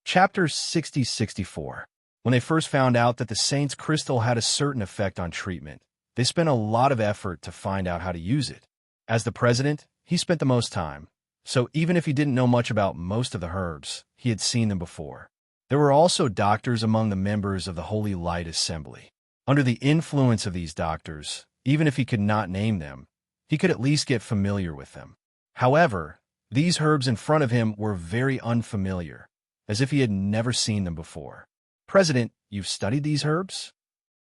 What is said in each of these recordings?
Chapter 60-64. When they first found out that the saint's crystal had a certain effect on treatment, they spent a lot of effort to find out how to use it. As the president, he spent the most time, so even if he didn't know much about most of the herbs, he had seen them before. There were also doctors among the members of the Holy Light Assembly. Under the influence of these doctors, even if he could not name them, he could at least get familiar with them. However, these herbs in front of him were very unfamiliar, as if he had never seen them before. "President, you've studied these herbs?"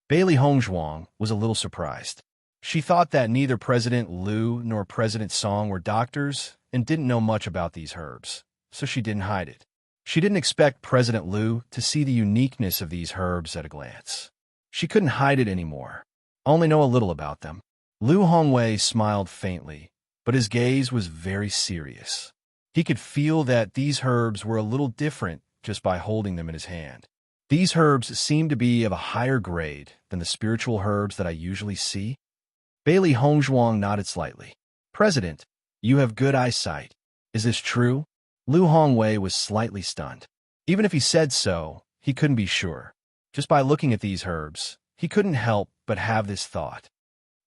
Bailey Hongzhuang was a little surprised. She thought that neither President Liu nor President Song were doctors and didn't know much about these herbs, so she didn't hide it. She didn't expect President Liu to see the uniqueness of these herbs at a glance. She couldn't hide it anymore. "I only know a little about them." Liu Hongwei smiled faintly, but his gaze was very serious. He could feel that these herbs were a little different just by holding them in his hand. "These herbs seem to be of a higher grade than the spiritual herbs that I usually see." Bailey Hongzhuang nodded slightly. "President, you have good eyesight. Is this true?" Liu Hongwei was slightly stunned. Even if he said so, he couldn't be sure. Just by looking at these herbs, he couldn't help but have this thought.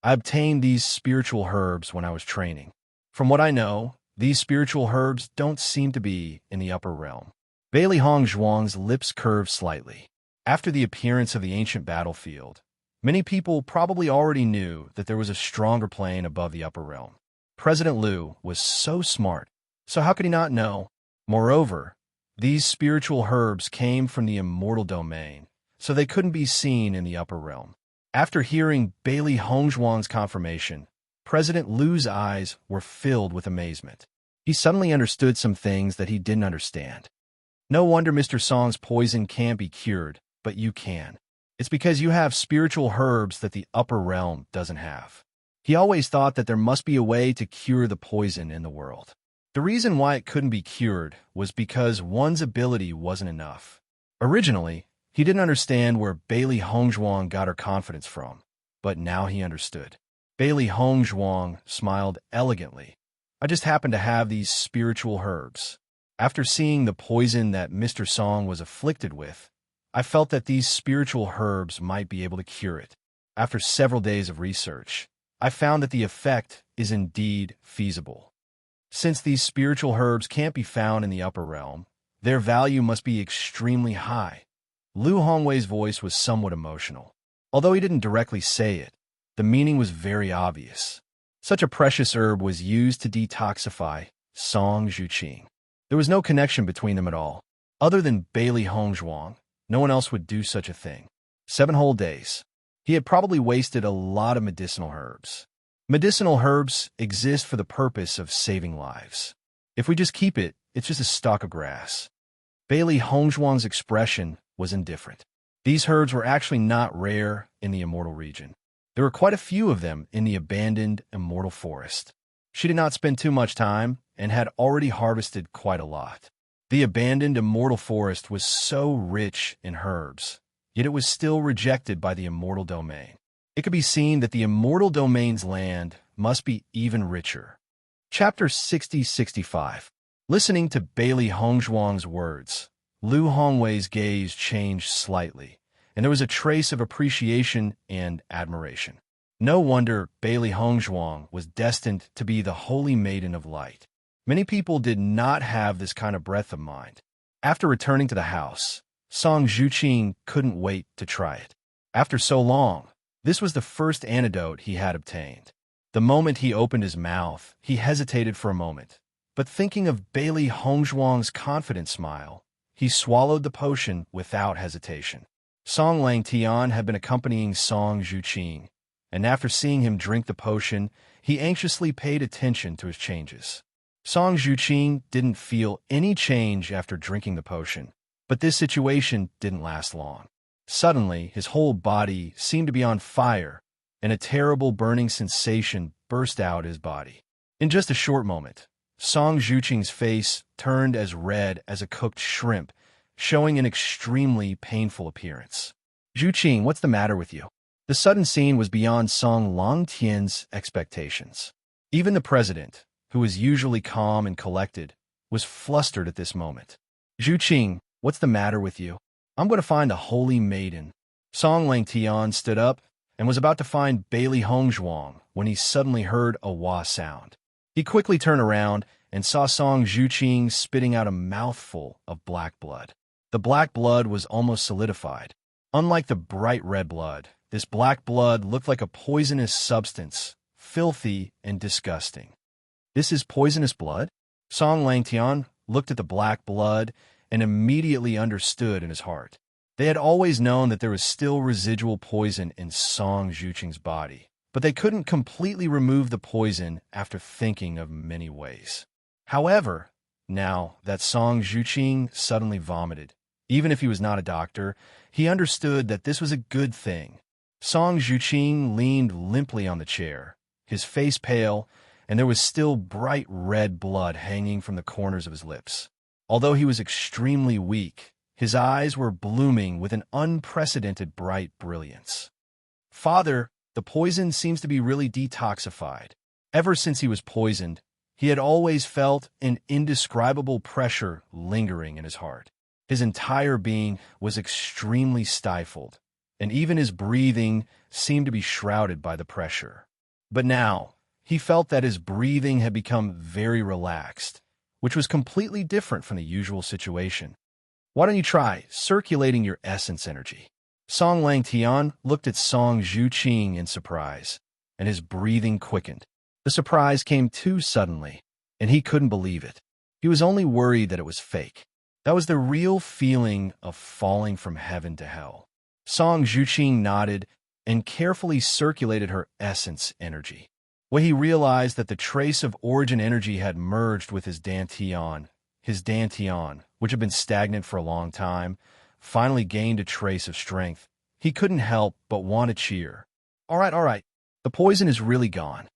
"I obtained these spiritual herbs when I was training. From what I know, these spiritual herbs don't seem to be in the upper realm." Bailey Hongzhuang's lips curved slightly. After the appearance of the ancient battlefield, many people probably already knew that there was a stronger plane above the upper realm. President Liu was so smart, so how could he not know? Moreover, these spiritual herbs came from the immortal domain, so they couldn't be seen in the upper realm. After hearing Bailey Hongzhuang's confirmation, President Liu's eyes were filled with amazement. He suddenly understood some things that he didn't understand. "No wonder Mr. Song's poison can't be cured, but you can. It's because you have spiritual herbs that the upper realm doesn't have." He always thought that there must be a way to cure the poison in the world. The reason why it couldn't be cured was because one's ability wasn't enough. Originally, he didn't understand where Bailey Hongzhuang got her confidence from, but now he understood. Bailey Hongzhuang smiled elegantly. "I just happen to have these spiritual herbs. After seeing the poison that Mr. Song was afflicted with, I felt that these spiritual herbs might be able to cure it. After several days of research, I found that the effect is indeed feasible. Since these spiritual herbs can't be found in the upper realm, their value must be extremely high." Liu Hongwei's voice was somewhat emotional. Although he didn't directly say it, the meaning was very obvious. Such a precious herb was used to detoxify Song Zhuqing. There was no connection between them at all. Other than Bailey Hongzhuang, no one else would do such a thing. 7 whole days. He had probably wasted a lot of medicinal herbs. Medicinal herbs exist for the purpose of saving lives. If we just keep it, it's just a stalk of grass. Bailey Hongzhuang's expression was indifferent. These herbs were actually not rare in the immortal region. There were quite a few of them in the abandoned immortal forest. She did not spend too much time and had already harvested quite a lot. The abandoned immortal forest was so rich in herbs, yet it was still rejected by the immortal domain. It could be seen that the immortal domain's land must be even richer. Chapter 60-65. Listening to Bailey Hongzhuang's words, Liu Hongwei's gaze changed slightly, and there was a trace of appreciation and admiration. No wonder Bailey Hongzhuang was destined to be the holy maiden of light. Many people did not have this kind of breadth of mind. After returning to the house, Song Zhuqing couldn't wait to try it. After so long, this was the first antidote he had obtained. The moment he opened his mouth, he hesitated for a moment, but thinking of Bailey Hongzhuang's confident smile, he swallowed the potion without hesitation. Song Langtian had been accompanying Song Zhuqing, and after seeing him drink the potion, he anxiously paid attention to his changes. Song Zhuqing didn't feel any change after drinking the potion, but this situation didn't last long. Suddenly, his whole body seemed to be on fire, and a terrible burning sensation burst out his body. In just a short moment, Song Zhuqing's face turned as red as a cooked shrimp, showing an extremely painful appearance. "Zhuqing, what's the matter with you?" The sudden scene was beyond Song Langtian's expectations. Even the president, who was usually calm and collected, was flustered at this moment. "Zhuqing, What's the matter with you? I'm going to find a holy maiden. Song Langtian stood up and was about to find Bailey Hongzhuang when he suddenly heard a wah sound. He quickly turned around and saw Song Zhuqing spitting out a mouthful of black blood. The black blood was almost solidified. Unlike the bright red blood, this black blood looked like a poisonous substance, filthy and disgusting. This is poisonous blood? Song Langtian looked at the black blood and immediately understood in his heart. They had always known that there was still residual poison in Song Zhuqing's body, but they couldn't completely remove the poison after thinking of many ways. However, now that Song Zhuqing suddenly vomited, even if he was not a doctor, he understood that this was a good thing. Song Zhuqing leaned limply on the chair, his face pale, and there was still bright red blood hanging from the corners of his lips. Although he was extremely weak, his eyes were blooming with an unprecedented bright brilliance. Father, the poison seems to be really detoxified. Ever since he was poisoned, he had always felt an indescribable pressure lingering in his heart. His entire being was extremely stifled, and even his breathing seemed to be shrouded by the pressure. But now, he felt that his breathing had become very relaxed, which was completely different from the usual situation. Why don't you try circulating your essence energy? Song Langtian looked at Song Zhuqing in surprise, and his breathing quickened. The surprise came too suddenly, and he couldn't believe it. He was only worried that it was fake. That was the real feeling of falling from heaven to hell. Song Zhuqing nodded and carefully circulated her essence energy. When he realized that the trace of origin energy had merged with his dantian, which had been stagnant for a long time, finally gained a trace of strength, he couldn't help but want to cheer. All right, the poison is really gone.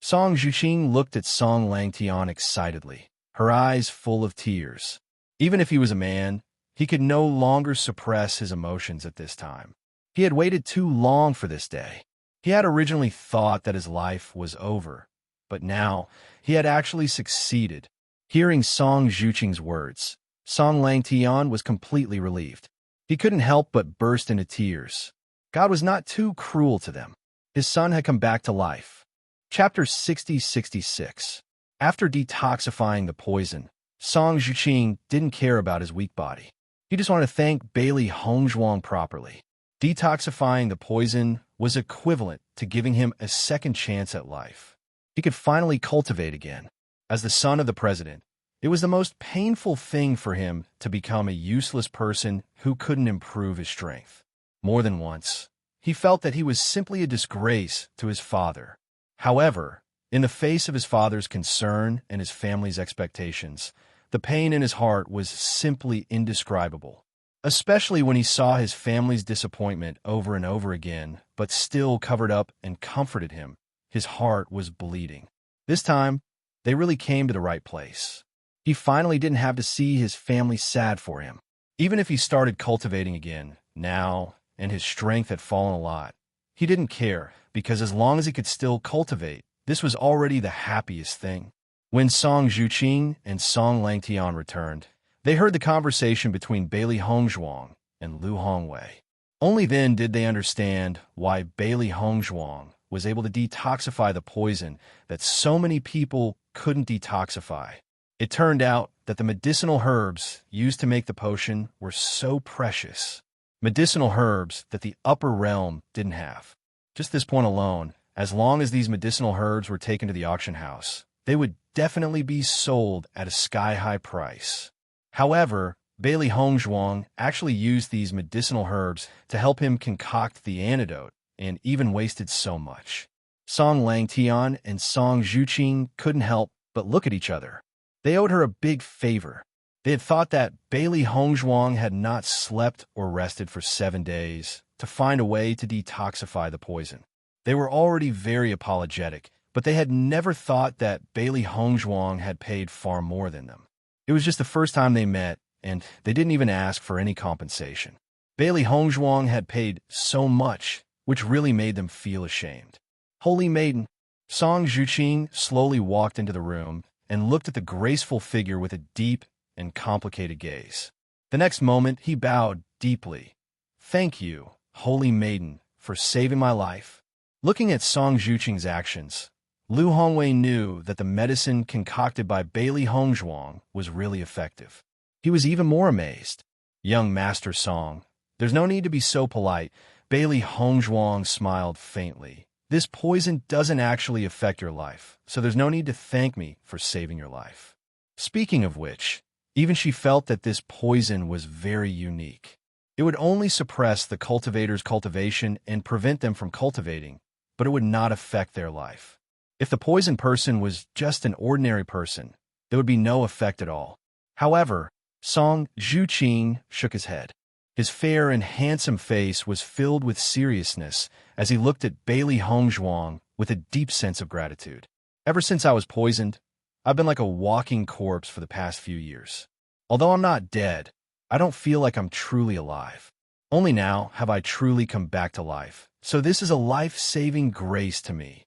Song Zhuqing looked at Song Langtian excitedly, her eyes full of tears. Even if he was a man, he could no longer suppress his emotions at this time. He had waited too long for this day. He had originally thought that his life was over, but now he had actually succeeded. Hearing Song Zhuqing's words, Song Langtian was completely relieved. He couldn't help but burst into tears. God was not too cruel to them. His son had come back to life. Chapter 60-66. After detoxifying the poison, Song Zhuqing didn't care about his weak body. He just wanted to thank Bailey Hongzhuang properly. Detoxifying the poison was equivalent to giving him a second chance at life. He could finally cultivate again. As the son of the president, it was the most painful thing for him to become a useless person who couldn't improve his strength. More than once, he felt that he was simply a disgrace to his father. However, in the face of his father's concern and his family's expectations, the pain in his heart was simply indescribable. Especially when he saw his family's disappointment over and over again, but still covered up and comforted him, his heart was bleeding. This time, they really came to the right place. He finally didn't have to see his family sad for him. Even if he started cultivating again, now, and his strength had fallen a lot, he didn't care, because as long as he could still cultivate, this was already the happiest thing. When Song Zhuqing and Song Langtian returned, they heard the conversation between Bailey Hongzhuang and Lu Hongwei. Only then did they understand why Bailey Hongzhuang was able to detoxify the poison that so many people couldn't detoxify. It turned out that the medicinal herbs used to make the potion were so precious. Medicinal herbs that the upper realm didn't have. Just this point alone, as long as these medicinal herbs were taken to the auction house, they would definitely be sold at a sky-high price. However, Bailey Hongzhuang actually used these medicinal herbs to help him concoct the antidote, and even wasted so much. Song Langtian and Song Zhuqing couldn't help but look at each other. They owed her a big favor. They had thought that Bailey Hongzhuang had not slept or rested for 7 days to find a way to detoxify the poison. They were already very apologetic, but they had never thought that Bailey Hongzhuang had paid far more than them. It was just the first time they met, and they didn't even ask for any compensation. Bailey Hongzhuang had paid so much, which really made them feel ashamed. Holy Maiden. Song Zhuqing slowly walked into the room and looked at the graceful figure with a deep and complicated gaze. The next moment, he bowed deeply. "Thank you, holy maiden, for saving my life." Looking at Song Zhuqing's actions, Lu Hongwei knew that the medicine concocted by Bailey Hongzhuang was really effective. He was even more amazed. "Young Master Song, there's no need to be so polite." Bailey Hongzhuang smiled faintly. "This poison doesn't actually affect your life, so there's no need to thank me for saving your life." Speaking of which, even she felt that this poison was very unique. It would only suppress the cultivator's cultivation and prevent them from cultivating, but it would not affect their life. If the poisoned person was just an ordinary person, there would be no effect at all. However, Song Zhuqing shook his head. His fair and handsome face was filled with seriousness as he looked at Bailey Hongzhuang with a deep sense of gratitude. "Ever since I was poisoned, I've been like a walking corpse for the past few years. Although I'm not dead, I don't feel like I'm truly alive. Only now have I truly come back to life, so this is a life-saving grace to me."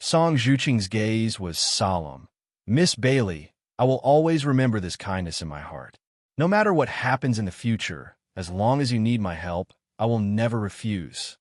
Song Zhuqing's gaze was solemn. "Miss Bailey, I will always remember this kindness in my heart. No matter what happens in the future, as long as you need my help, I will never refuse."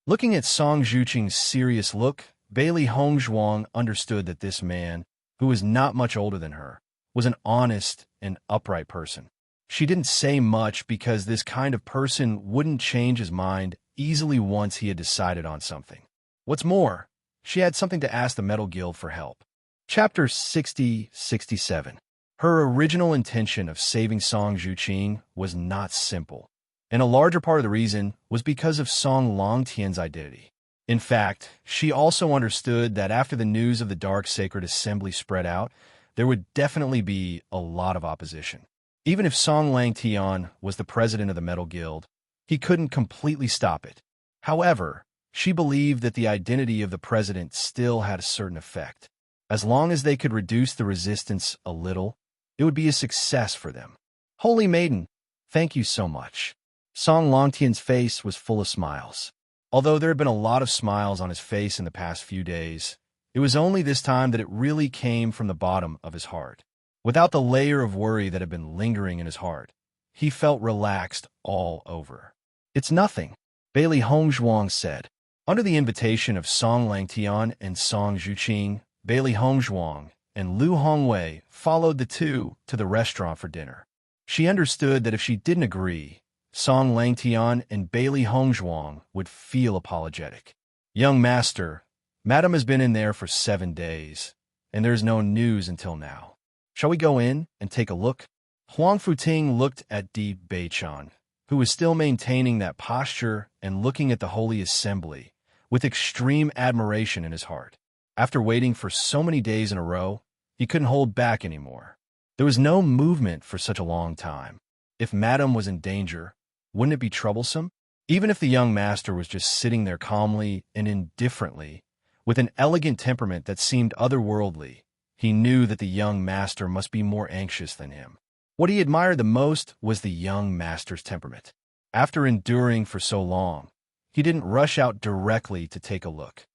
Looking at Song Zhuqing's serious look, Bailey Hongzhuang understood that this man, who was not much older than her, was an honest and upright person. She didn't say much because this kind of person wouldn't change his mind easily once he had decided on something. What's more, she had something to ask the Metal Guild for help. Chapter 60-67. Her original intention of saving Song Zhuqing was not simple, and a larger part of the reason was because of Song Longtian's identity. In fact, she also understood that after the news of the Dark Sacred Assembly spread out, there would definitely be a lot of opposition. Even if Song Langtian was the president of the Metal Guild, he couldn't completely stop it. However, she believed that the identity of the president still had a certain effect. As long as they could reduce the resistance a little, it would be a success for them. "Holy Maiden, thank you so much." Song Longtian's face was full of smiles. Although there had been a lot of smiles on his face in the past few days, it was only this time that it really came from the bottom of his heart. Without the layer of worry that had been lingering in his heart, he felt relaxed all over. "It's nothing," Bailey Hongzhuang said. Under the invitation of Song Langtian and Song Zhuqing, Bailey Hongzhuang and Lu Hongwei followed the two to the restaurant for dinner. She understood that if she didn't agree, Song Langtian and Bailey Hongzhuang would feel apologetic. "Young master, Madam has been in there for 7 days, and there's no news until now. Shall we go in and take a look?" Huang Futing looked at Di Beichan, who was still maintaining that posture and looking at the Holy Assembly with extreme admiration in his heart. After waiting for so many days in a row, he couldn't hold back anymore. There was no movement for such a long time. If Madam was in danger, wouldn't it be troublesome? Even if the young master was just sitting there calmly and indifferently, with an elegant temperament that seemed otherworldly, he knew that the young master must be more anxious than him. What he admired the most was the young master's temperament. After enduring for so long, he didn't rush out directly to take a look.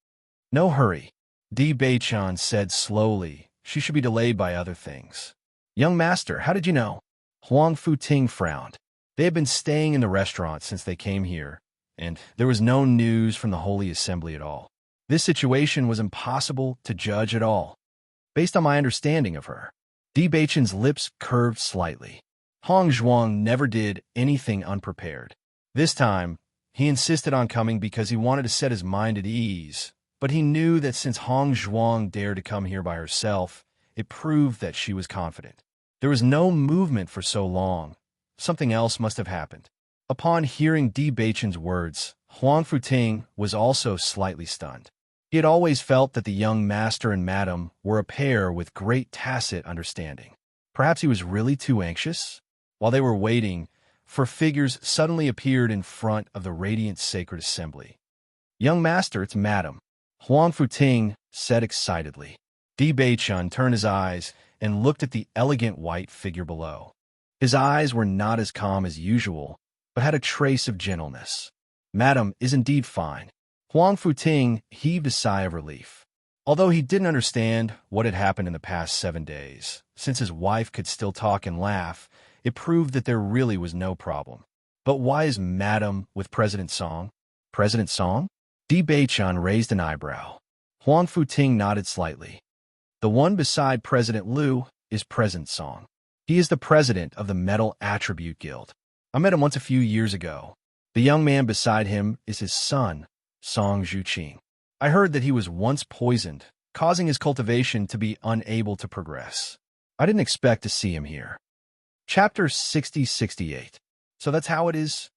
"No hurry," Di Beichan said slowly. She should be delayed by other things. "Young master, how did you know?" Huang Futing frowned. They had been staying in the restaurant since they came here, and there was no news from the Holy Assembly at all. This situation was impossible to judge at all. Based on my understanding of her, Di Beichan's lips curved slightly. Hongzhuang never did anything unprepared. This time, he insisted on coming because he wanted to set his mind at ease, but he knew that since Hongzhuang dared to come here by herself, it proved that she was confident. There was no movement for so long. Something else must have happened. Upon hearing Di Beichan's words, Huang Futing was also slightly stunned. He had always felt that the young master and madam were a pair with great tacit understanding. Perhaps he was really too anxious? While they were waiting, four figures suddenly appeared in front of the radiant sacred assembly. "Young master, it's madam," Huang Futing said excitedly. Di Beichan turned his eyes and looked at the elegant white figure below. His eyes were not as calm as usual, but had a trace of gentleness. "Madam is indeed fine." Huang Futing heaved a sigh of relief. Although he didn't understand what had happened in the past 7 days, since his wife could still talk and laugh, it proved that there really was no problem. But why is Madam with President Song? President Song? Di Beichun raised an eyebrow. Huang Futing nodded slightly. The one beside President Liu is President Song. He is the president of the Metal Attribute Guild. I met him once a few years ago. The young man beside him is his son, Song Zhuqing. I heard that he was once poisoned, causing his cultivation to be unable to progress. I didn't expect to see him here. Chapter 60-68. So that's how it is?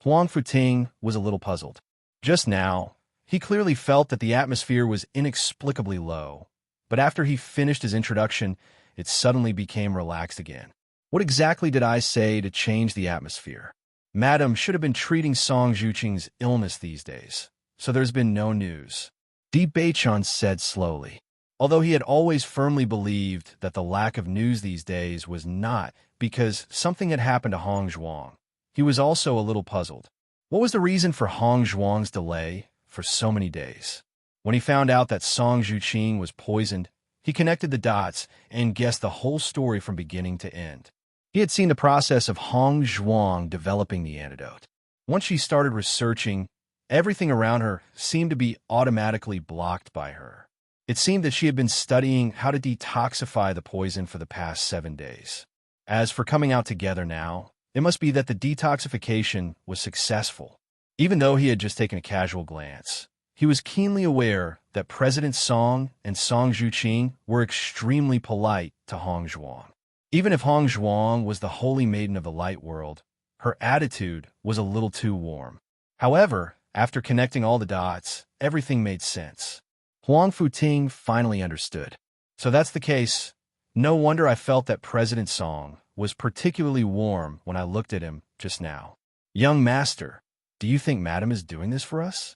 Huang Futing was a little puzzled. Just now, he clearly felt that the atmosphere was inexplicably low, but after he finished his introduction, it suddenly became relaxed again. What exactly did I say to change the atmosphere? Madam should have been treating Song Zhuqing's illness these days, so there's been no news. Di Beichun said slowly. Although he had always firmly believed that the lack of news these days was not because something had happened to Hong Zhuang, he was also a little puzzled. What was the reason for Hong Zhuang's delay for so many days? When he found out that Song Zhuqing was poisoned, he connected the dots and guessed the whole story from beginning to end. He had seen the process of Hong Zhuang developing the antidote. Once she started researching, everything around her seemed to be automatically blocked by her. It seemed that she had been studying how to detoxify the poison for the past 7 days. As for coming out together now, it must be that the detoxification was successful. Even though he had just taken a casual glance, he was keenly aware that President Song and Song Zhuqing were extremely polite to Hong Zhuang. Even if Hong Zhuang was the holy maiden of the light world, her attitude was a little too warm. However, after connecting all the dots, everything made sense. Huang Futing finally understood. So that's the case. No wonder I felt that President Song was particularly warm when I looked at him just now. Young master, do you think Madam is doing this for us?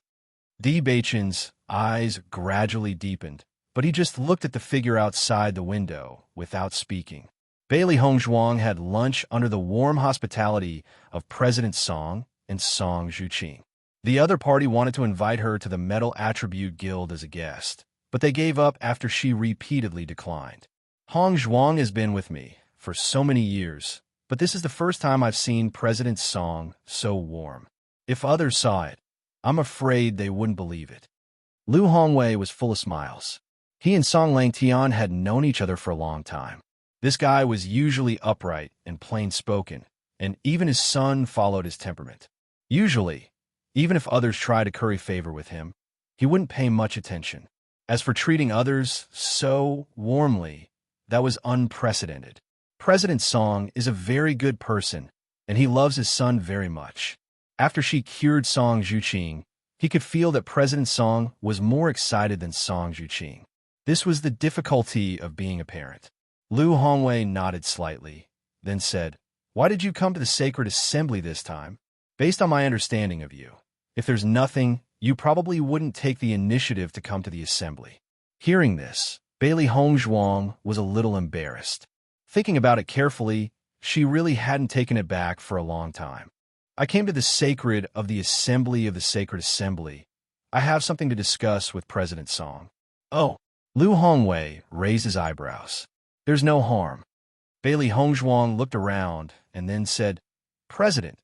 Di Beichun's eyes gradually deepened, but he just looked at the figure outside the window without speaking. Bailey Hong Zhuang had lunch under the warm hospitality of President Song and Song Zhuqing. The other party wanted to invite her to the Metal Attribute Guild as a guest, but they gave up after she repeatedly declined. Hong Zhuang has been with me for so many years, but this is the first time I've seen President Song so warm. If others saw it, I'm afraid they wouldn't believe it. Liu Hongwei was full of smiles. He and Song Langtian had known each other for a long time. This guy was usually upright and plain-spoken, and even his son followed his temperament. Usually, even if others tried to curry favor with him, he wouldn't pay much attention. As for treating others so warmly, that was unprecedented. President Song is a very good person, and he loves his son very much. After she cured Song Zhuqing, he could feel that President Song was more excited than Song Zhuqing. This was the difficulty of being a parent. Liu Hongwei nodded slightly, then said, "Why did you come to the sacred assembly this time? Based on my understanding of you, if there's nothing, you probably wouldn't take the initiative to come to the assembly." Hearing this, Bailey Hong Zhuang was a little embarrassed. Thinking about it carefully, she really hadn't taken it back for a long time. "I came to the sacred of the assembly of the sacred assembly. I have something to discuss with President Song." "Oh." Liu Hongwei raised his eyebrows. "There's no harm." Bailey Hong Zhuang looked around and then said, "President,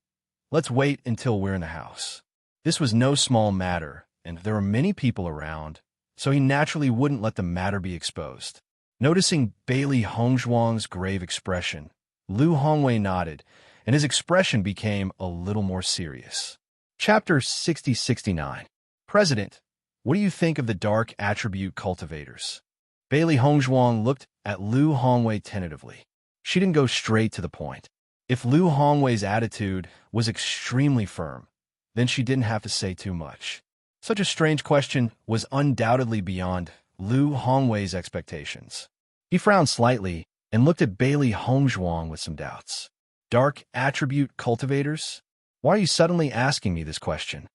let's wait until we're in the house." This was no small matter, and there were many people around, so he naturally wouldn't let the matter be exposed. Noticing Bailey Hong Zhuang's grave expression, Liu Hongwei nodded, and his expression became a little more serious. Chapter 60-69. President, what do you think of the dark attribute cultivators? Bailey Hong Zhuang looked at Liu Hongwei tentatively. She didn't go straight to the point. If Liu Hongwei's attitude was extremely firm, then she didn't have to say too much. Such a strange question was undoubtedly beyond Liu Hongwei's expectations. He frowned slightly and looked at Bailey Hong Zhuang with some doubts. Dark attribute cultivators? Why are you suddenly asking me this question?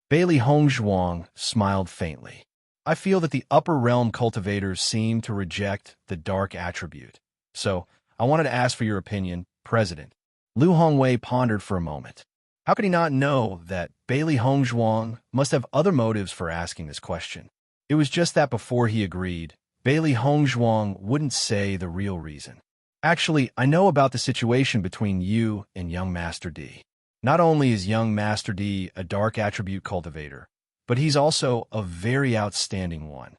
Bailey Hong Zhuang smiled faintly. I feel that the upper realm cultivators seem to reject the dark attribute. So, I wanted to ask for your opinion, President. Liu Hongwei pondered for a moment. How could he not know that Bailey Hong Zhuang must have other motives for asking this question? It was just that before he agreed, Bailey Hong Zhuang wouldn't say the real reason. Actually, I know about the situation between you and young Master D. Not only is young Master D a dark attribute cultivator, but he's also a very outstanding one.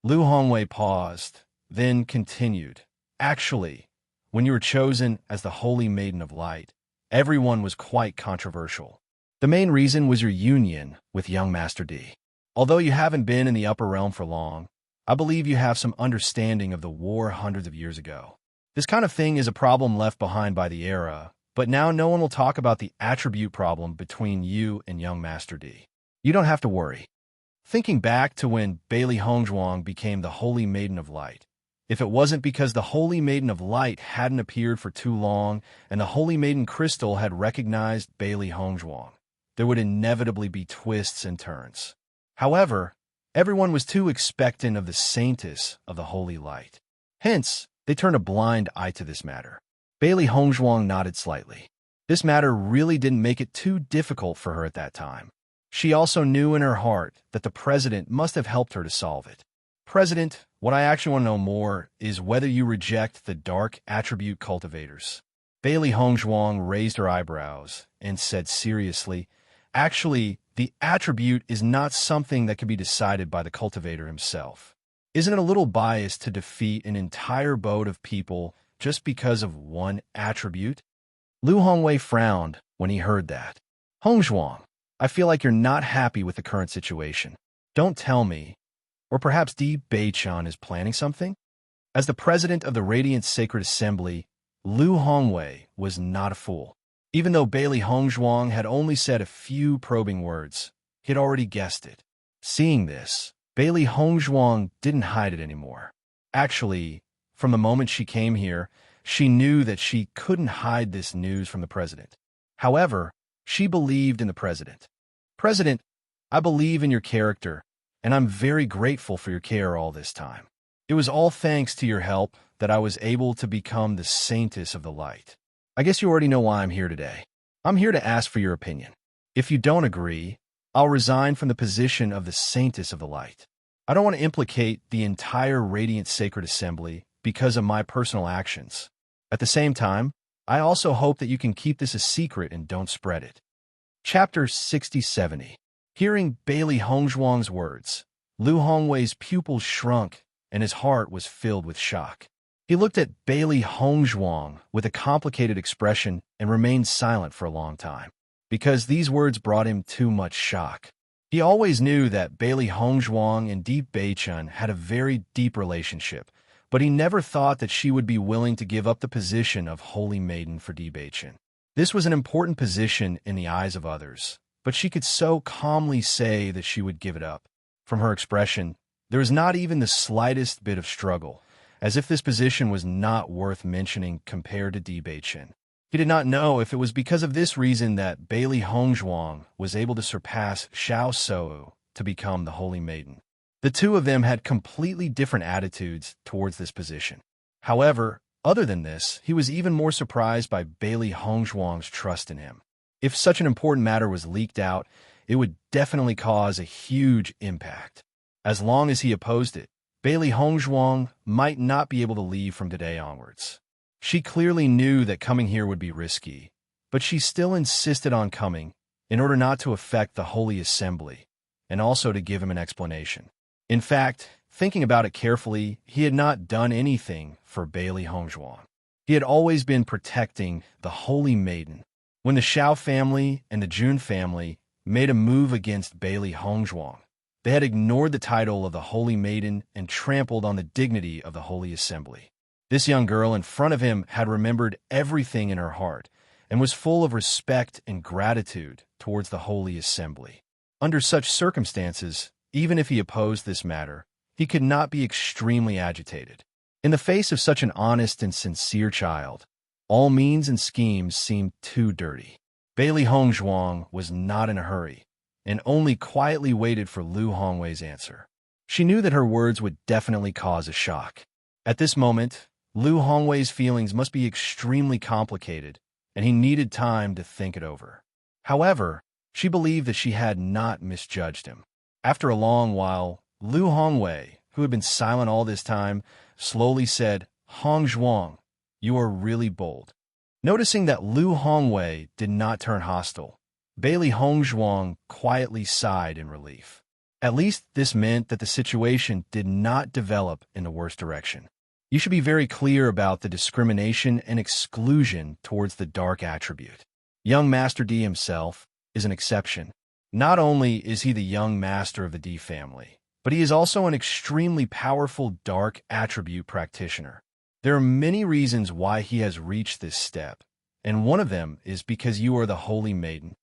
Lu Hongwei paused, then continued. Actually, when you were chosen as the Holy Maiden of Light, everyone was quite controversial. The main reason was your union with young Master D. Although you haven't been in the upper realm for long, I believe you have some understanding of the war hundreds of years ago. This kind of thing is a problem left behind by the era, but now no one will talk about the attribute problem between you and young Master D. You don't have to worry. Thinking back to when Bailey Hongzhuang became the Holy Maiden of Light, if it wasn't because the Holy Maiden of Light hadn't appeared for too long and the Holy Maiden Crystal had recognized Bailey Hongzhuang, there would inevitably be twists and turns. However, everyone was too expectant of the saintess of the Holy Light. Hence, they turned a blind eye to this matter. Bailey Hongzhuang nodded slightly. This matter really didn't make it too difficult for her at that time. She also knew in her heart that the president must have helped her to solve it. President, what I actually want to know more is whether you reject the dark attribute cultivators. Bailey Hongzhuang raised her eyebrows and said seriously, actually, the attribute is not something that can be decided by the cultivator himself. Isn't it a little biased to defeat an entire boat of people just because of one attribute? Lu Hongwei frowned when he heard that. Hongzhuang, I feel like you're not happy with the current situation. Don't tell me. Or perhaps Di Beichan is planning something? As the president of the Radiant Sacred Assembly, Lu Hongwei was not a fool. Even though Bailey Hongzhuang had only said a few probing words, he had already guessed it. Seeing this, Bailey Hongzhuang didn't hide it anymore. Actually, from the moment she came here, she knew that she couldn't hide this news from the president. However, she believed in the president. President, I believe in your character, and I'm very grateful for your care all this time. It was all thanks to your help that I was able to become the saintess of the light. I guess you already know why I'm here today. I'm here to ask for your opinion. If you don't agree, I'll resign from the position of the saintess of the light. I don't want to implicate the entire Radiant Sacred Assembly because of my personal actions. At the same time, I also hope that you can keep this a secret and don't spread it. Chapter 60-70. Hearing Bailey Hongzhuang's words, Lu Hongwei's pupils shrunk and his heart was filled with shock. He looked at Bailey Hongzhuang with a complicated expression and remained silent for a long time, because these words brought him too much shock. He always knew that Bailey Hongzhuang and Di Beichan had a very deep relationship, but he never thought that she would be willing to give up the position of Holy Maiden for Di Beichan. This was an important position in the eyes of others, but she could so calmly say that she would give it up. From her expression, there was not even the slightest bit of struggle, as if this position was not worth mentioning compared to Di Beichan. He did not know if it was because of this reason that Bailey Hongzhuang was able to surpass Xiao Shou to become the Holy Maiden. The two of them had completely different attitudes towards this position. However, other than this, he was even more surprised by Bailey Hongzhuang's trust in him. If such an important matter was leaked out, it would definitely cause a huge impact. As long as he opposed it, Bailey Hongzhuang might not be able to leave from today onwards. She clearly knew that coming here would be risky, but she still insisted on coming in order not to affect the Holy Assembly, and also to give him an explanation. In fact, thinking about it carefully, he had not done anything for Bailey Hongzhuang. He had always been protecting the Holy Maiden. When the Xiao family and the Jun family made a move against Bailey Hongzhuang, they had ignored the title of the Holy Maiden and trampled on the dignity of the Holy Assembly. This young girl in front of him had remembered everything in her heart and was full of respect and gratitude towards the Holy Assembly. Under such circumstances, even if he opposed this matter, he could not be extremely agitated. In the face of such an honest and sincere child, all means and schemes seemed too dirty. Bailey Hongzhuang was not in a hurry, and only quietly waited for Lu Hongwei's answer. She knew that her words would definitely cause a shock. At this moment, Lu Hongwei's feelings must be extremely complicated, and he needed time to think it over. However, she believed that she had not misjudged him. After a long while, Lu Hongwei, who had been silent all this time, slowly said, "Hongzhuang, You are really bold." Noticing that Lu Hongwei did not turn hostile, Bailey Hongzhuang quietly sighed in relief. At least this meant that the situation did not develop in the worst direction. You should be very clear about the discrimination and exclusion towards the dark attribute. Young Master D himself is an exception. Not only is he the young master of the D family, but he is also an extremely powerful dark attribute practitioner. There are many reasons why he has reached this step, and one of them is because you are the Holy Maiden.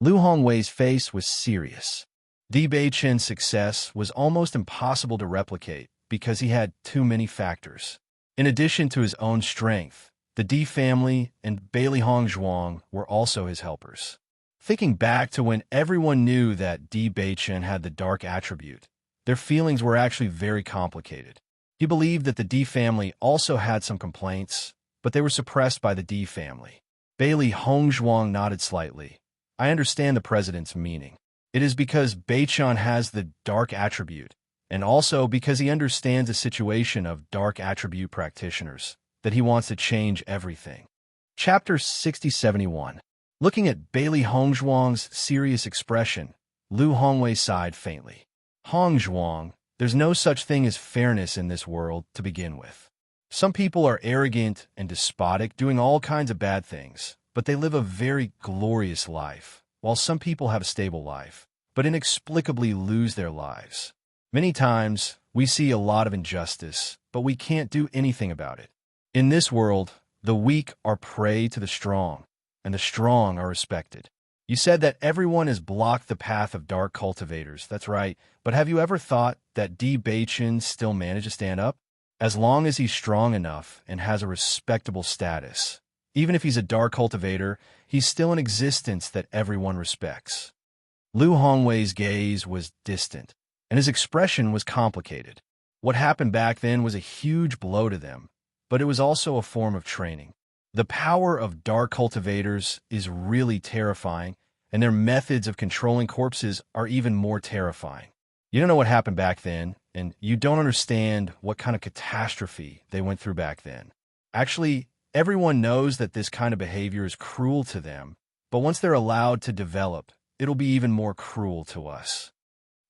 Lu Hongwei's face was serious. Di Beichen's success was almost impossible to replicate because he had too many factors. In addition to his own strength, the Di family and Bailey Hongzhuang were also his helpers. Thinking back to when everyone knew that Di Beichen had the dark attribute, their feelings were actually very complicated. He believed that the Di family also had some complaints, but they were suppressed by the Di family. Bailey Hongzhuang nodded slightly. "I understand the president's meaning. It is because Beichen has the dark attribute, and also because he understands the situation of dark attribute practitioners, that he wants to change everything." Chapter 6071. Looking at Bailey Hongzhuang's serious expression, Lu Hongwei sighed faintly. "Hongzhuang, there's no such thing as fairness in this world to begin with. Some people are arrogant and despotic, doing all kinds of bad things, but they live a very glorious life, while some people have a stable life, but inexplicably lose their lives. Many times, we see a lot of injustice, but we can't do anything about it. In this world, the weak are prey to the strong, and the strong are respected. You said that everyone has blocked the path of dark cultivators. That's right, but have you ever thought that Di Beichen still managed to stand up? As long as he's strong enough and has a respectable status, even if he's a dark cultivator, he's still an existence that everyone respects." Lu Hongwei's gaze was distant, and his expression was complicated. What happened back then was a huge blow to them, but it was also a form of training. The power of dark cultivators is really terrifying, and their methods of controlling corpses are even more terrifying. You don't know what happened back then, and you don't understand what kind of catastrophe they went through back then. Actually, everyone knows that this kind of behavior is cruel to them, but once they're allowed to develop, it'll be even more cruel to us.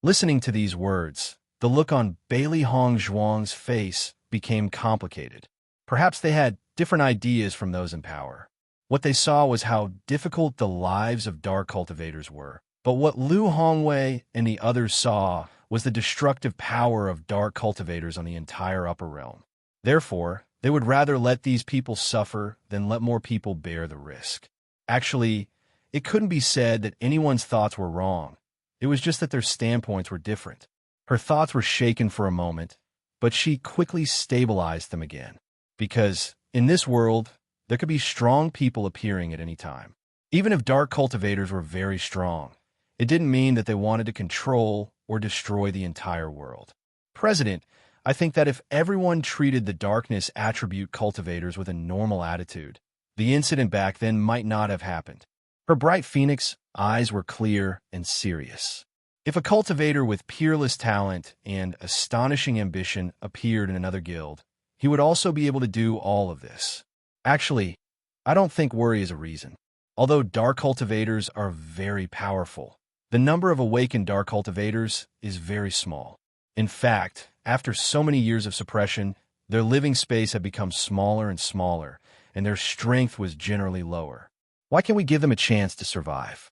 Listening to these words, the look on Bailey Hongzhuang's face became complicated. Perhaps they had different ideas from those in power. What they saw was how difficult the lives of dark cultivators were, but what Lu Hongwei and the others saw was the destructive power of dark cultivators on the entire upper realm. Therefore, they would rather let these people suffer than let more people bear the risk. Actually, it couldn't be said that anyone's thoughts were wrong. It was just that their standpoints were different. Her thoughts were shaken for a moment, but she quickly stabilized them again. Because, in this world, there could be strong people appearing at any time. Even if dark cultivators were very strong, it didn't mean that they wanted to control or destroy the entire world. "President, I think that if everyone treated the darkness attribute cultivators with a normal attitude, the incident back then might not have happened." Her bright phoenix eyes were clear and serious. If a cultivator with peerless talent and astonishing ambition appeared in another guild, he would also be able to do all of this. Actually, I don't think worry is a reason. Although dark cultivators are very powerful, the number of awakened dark cultivators is very small. In fact, after so many years of suppression, their living space had become smaller and smaller, and their strength was generally lower. Why can't we give them a chance to survive?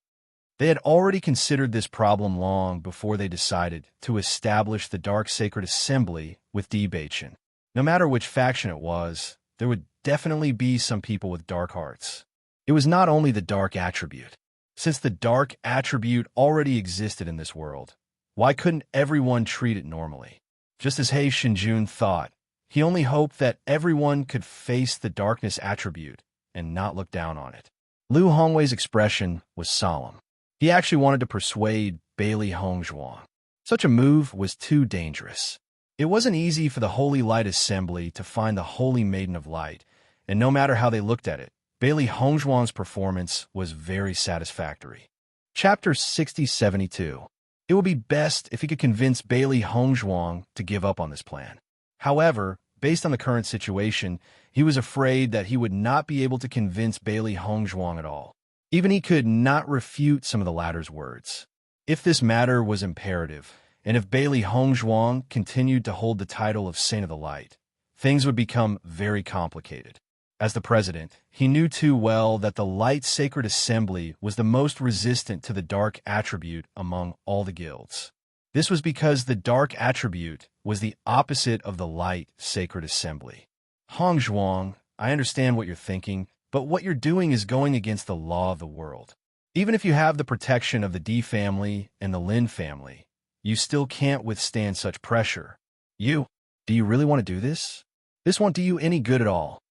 They had already considered this problem long before they decided to establish the Dark Sacred Assembly with Di Beichen. No matter which faction it was, there would definitely be some people with dark hearts. It was not only the dark attribute. Since the dark attribute already existed in this world, why couldn't everyone treat it normally? Just as He Shinjun thought, he only hoped that everyone could face the darkness attribute and not look down on it. Lu Hongwei's expression was solemn. He actually wanted to persuade Bailey Hongzhuang. Such a move was too dangerous. It wasn't easy for the Holy Light Assembly to find the Holy Maiden of Light, and no matter how they looked at it, Bailey Hongzhuang's performance was very satisfactory. Chapter 6072. It would be best if he could convince Bailey Hongzhuang to give up on this plan. However, based on the current situation, He was afraid that he would not be able to convince Bailey Hongzhuang at all. Even he could not refute some of the latter's words. If this matter was imperative, and if Bailey Hongzhuang continued to hold the title of Saint of the Light, things would become very complicated. As the president, he knew too well that the Light Sacred Assembly was the most resistant to the dark attribute among all the guilds. This was because the dark attribute was the opposite of the Light Sacred Assembly. Hongzhuang, I understand what you're thinking, but what you're doing is going against the law of the world. Even if you have the protection of the Di family and the Lin family, you still can't withstand such pressure. Do you really want to do this? This won't do you any good at all.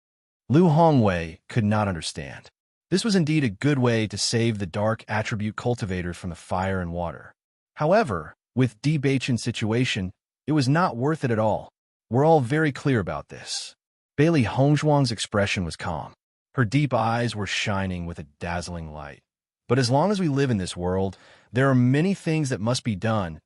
Lu Hongwei could not understand. This was indeed a good way to save the dark attribute cultivators from the fire and water. However, with Di Beichen's situation, it was not worth it at all. We're all very clear about this. Bailey Hongzhuang's expression was calm. Her deep eyes were shining with a dazzling light. But as long as we live in this world, there are many things that must be done,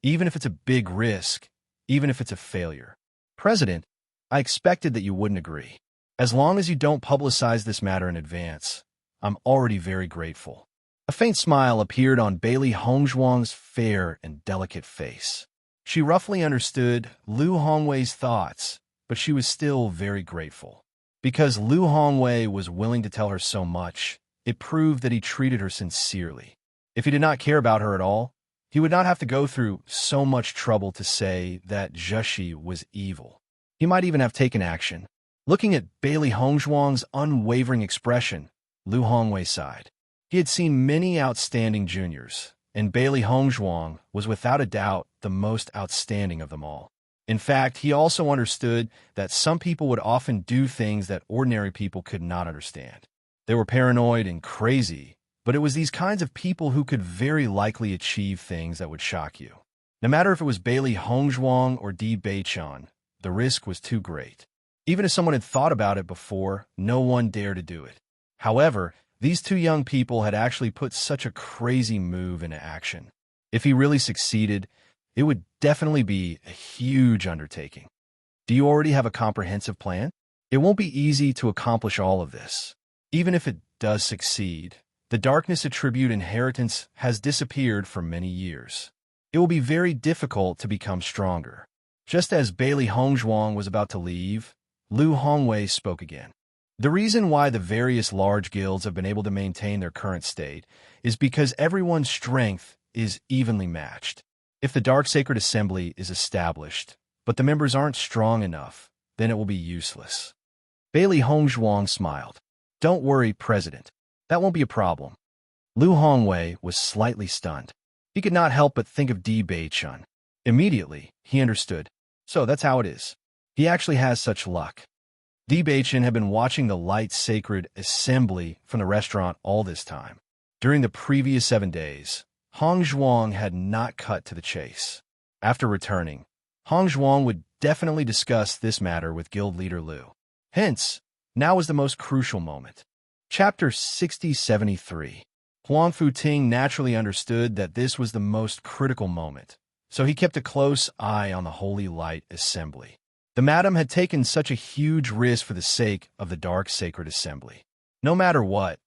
even if it's a big risk, even if it's a failure. President, I expected that you wouldn't agree. As long as you don't publicize this matter in advance, I'm already very grateful. A faint smile appeared on Bailey Hongzhuang's fair and delicate face. She roughly understood Lu Hongwei's thoughts, but she was still very grateful. Because Lu Hongwei was willing to tell her so much, it proved that he treated her sincerely. If he did not care about her at all, he would not have to go through so much trouble to say that Zheshi was evil. He might even have taken action. Looking at Bailey Hongzhuang's unwavering expression, Lu Hongwei sighed. He had seen many outstanding juniors, and Bailey Hongzhuang was without a doubt the most outstanding of them all. In fact, he also understood that some people would often do things that ordinary people could not understand. They were paranoid and crazy, but it was these kinds of people who could very likely achieve things that would shock you. No matter if it was Bailey Hongzhuang or Di Beichen, the risk was too great. Even if someone had thought about it before, no one dared to do it. However, these two young people had actually put such a crazy move into action. If he really succeeded, it would definitely be a huge undertaking. Do you already have a comprehensive plan? It won't be easy to accomplish all of this. Even if it does succeed, the darkness attribute inheritance has disappeared for many years. It will be very difficult to become stronger. Just as Bailey Hongzhuang was about to leave, Lu Hongwei spoke again. The reason why the various large guilds have been able to maintain their current state is because everyone's strength is evenly matched. If the Dark Sacred Assembly is established, but the members aren't strong enough, then it will be useless. Bailey Hongzhuang smiled. Don't worry, President. That won't be a problem. Lu Hongwei was slightly stunned. He could not help but think of Di Beichen. Immediately, he understood. So that's how it is. He actually has such luck. Di Beichen had been watching the Light Sacred Assembly from the restaurant all this time. During the previous 7 days, Hongzhuang had not cut to the chase. After returning, Hongzhuang would definitely discuss this matter with guild leader Lu. Hence, now was the most crucial moment. Chapter 6073. Huang Futing naturally understood that this was the most critical moment, so he kept a close eye on the Holy Light Assembly. The madam had taken such a huge risk for the sake of the Dark Sacred Assembly. No matter what,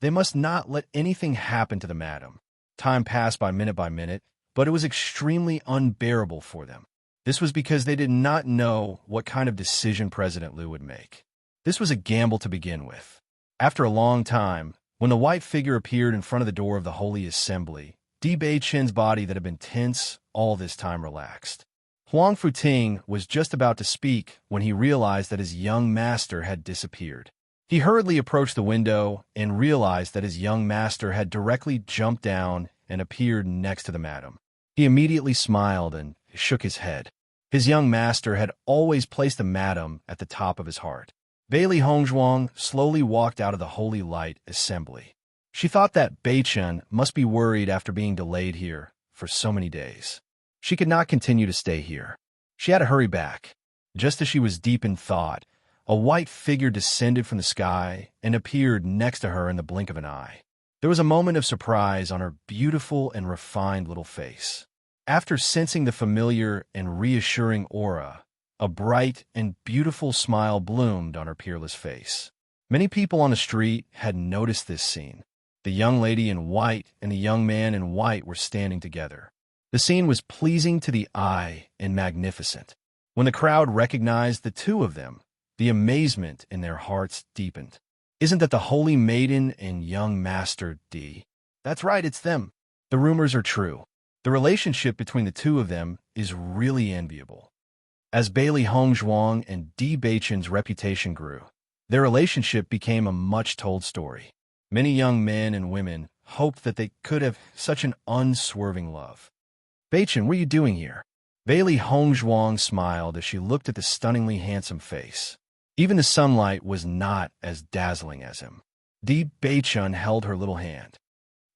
they must not let anything happen to the madam. Time passed by minute, but it was extremely unbearable for them. This was because they did not know what kind of decision President Liu would make. This was a gamble to begin with. After a long time, when the white figure appeared in front of the door of the Holy Assembly, Di Beichen's body that had been tense all this time relaxed. Huang Futing was just about to speak when he realized that his young master had disappeared. He hurriedly approached the window and realized that his young master had directly jumped down and appeared next to the madam. He immediately smiled and shook his head. His young master had always placed the madam at the top of his heart. Bailey Hongzhuang slowly walked out of the Holy Light Assembly. She thought that Beichen must be worried after being delayed here for so many days. She could not continue to stay here. She had to hurry back. Just as she was deep in thought, a white figure descended from the sky and appeared next to her in the blink of an eye. There was a moment of surprise on her beautiful and refined little face. After sensing the familiar and reassuring aura, A bright and beautiful smile bloomed on her peerless face. Many people on the street had noticed this scene. The young lady in white and the young man in white were standing together. The scene was pleasing to the eye and magnificent. When the crowd recognized the two of them, the amazement in their hearts deepened. Isn't that the holy maiden and young master D? That's right, it's them. The rumors are true. The relationship between the two of them is really enviable. As Bailey Hongzhuang and D Beichen's reputation grew, their relationship became a much-told story. Many young men and women hoped that they could have such an unswerving love. Beichen, what are you doing here? Bailey Hongzhuang smiled as she looked at the stunningly handsome face. Even the sunlight was not as dazzling as him. D Beichen held her little hand.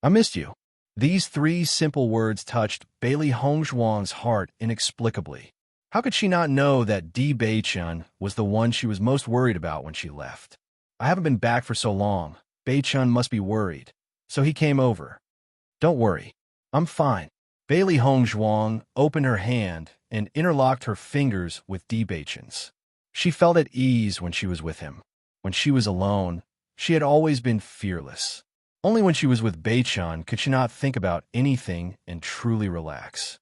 I missed you. These three simple words touched Bailey Hongzhuang's heart inexplicably. How could she not know that D Beichen was the one she was most worried about when she left? I haven't been back for so long. Beichen must be worried. So he came over. Don't worry. I'm fine. Bailey Hongzhuang opened her hand and interlocked her fingers with D Beichen's. She felt at ease when she was with him. When she was alone, she had always been fearless. Only when she was with Beichen could she not think about anything and truly relax.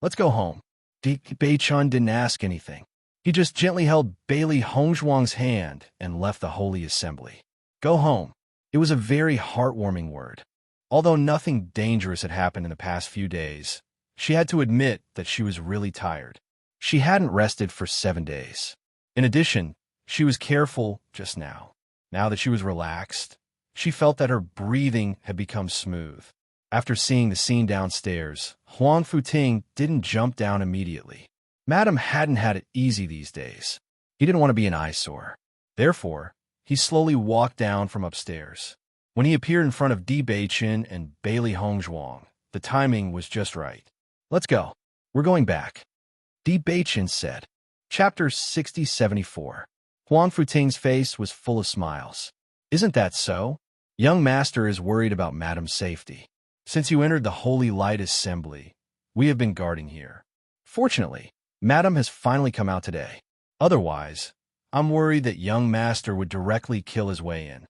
Let's go home. D Beichen didn't ask anything. He just gently held Bailey Hongzhuang's hand and left the holy assembly. Go home. It was a very heartwarming word. Although nothing dangerous had happened in the past few days, she had to admit that she was really tired. She hadn't rested for 7 days. In addition, she was careful just now. Now that she was relaxed, she felt that her breathing had become smooth. After seeing the scene downstairs, Huang Futing didn't jump down immediately. Madam hadn't had it easy these days. He didn't want to be an eyesore. Therefore, he slowly walked down from upstairs. When he appeared in front of D Beichen and Bailey Hongzhuang, the timing was just right. Let's go. We're going back. D Beichen said. Chapter 6074. Huang Futing's face was full of smiles. Isn't that so? Young master is worried about Madam's safety. Since you entered the Holy Light Assembly, we have been guarding here. Fortunately, Madam has finally come out today. Otherwise, I'm worried that young master would directly kill his way in.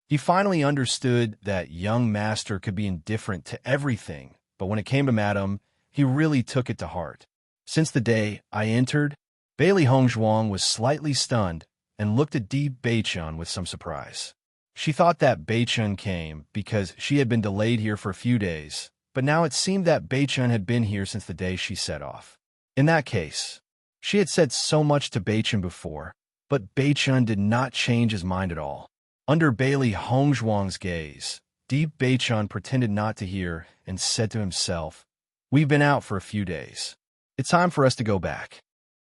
He finally understood that young master could be indifferent to everything, but when it came to Madam, he really took it to heart. Since the day I entered, Bailey Hongzhuang was slightly stunned and looked at D Beichen with some surprise. She thought that Beichen came because she had been delayed here for a few days, but now it seemed that Beichen had been here since the day she set off. In that case, she had said so much to Beichen before, but Beichen did not change his mind at all. Under Bailey Hongzhuang's gaze, D Beichen pretended not to hear and said to himself, We've been out for a few days. It's time for us to go back.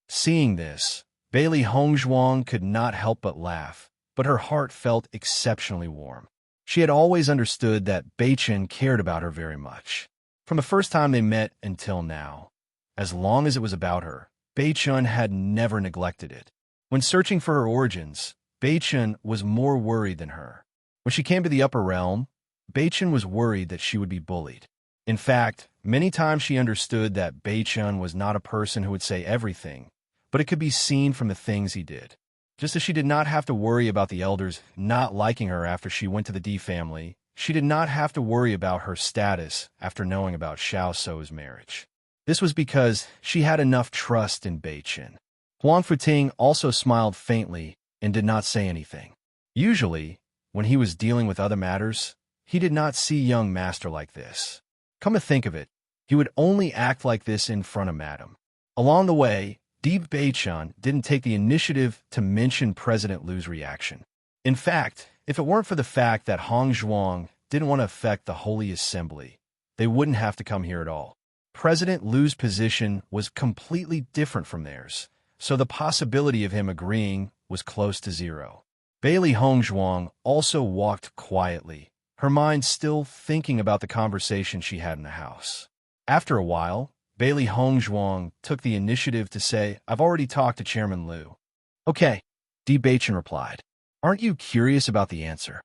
Seeing this, Bailey Hongzhuang could not help but laugh, but her heart felt exceptionally warm. She had always understood that Beichen cared about her very much. From the first time they met until now, as long as it was about her, Beichen had never neglected it. When searching for her origins, Beichen was more worried than her. When she came to the upper realm, Beichen was worried that she would be bullied. In fact, many times she understood that Beichen was not a person who would say everything, but it could be seen from the things he did. Just as she did not have to worry about the elders not liking her after she went to the D family, she did not have to worry about her status after knowing about Xiao Sou's marriage. This was because she had enough trust in Beichen. Huang Futing also smiled faintly and did not say anything. Usually, when he was dealing with other matters, he did not see young master like this. Come to think of it, he would only act like this in front of Madam. Along the way, D Beichen didn't take the initiative to mention President Lu's reaction. In fact, if it weren't for the fact that Hongzhuang didn't want to affect the Holy Assembly, they wouldn't have to come here at all. President Lu's position was completely different from theirs, so the possibility of him agreeing was close to zero. Bailey Hongzhuang also walked quietly, her mind still thinking about the conversation she had in the house. After a while, Bailey Hongzhuang took the initiative to say, I've already talked to Chairman Lu. Okay, D Beichen replied. Aren't you curious about the answer?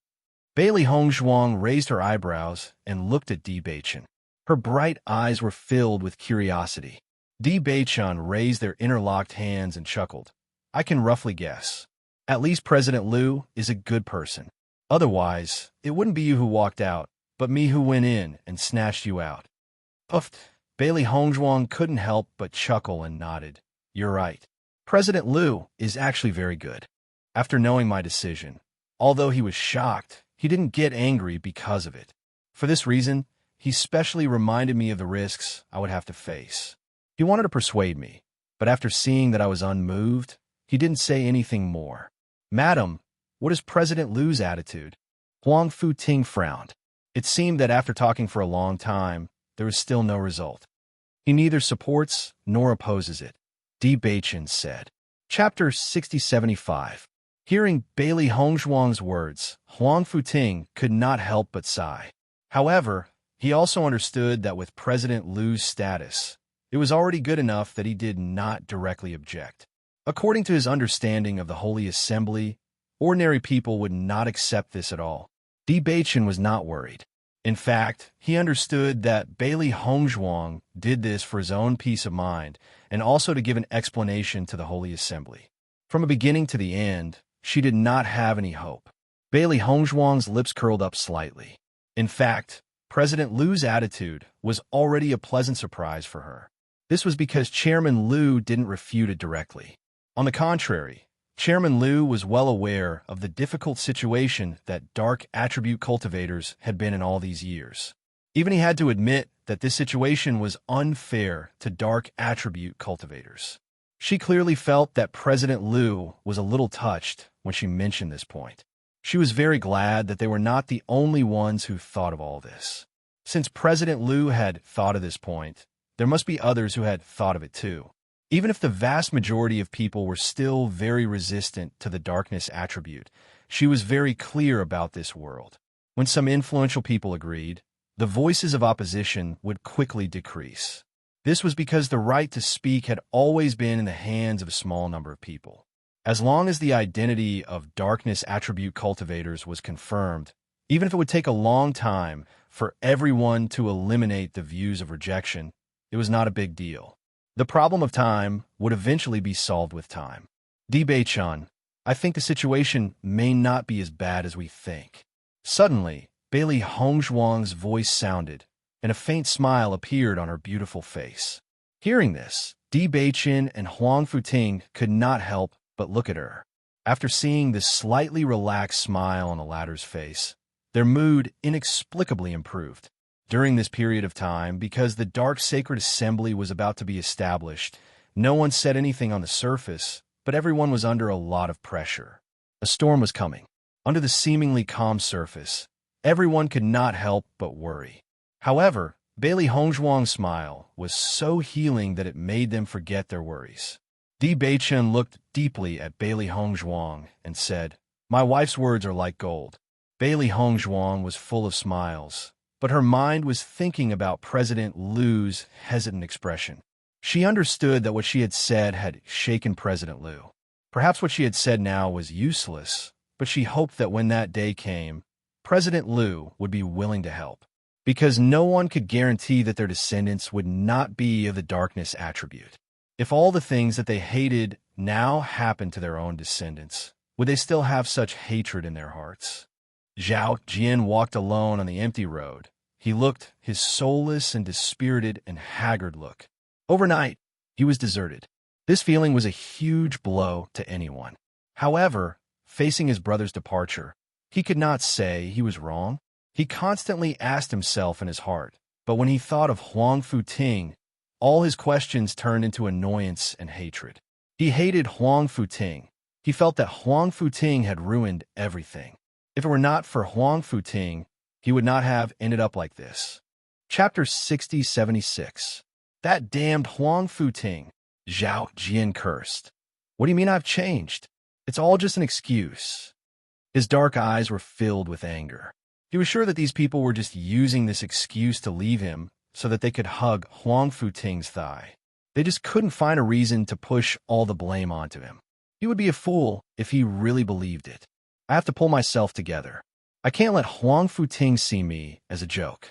Bailey Hongzhuang raised her eyebrows and looked at D Beichen. Her bright eyes were filled with curiosity. Di Beichun raised their interlocked hands and chuckled. I can roughly guess. At least President Liu is a good person. Otherwise, it wouldn't be you who walked out, but me who went in and snatched you out. Puffed. Bailey Hongzhuang couldn't help but chuckle and nodded. You're right. President Liu is actually very good. After knowing my decision, although he was shocked, he didn't get angry because of it. For this reason, he specially reminded me of the risks I would have to face. He wanted to persuade me, but after seeing that I was unmoved, he didn't say anything more. Madam, what is President Liu's attitude? Huang Futing frowned. It seemed that after talking for a long time, there was still no result. He neither supports nor opposes it, Di Beichun said. Chapter 6075. Hearing Bailey Hongzhuang's words, Huang Futing could not help but sigh. However, he also understood that with President Liu's status, it was already good enough that he did not directly object. According to his understanding of the Holy Assembly, ordinary people would not accept this at all. Di Beichun was not worried. In fact, he understood that Bailey Hongzhuang did this for his own peace of mind and also to give an explanation to the Holy Assembly. From the beginning to the end, she did not have any hope. Bailey Hongzhuang's lips curled up slightly. In fact, President Liu's attitude was already a pleasant surprise for her. This was because Chairman Liu didn't refute it directly. On the contrary, Chairman Liu was well aware of the difficult situation that dark attribute cultivators had been in all these years. Even he had to admit that this situation was unfair to dark attribute cultivators. She clearly felt that President Liu was a little touched when she mentioned this point. She was very glad that they were not the only ones who thought of all this. Since President Liu had thought of this point, there must be others who had thought of it too. Even if the vast majority of people were still very resistant to the darkness attribute, she was very clear about this world. When some influential people agreed, the voices of opposition would quickly decrease. This was because the right to speak had always been in the hands of a small number of people. As long as the identity of darkness attribute cultivators was confirmed, even if it would take a long time for everyone to eliminate the views of rejection, it was not a big deal. The problem of time would eventually be solved with time. Di Beichun, I think the situation may not be as bad as we think. Suddenly, Bailey Hongzhuang's voice sounded, and a faint smile appeared on her beautiful face. Hearing this, Di Beichun and Huang Futing could not help but look at her. After seeing this slightly relaxed smile on the latter's face, their mood inexplicably improved. During this period of time, because the Dark Sacred Assembly was about to be established, no one said anything on the surface, but everyone was under a lot of pressure. A storm was coming. Under the seemingly calm surface, everyone could not help but worry. However, Bailey Hongzhuang's smile was so healing that it made them forget their worries. Di Beichun looked deeply at Bailey Hongzhuang and said, My wife's words are like gold. Bailey Hongzhuang was full of smiles, but her mind was thinking about President Liu's hesitant expression. She understood that what she had said had shaken President Liu. Perhaps what she had said now was useless, but she hoped that when that day came, President Liu would be willing to help. Because no one could guarantee that their descendants would not be of the darkness attribute. If all the things that they hated now happened to their own descendants, would they still have such hatred in their hearts? Zhao Jian walked alone on the empty road. He looked his soulless and dispirited and haggard look. Overnight, he was deserted. This feeling was a huge blow to anyone. However, facing his brother's departure, he could not say he was wrong. He constantly asked himself in his heart, but when he thought of Huang Futing, all his questions turned into annoyance and hatred. He hated Huang Futing. He felt that Huang Futing had ruined everything. If it were not for Huang Futing, he would not have ended up like this. Chapter 6076. That damned Huang Futing, Zhao Jian cursed. What do you mean I've changed? It's all just an excuse. His dark eyes were filled with anger. He was sure that these people were just using this excuse to leave him so that they could hug Huang Futing's thigh. They just couldn't find a reason to push all the blame onto him. He would be a fool if he really believed it. I have to pull myself together. I can't let Huang Futing see me as a joke.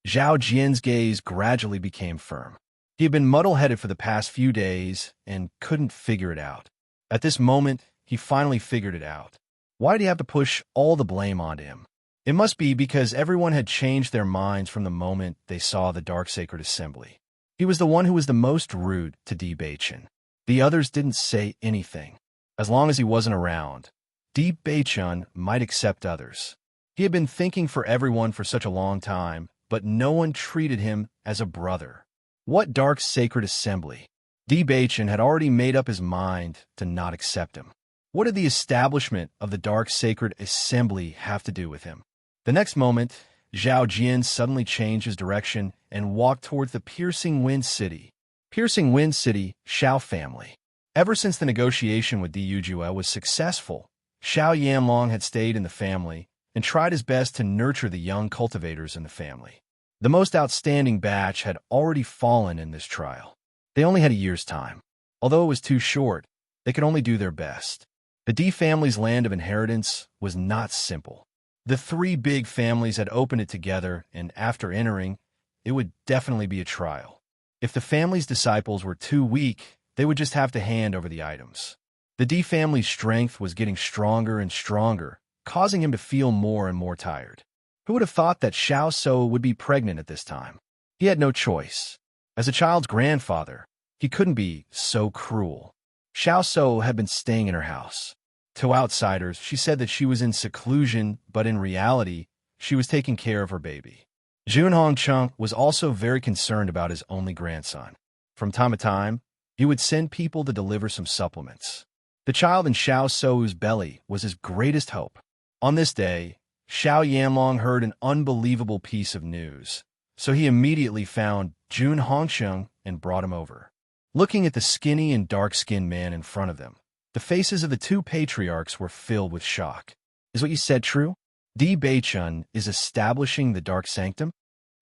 Zhao Jian's gaze gradually became firm. He had been muddle-headed for the past few days and couldn't figure it out. At this moment, he finally figured it out. Why did he have to push all the blame onto him? It must be because everyone had changed their minds from the moment they saw the Dark Sacred Assembly. He was the one who was the most rude to Bachin. The others didn't say anything. As long as he wasn't around, Bachin might accept others. He had been thinking for everyone for such a long time, but no one treated him as a brother. What Dark Sacred Assembly? Bachin had already made up his mind to not accept him. What did the establishment of the Dark Sacred Assembly have to do with him? The next moment, Zhao Jian suddenly changed his direction and walked towards the Piercing Wind City. Piercing Wind City, Xiao family. Ever since the negotiation with Di Yujue was successful, Xiao Yanlong had stayed in the family and tried his best to nurture the young cultivators in the family. The most outstanding batch had already fallen in this trial. They only had a year's time. Although it was too short, they could only do their best. The Di family's land of inheritance was not simple. The three big families had opened it together, and after entering, it would definitely be a trial. If the family's disciples were too weak, they would just have to hand over the items. The Di family's strength was getting stronger and stronger, causing him to feel more and more tired. Who would have thought that Xiao So would be pregnant at this time? He had no choice. As a child's grandfather, he couldn't be so cruel. Xiao So had been staying in her house. To outsiders, she said that she was in seclusion, but in reality, she was taking care of her baby. Jun Hongcheng was also very concerned about his only grandson. From time to time, he would send people to deliver some supplements. The child in Xiao Sou's belly was his greatest hope. On this day, Xiao Yanlong heard an unbelievable piece of news, so he immediately found Jun Hongcheng and brought him over. Looking at the skinny and dark-skinned man in front of them, the faces of the two patriarchs were filled with shock. Is what you said true? Bachin is establishing the Dark Sanctum?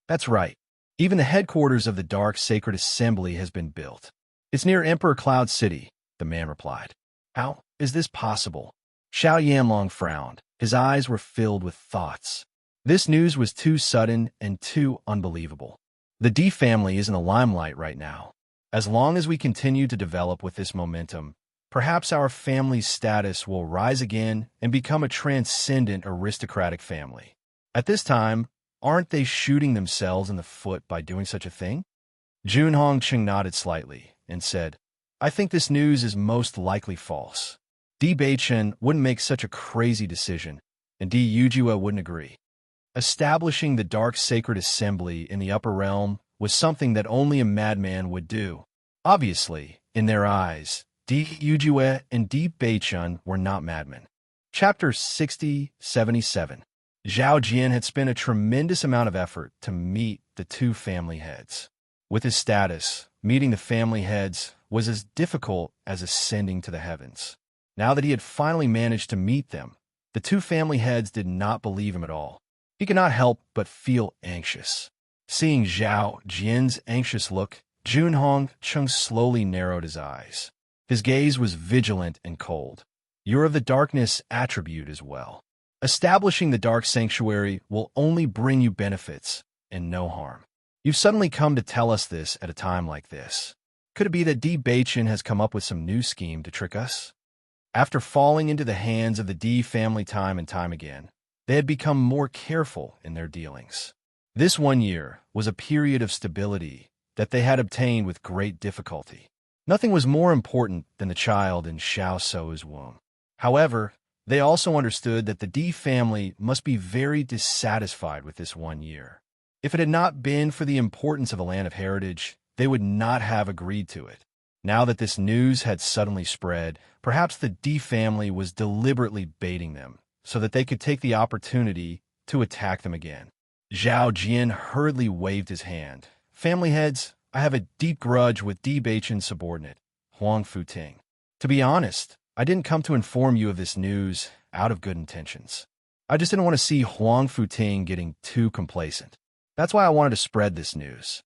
That's right. Even the headquarters of the Dark Sacred Assembly has been built. It's near Emperor Cloud City, the man replied. How is this possible? Xiao Yanlong frowned. His eyes were filled with thoughts. This news was too sudden and too unbelievable. The Di family is in the limelight right now. As long as we continue to develop with this momentum, perhaps our family's status will rise again and become a transcendent aristocratic family. At this time, aren't they shooting themselves in the foot by doing such a thing? Jun Hongcheng nodded slightly and said, I think this news is most likely false. Bachin wouldn't make such a crazy decision, and Di Yujue wouldn't agree. Establishing the Dark Sacred Assembly in the upper realm was something that only a madman would do. Obviously, in their eyes, Di Yujue and Bachin were not madmen. Chapter 77. Zhao Jian had spent a tremendous amount of effort to meet the two family heads. With his status, meeting the family heads was as difficult as ascending to the heavens. Now that he had finally managed to meet them, the two family heads did not believe him at all. He could not help but feel anxious. Seeing Zhao Jian's anxious look, Jun Hongcheng slowly narrowed his eyes. His gaze was vigilant and cold. You're of the darkness attribute as well. Establishing the Dark Sanctuary will only bring you benefits and no harm. You've suddenly come to tell us this at a time like this. Could it be that Bachin has come up with some new scheme to trick us? After falling into the hands of the Di family time and time again, they had become more careful in their dealings. This 1 year was a period of stability that they had obtained with great difficulty. Nothing was more important than the child in Xiao Sou's womb. However, they also understood that the Di family must be very dissatisfied with this 1 year. If it had not been for the importance of the land of heritage, they would not have agreed to it. Now that this news had suddenly spread, perhaps the Di family was deliberately baiting them so that they could take the opportunity to attack them again. Zhao Jian hurriedly waved his hand. Family heads, I have a deep grudge with Bachin's subordinate, Huang Futing. To be honest, I didn't come to inform you of this news out of good intentions. I just didn't want to see Huang Futing getting too complacent. That's why I wanted to spread this news.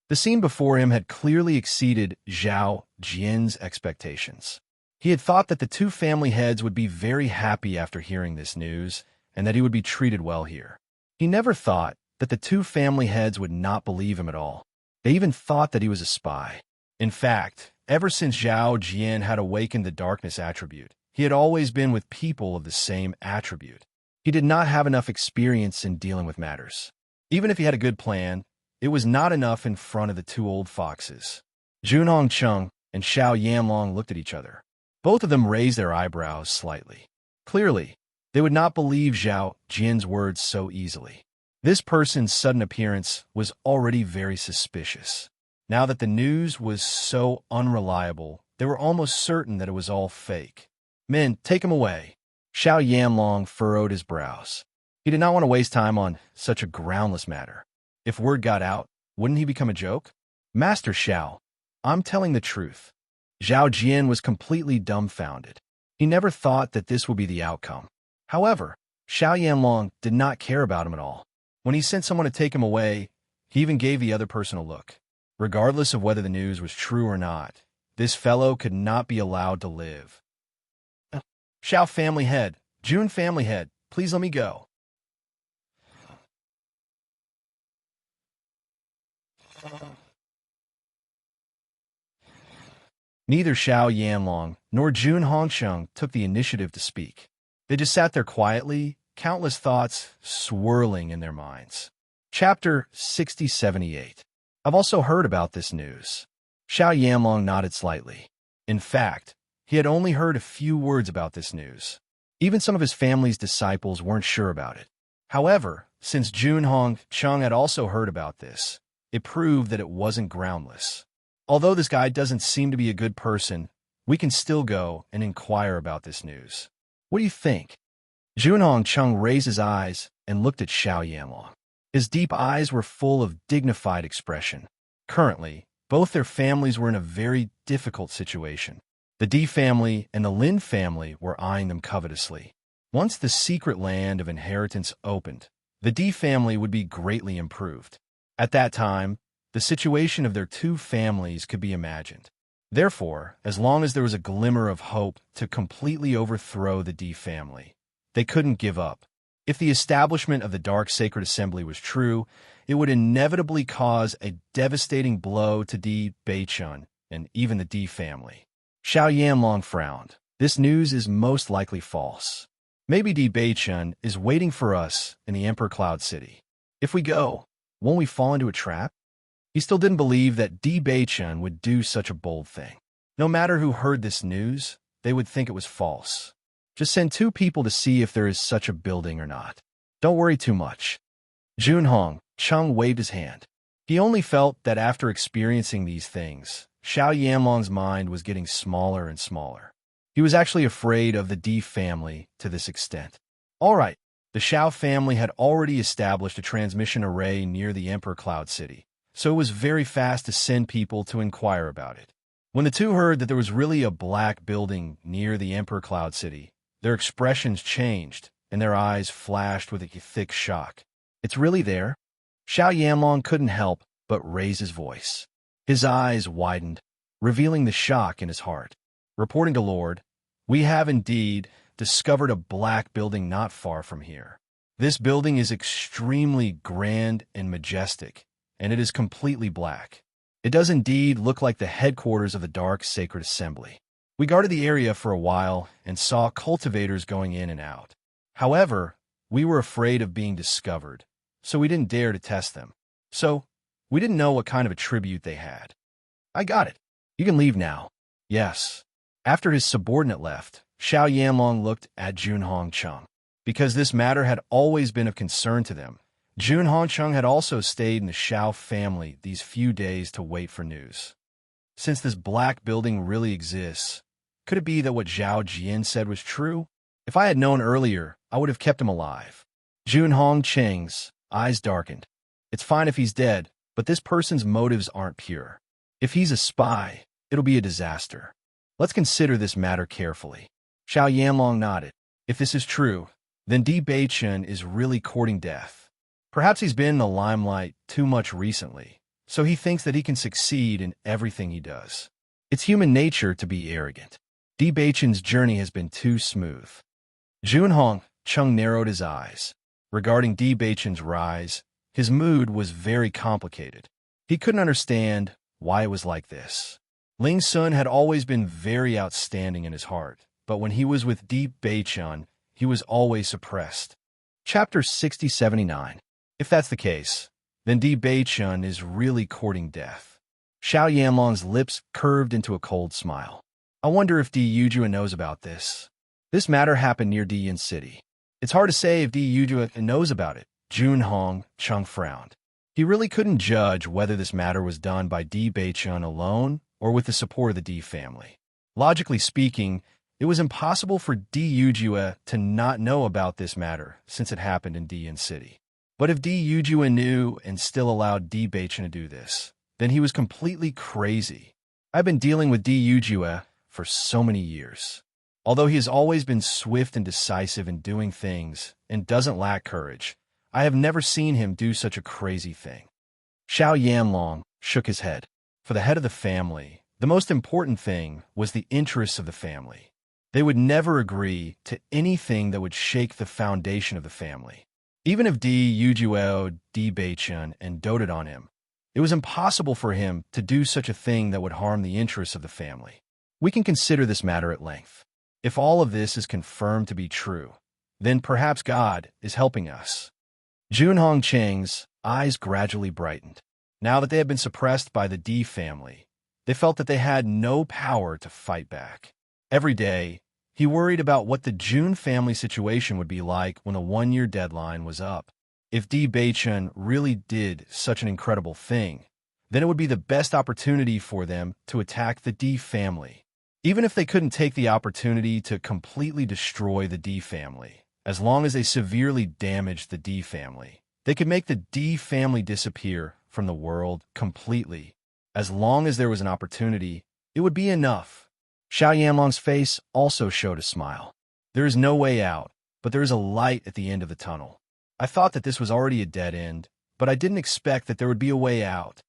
The scene before him had clearly exceeded Zhao Jian's expectations. He had thought that the two family heads would be very happy after hearing this news, and that he would be treated well here. He never thought that the two family heads would not believe him at all. They even thought that he was a spy. In fact, ever since Zhao Jian had awakened the darkness attribute, he had always been with people of the same attribute. He did not have enough experience in dealing with matters. Even if he had a good plan, it was not enough in front of the two old foxes. Junhong Chung and Xiao Yanlong looked at each other. Both of them raised their eyebrows slightly. Clearly, they would not believe Zhao Jian's words so easily. This person's sudden appearance was already very suspicious. Now that the news was so unreliable, they were almost certain that it was all fake. Men, take him away. Xiao Yanlong furrowed his brows. He did not want to waste time on such a groundless matter. If word got out, wouldn't he become a joke? Master Xiao, I'm telling the truth. Zhao Jian was completely dumbfounded. He never thought that this would be the outcome. However, Xiao Yanlong did not care about him at all. When he sent someone to take him away, he even gave the other person a look. Regardless of whether the news was true or not, this fellow could not be allowed to live. Xiao family head, Jun family head, please let me go. Neither Xiao Yanlong nor Jun Hongsheng took the initiative to speak. They just sat there quietly, countless thoughts swirling in their minds. Chapter 6078. I've also heard about this news. Xiao Yanlong nodded slightly. In fact, he had only heard a few words about this news. Even some of his family's disciples weren't sure about it. However, since Junhong Chung had also heard about this, it proved that it wasn't groundless. Although this guy doesn't seem to be a good person, we can still go and inquire about this news. What do you think? Junhong Chung raised his eyes and looked at Xiao Yanlong. His deep eyes were full of dignified expression. Currently, both their families were in a very difficult situation. The Di family and the Lin family were eyeing them covetously. Once the secret land of inheritance opened, the Di family would be greatly improved. At that time, the situation of their two families could be imagined. Therefore, as long as there was a glimmer of hope to completely overthrow the Di family, they couldn't give up. If the establishment of the Dark Sacred Assembly was true, it would inevitably cause a devastating blow to Di Beichun and even the Di family. Xiao Yanlong frowned. This news is most likely false. Maybe Di Beichun is waiting for us in the Emperor Cloud City. If we go, won't we fall into a trap? He still didn't believe that Di Beichun would do such a bold thing. No matter who heard this news, they would think it was false. Just send 2 people to see if there is such a building or not. Don't worry too much. Junhong Chung waved his hand. He only felt that after experiencing these things, Xiao Yanlong's mind was getting smaller and smaller. He was actually afraid of the Di family to this extent. All right, the Xiao family had already established a transmission array near the Emperor Cloud City, so it was very fast to send people to inquire about it. When the two heard that there was really a black building near the Emperor Cloud City, their expressions changed, and their eyes flashed with a thick shock. It's really there? Xiao Yanlong couldn't help but raise his voice. His eyes widened, revealing the shock in his heart. Reporting to Lord, we have indeed discovered a black building not far from here. This building is extremely grand and majestic, and it is completely black. It does indeed look like the headquarters of the Dark Sacred Assembly. We guarded the area for a while and saw cultivators going in and out. However, we were afraid of being discovered, so we didn't dare to test them. So, we didn't know what kind of a tribute they had. I got it. You can leave now. Yes. After his subordinate left, Xiao Yanlong looked at Junhong Chung. Because this matter had always been of concern to them, Junhong Chung had also stayed in the Xiao family these few days to wait for news. Since this black building really exists, could it be that what Zhao Jian said was true? If I had known earlier, I would have kept him alive. Junhong Cheng's eyes darkened. It's fine if he's dead, but this person's motives aren't pure. If he's a spy, it'll be a disaster. Let's consider this matter carefully. Xiao Yanlong nodded. If this is true, then Di Beichun is really courting death. Perhaps he's been in the limelight too much recently, so he thinks that he can succeed in everything he does. It's human nature to be arrogant. Di Beichun's journey has been too smooth. Junhong Chung narrowed his eyes. Regarding Di Beichun's rise, his mood was very complicated. He couldn't understand why it was like this. Ling Sun had always been very outstanding in his heart, but when he was with Di Beichun, he was always suppressed. Chapter 6079. If that's the case, then Di Beichun is really courting death. Xiao Yanlong's lips curved into a cold smile. I wonder if Di Yujua knows about this. This matter happened near Diyan City. It's hard to say if Di Yujua knows about it. Jun Hong Chung frowned. He really couldn't judge whether this matter was done by Di Beichun alone or with the support of the Di family. Logically speaking, it was impossible for Di Yujua to not know about this matter since it happened in Diyan City. But if Di Yujua knew and still allowed Di Beichun to do this, then he was completely crazy. I've been dealing with Di Yujua for so many years. Although he has always been swift and decisive in doing things and doesn't lack courage, I have never seen him do such a crazy thing. Xiao Yanlong shook his head. For the head of the family, the most important thing was the interests of the family. They would never agree to anything that would shake the foundation of the family. Even if Di Yujua, Di Beichun, and doted on him, it was impossible for him to do such a thing that would harm the interests of the family. We can consider this matter at length. If all of this is confirmed to be true, then perhaps God is helping us. Junhong Cheng's eyes gradually brightened. Now that they had been suppressed by the Di family, they felt that they had no power to fight back. Every day, he worried about what the Jun family situation would be like when the one-year deadline was up. If Di Beichun really did such an incredible thing, then it would be the best opportunity for them to attack the Di family. Even if they couldn't take the opportunity to completely destroy the Di family, as long as they severely damaged the Di family, they could make the Di family disappear from the world completely. As long as there was an opportunity, it would be enough. Xiao Yanlong's face also showed a smile. There is no way out, but there is a light at the end of the tunnel. I thought that this was already a dead end, but I didn't expect that there would be a way out.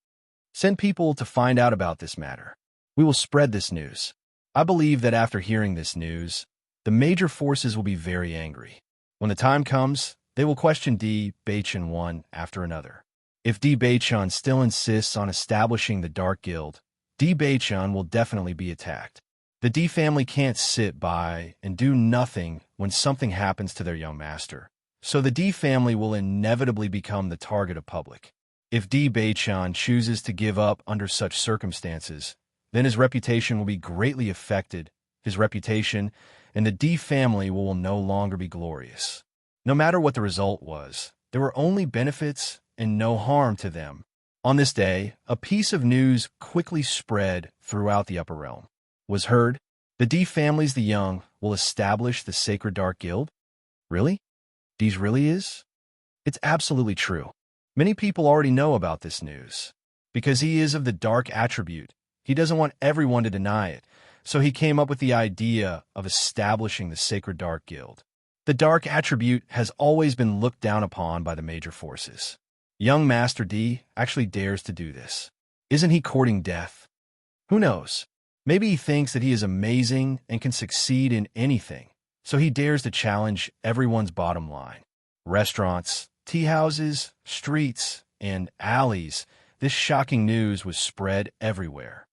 Send people to find out about this matter. We will spread this news. I believe that after hearing this news, the major forces will be very angry. When the time comes, they will question Di Beichun one after another. If Di Beichun still insists on establishing the Dark Guild, Di Beichun will definitely be attacked. The Di family can't sit by and do nothing when something happens to their young master, so the Di family will inevitably become the target of public. If Di Beichun chooses to give up under such circumstances, then his reputation will be greatly affected. His reputation and the Di family will no longer be glorious. No matter what the result was, there were only benefits and no harm to them. On this day, a piece of news quickly spread throughout the upper realm. Was heard, the Di families the young will establish the Sacred Dark Guild? Really? Di's really is? It's absolutely true. Many people already know about this news. Because he is of the dark attribute, he doesn't want everyone to deny it, so he came up with the idea of establishing the Sacred Dark Guild. The dark attribute has always been looked down upon by the major forces. Young Master Di actually dares to do this. Isn't he courting death? Who knows? Maybe he thinks that he is amazing and can succeed in anything, so he dares to challenge everyone's bottom line. Restaurants, tea houses, streets, and alleys, this shocking news was spread everywhere.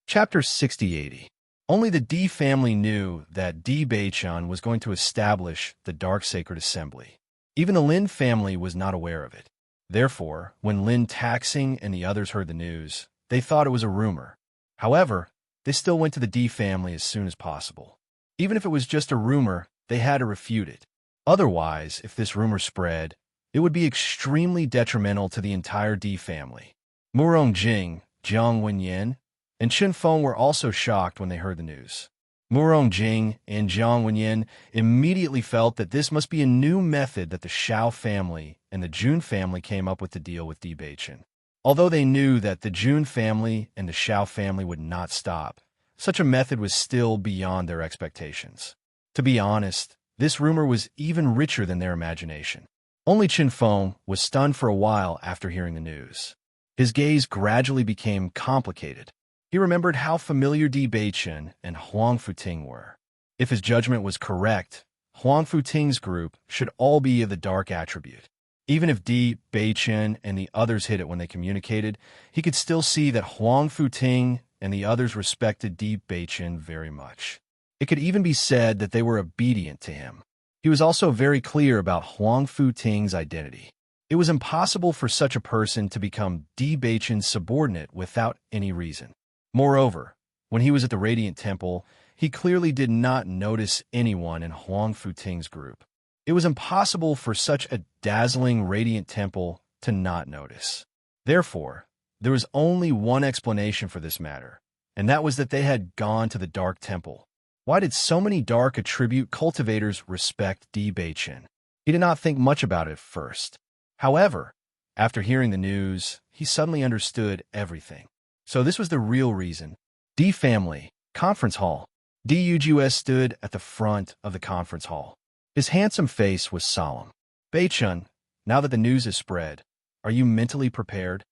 Chapter 6080. Only the Di family knew that Di Beichun was going to establish the Dark Sacred Assembly. Even the Lin family was not aware of it. Therefore, when Lin Taxing and the others heard the news, they thought it was a rumor. However, they still went to the Di family as soon as possible. Even if it was just a rumor, they had to refute it. Otherwise, if this rumor spread, it would be extremely detrimental to the entire Di family. Murong Jing, Jiang Wenyan, and Chen Feng were also shocked when they heard the news. Murong Jing and Jiang Wenyan immediately felt that this must be a new method that the Xiao family and the Jun family came up with to deal with Di Beichun. Although they knew that the Jun family and the Xiao family would not stop, such a method was still beyond their expectations. To be honest, this rumor was even richer than their imagination. Only Chen Feng was stunned for a while after hearing the news. His gaze gradually became complicated. He remembered how familiar Di Beichun and Huang Futing were. If his judgment was correct, Huang Futing's group should all be of the dark attribute. Even if Di Beichen and the others hid it when they communicated, he could still see that Huang Futing and the others respected Di Beichen very much. It could even be said that they were obedient to him. He was also very clear about Huang Futing's identity. It was impossible for such a person to become Di Beichen's subordinate without any reason. Moreover, when he was at the Radiant Temple, he clearly did not notice anyone in Huang Futing's group. It was impossible for such a dazzling Radiant Temple to not notice. Therefore, there was only one explanation for this matter, and that was that they had gone to the Dark Temple. Why did so many Dark Attribute cultivators respect Di Beichen? He did not think much about it at first. However, after hearing the news, he suddenly understood everything. So this was the real reason. Di family, conference hall. Di Ugus stood at the front of the conference hall. His handsome face was solemn. Beichun, now that the news has spread, are you mentally prepared?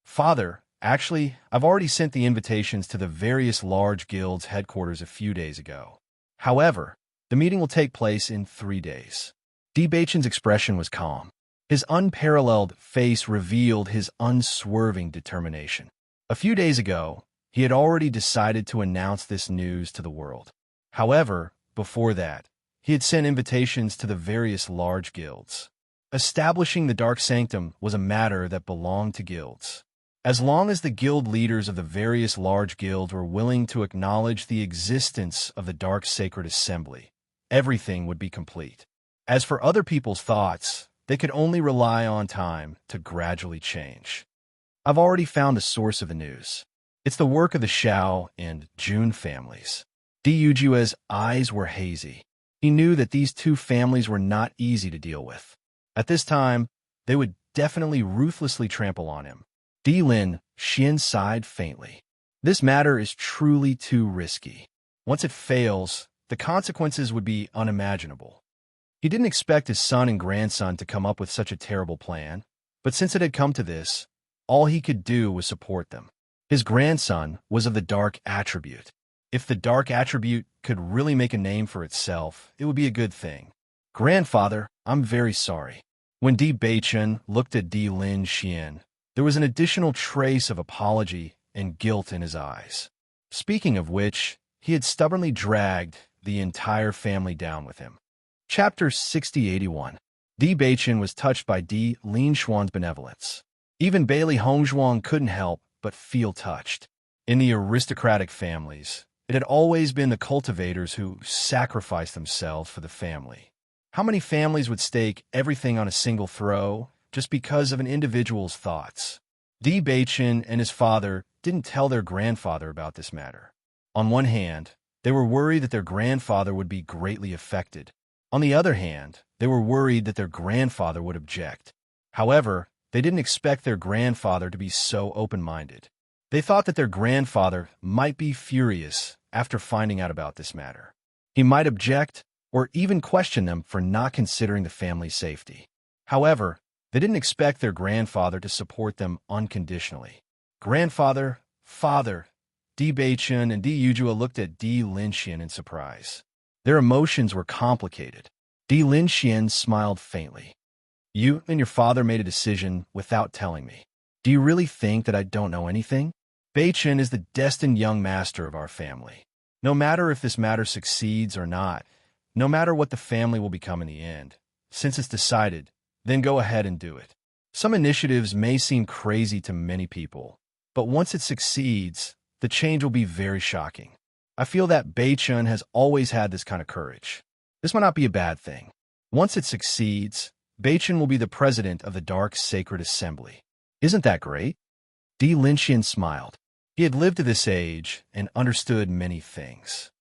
Father, actually, I've already sent the invitations to the various large guilds' headquarters a few days ago. However, the meeting will take place in 3 days. Di Beichun's expression was calm. His unparalleled face revealed his unswerving determination. A few days ago, he had already decided to announce this news to the world. However, before that, he had sent invitations to the various large guilds. Establishing the Dark Sanctum was a matter that belonged to guilds. As long as the guild leaders of the various large guilds were willing to acknowledge the existence of the Dark Sacred Assembly, everything would be complete. As for other people's thoughts, they could only rely on time to gradually change. I've already found a source of the news. It's the work of the Xiao and Jun families. Di Ugu's eyes were hazy. He knew that these two families were not easy to deal with. At this time, they would definitely ruthlessly trample on him. Di Lin Xian sighed faintly. This matter is truly too risky. Once it fails, the consequences would be unimaginable. He didn't expect his son and grandson to come up with such a terrible plan, but since it had come to this, all he could do was support them. His grandson was of the Dark Attribute. If the Dark Attribute could really make a name for itself, it would be a good thing. Grandfather, I'm very sorry. When Di Beichen looked at Di Lin Xian, there was an additional trace of apology and guilt in his eyes. Speaking of which, he had stubbornly dragged the entire family down with him. Chapter 6081. Di Beichen was touched by Di Linshuan's benevolence. Even Bailey Hongzhuang couldn't help but feel touched. In the aristocratic families, it had always been the cultivators who sacrificed themselves for the family. How many families would stake everything on a single throw just because of an individual's thoughts? Di Beichen and his father didn't tell their grandfather about this matter. On one hand, they were worried that their grandfather would be greatly affected. On the other hand, they were worried that their grandfather would object. However, they didn't expect their grandfather to be so open-minded. They thought that their grandfather might be furious after finding out about this matter. He might object or even question them for not considering the family's safety. However, they didn't expect their grandfather to support them unconditionally. Grandfather, father, Di Beichen and Di Yujua looked at Di Linxian in surprise. Their emotions were complicated. Di Linxian smiled faintly. You and your father made a decision without telling me. Do you really think that I don't know anything? Beichen is the destined young master of our family. No matter if this matter succeeds or not, no matter what the family will become in the end, since it's decided, then go ahead and do it. Some initiatives may seem crazy to many people, but once it succeeds, the change will be very shocking. I feel that Beichen has always had this kind of courage. This might not be a bad thing. Once it succeeds, Beichen will be the president of the Dark Sacred Assembly. Isn't that great? Di Linxian smiled. He had lived to this age and understood many things.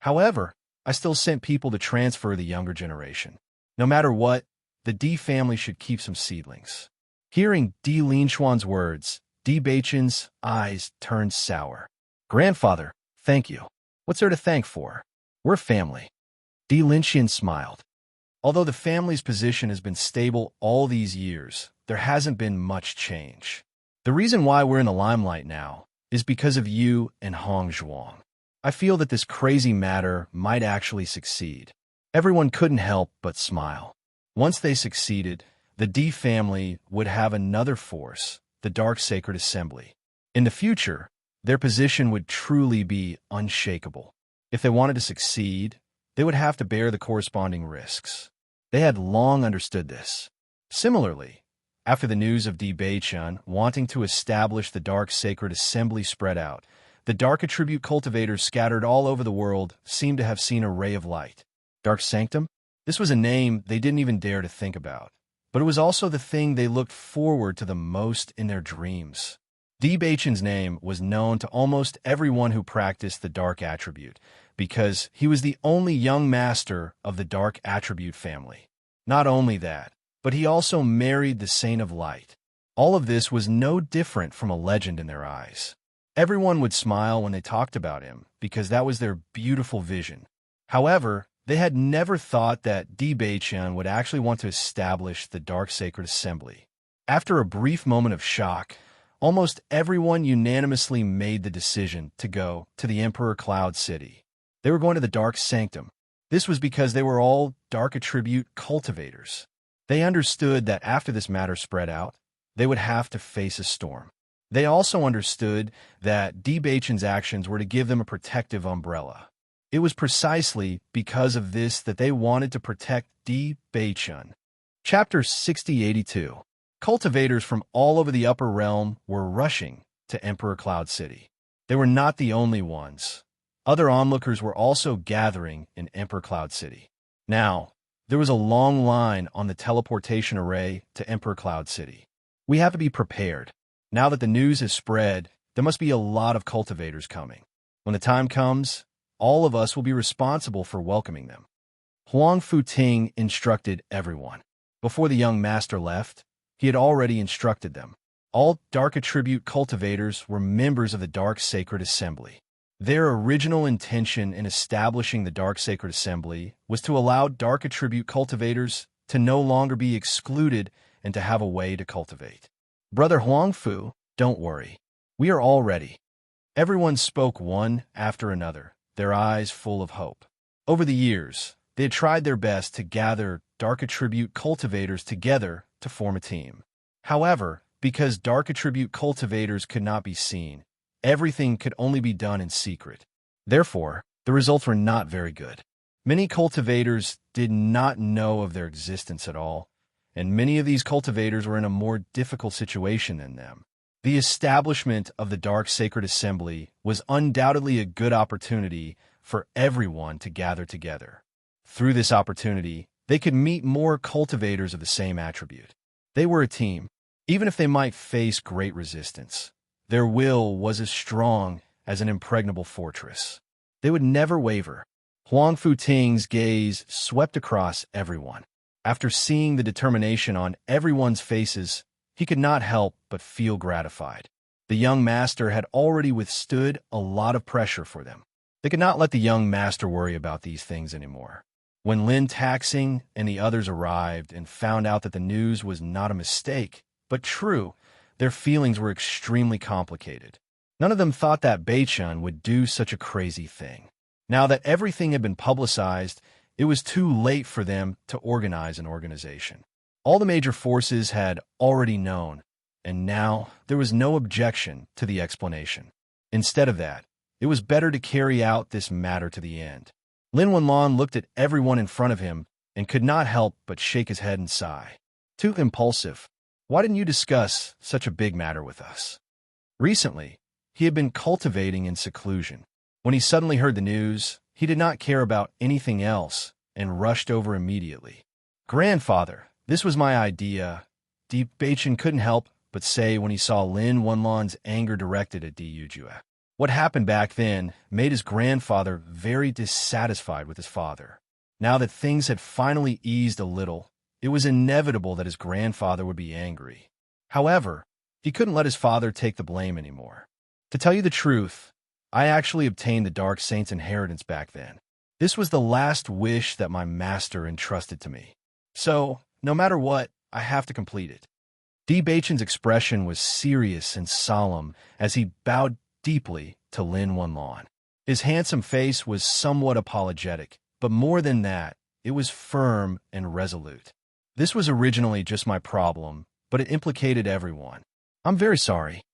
However, I still sent people to transfer the younger generation. No matter what, the Di family should keep some seedlings. Hearing Di Linshuan's words, Di Beichen's eyes turned sour. Grandfather, thank you. What's there to thank for? We're family. Di Linxian smiled. Although the family's position has been stable all these years, there hasn't been much change. The reason why we're in the limelight now is because of you and Hong Zhuang. I feel that this crazy matter might actually succeed. Everyone couldn't help but smile. Once they succeeded, the D family would have another force, the Dark Sacred Assembly. In the future, their position would truly be unshakable. If they wanted to succeed, they would have to bear the corresponding risks. They had long understood this. Similarly, after the news of D. Beichun wanting to establish the Dark Sacred Assembly spread out, the Dark Attribute cultivators scattered all over the world seemed to have seen a ray of light. Dark Sanctum? This was a name they didn't even dare to think about, but it was also the thing they looked forward to the most in their dreams. D. Beichun's name was known to almost everyone who practiced the Dark Attribute, because he was the only young master of the Dark Attribute family. Not only that, but he also married the Saint of Light. All of this was no different from a legend in their eyes. Everyone would smile when they talked about him, because that was their beautiful vision. However, they had never thought that D. Beichun would actually want to establish the Dark Sacred Assembly. After a brief moment of shock, almost everyone unanimously made the decision to go to the Emperor Cloud City. They were going to the Dark Sanctum. This was because they were all Dark Attribute cultivators. They understood that after this matter spread out, they would have to face a storm. They also understood that D. Beichun's actions were to give them a protective umbrella. It was precisely because of this that they wanted to protect D. Beichun. Chapter 6082. Cultivators from all over the upper realm were rushing to Emperor Cloud City. They were not the only ones. Other onlookers were also gathering in Emperor Cloud City. Now, there was a long line on the teleportation array to Emperor Cloud City. We have to be prepared. Now that the news has spread, there must be a lot of cultivators coming. When the time comes, all of us will be responsible for welcoming them. Huang Futing instructed everyone. Before the young master left, he had already instructed them. All Dark Attribute cultivators were members of the Dark Sacred Assembly. Their original intention in establishing the Dark Sacred Assembly was to allow Dark Attribute cultivators to no longer be excluded and to have a way to cultivate. Brother Huangfu, don't worry. We are all ready. Everyone spoke one after another, their eyes full of hope. Over the years, they had tried their best to gather Dark Attribute cultivators together to form a team. However, because Dark Attribute cultivators could not be seen, everything could only be done in secret. Therefore, the results were not very good. Many cultivators did not know of their existence at all, and many of these cultivators were in a more difficult situation than them. The establishment of the Dark Sacred Assembly was undoubtedly a good opportunity for everyone to gather together. Through this opportunity, they could meet more cultivators of the same attribute. They were a team, even if they might face great resistance. Their will was as strong as an impregnable fortress. They would never waver. Huang Futing's gaze swept across everyone. After seeing the determination on everyone's faces, he could not help but feel gratified. The young master had already withstood a lot of pressure for them. They could not let the young master worry about these things anymore. When Lin Taxing and the others arrived and found out that the news was not a mistake, but true, their feelings were extremely complicated. None of them thought that Beichun would do such a crazy thing. Now that everything had been publicized, it was too late for them to organize an organization. All the major forces had already known, and now there was no objection to the explanation. Instead of that, it was better to carry out this matter to the end. Lin Wenlan looked at everyone in front of him and could not help but shake his head and sigh. Too impulsive. Why didn't you discuss such a big matter with us? Recently, he had been cultivating in seclusion. When he suddenly heard the news, he did not care about anything else and rushed over immediately. Grandfather, this was my idea. Di Beichun couldn't help but say when he saw Lin Wenlan's anger directed at Di Yujue. What happened back then made his grandfather very dissatisfied with his father. Now that things had finally eased a little, it was inevitable that his grandfather would be angry. However, he couldn't let his father take the blame anymore. To tell you the truth, I actually obtained the Dark Saint's inheritance back then. This was the last wish that my master entrusted to me. So, no matter what, I have to complete it. Di Beichun's expression was serious and solemn as he bowed deeply to Lin Wenlan. His handsome face was somewhat apologetic, but more than that, it was firm and resolute. This was originally just my problem, but it implicated everyone. I'm very sorry.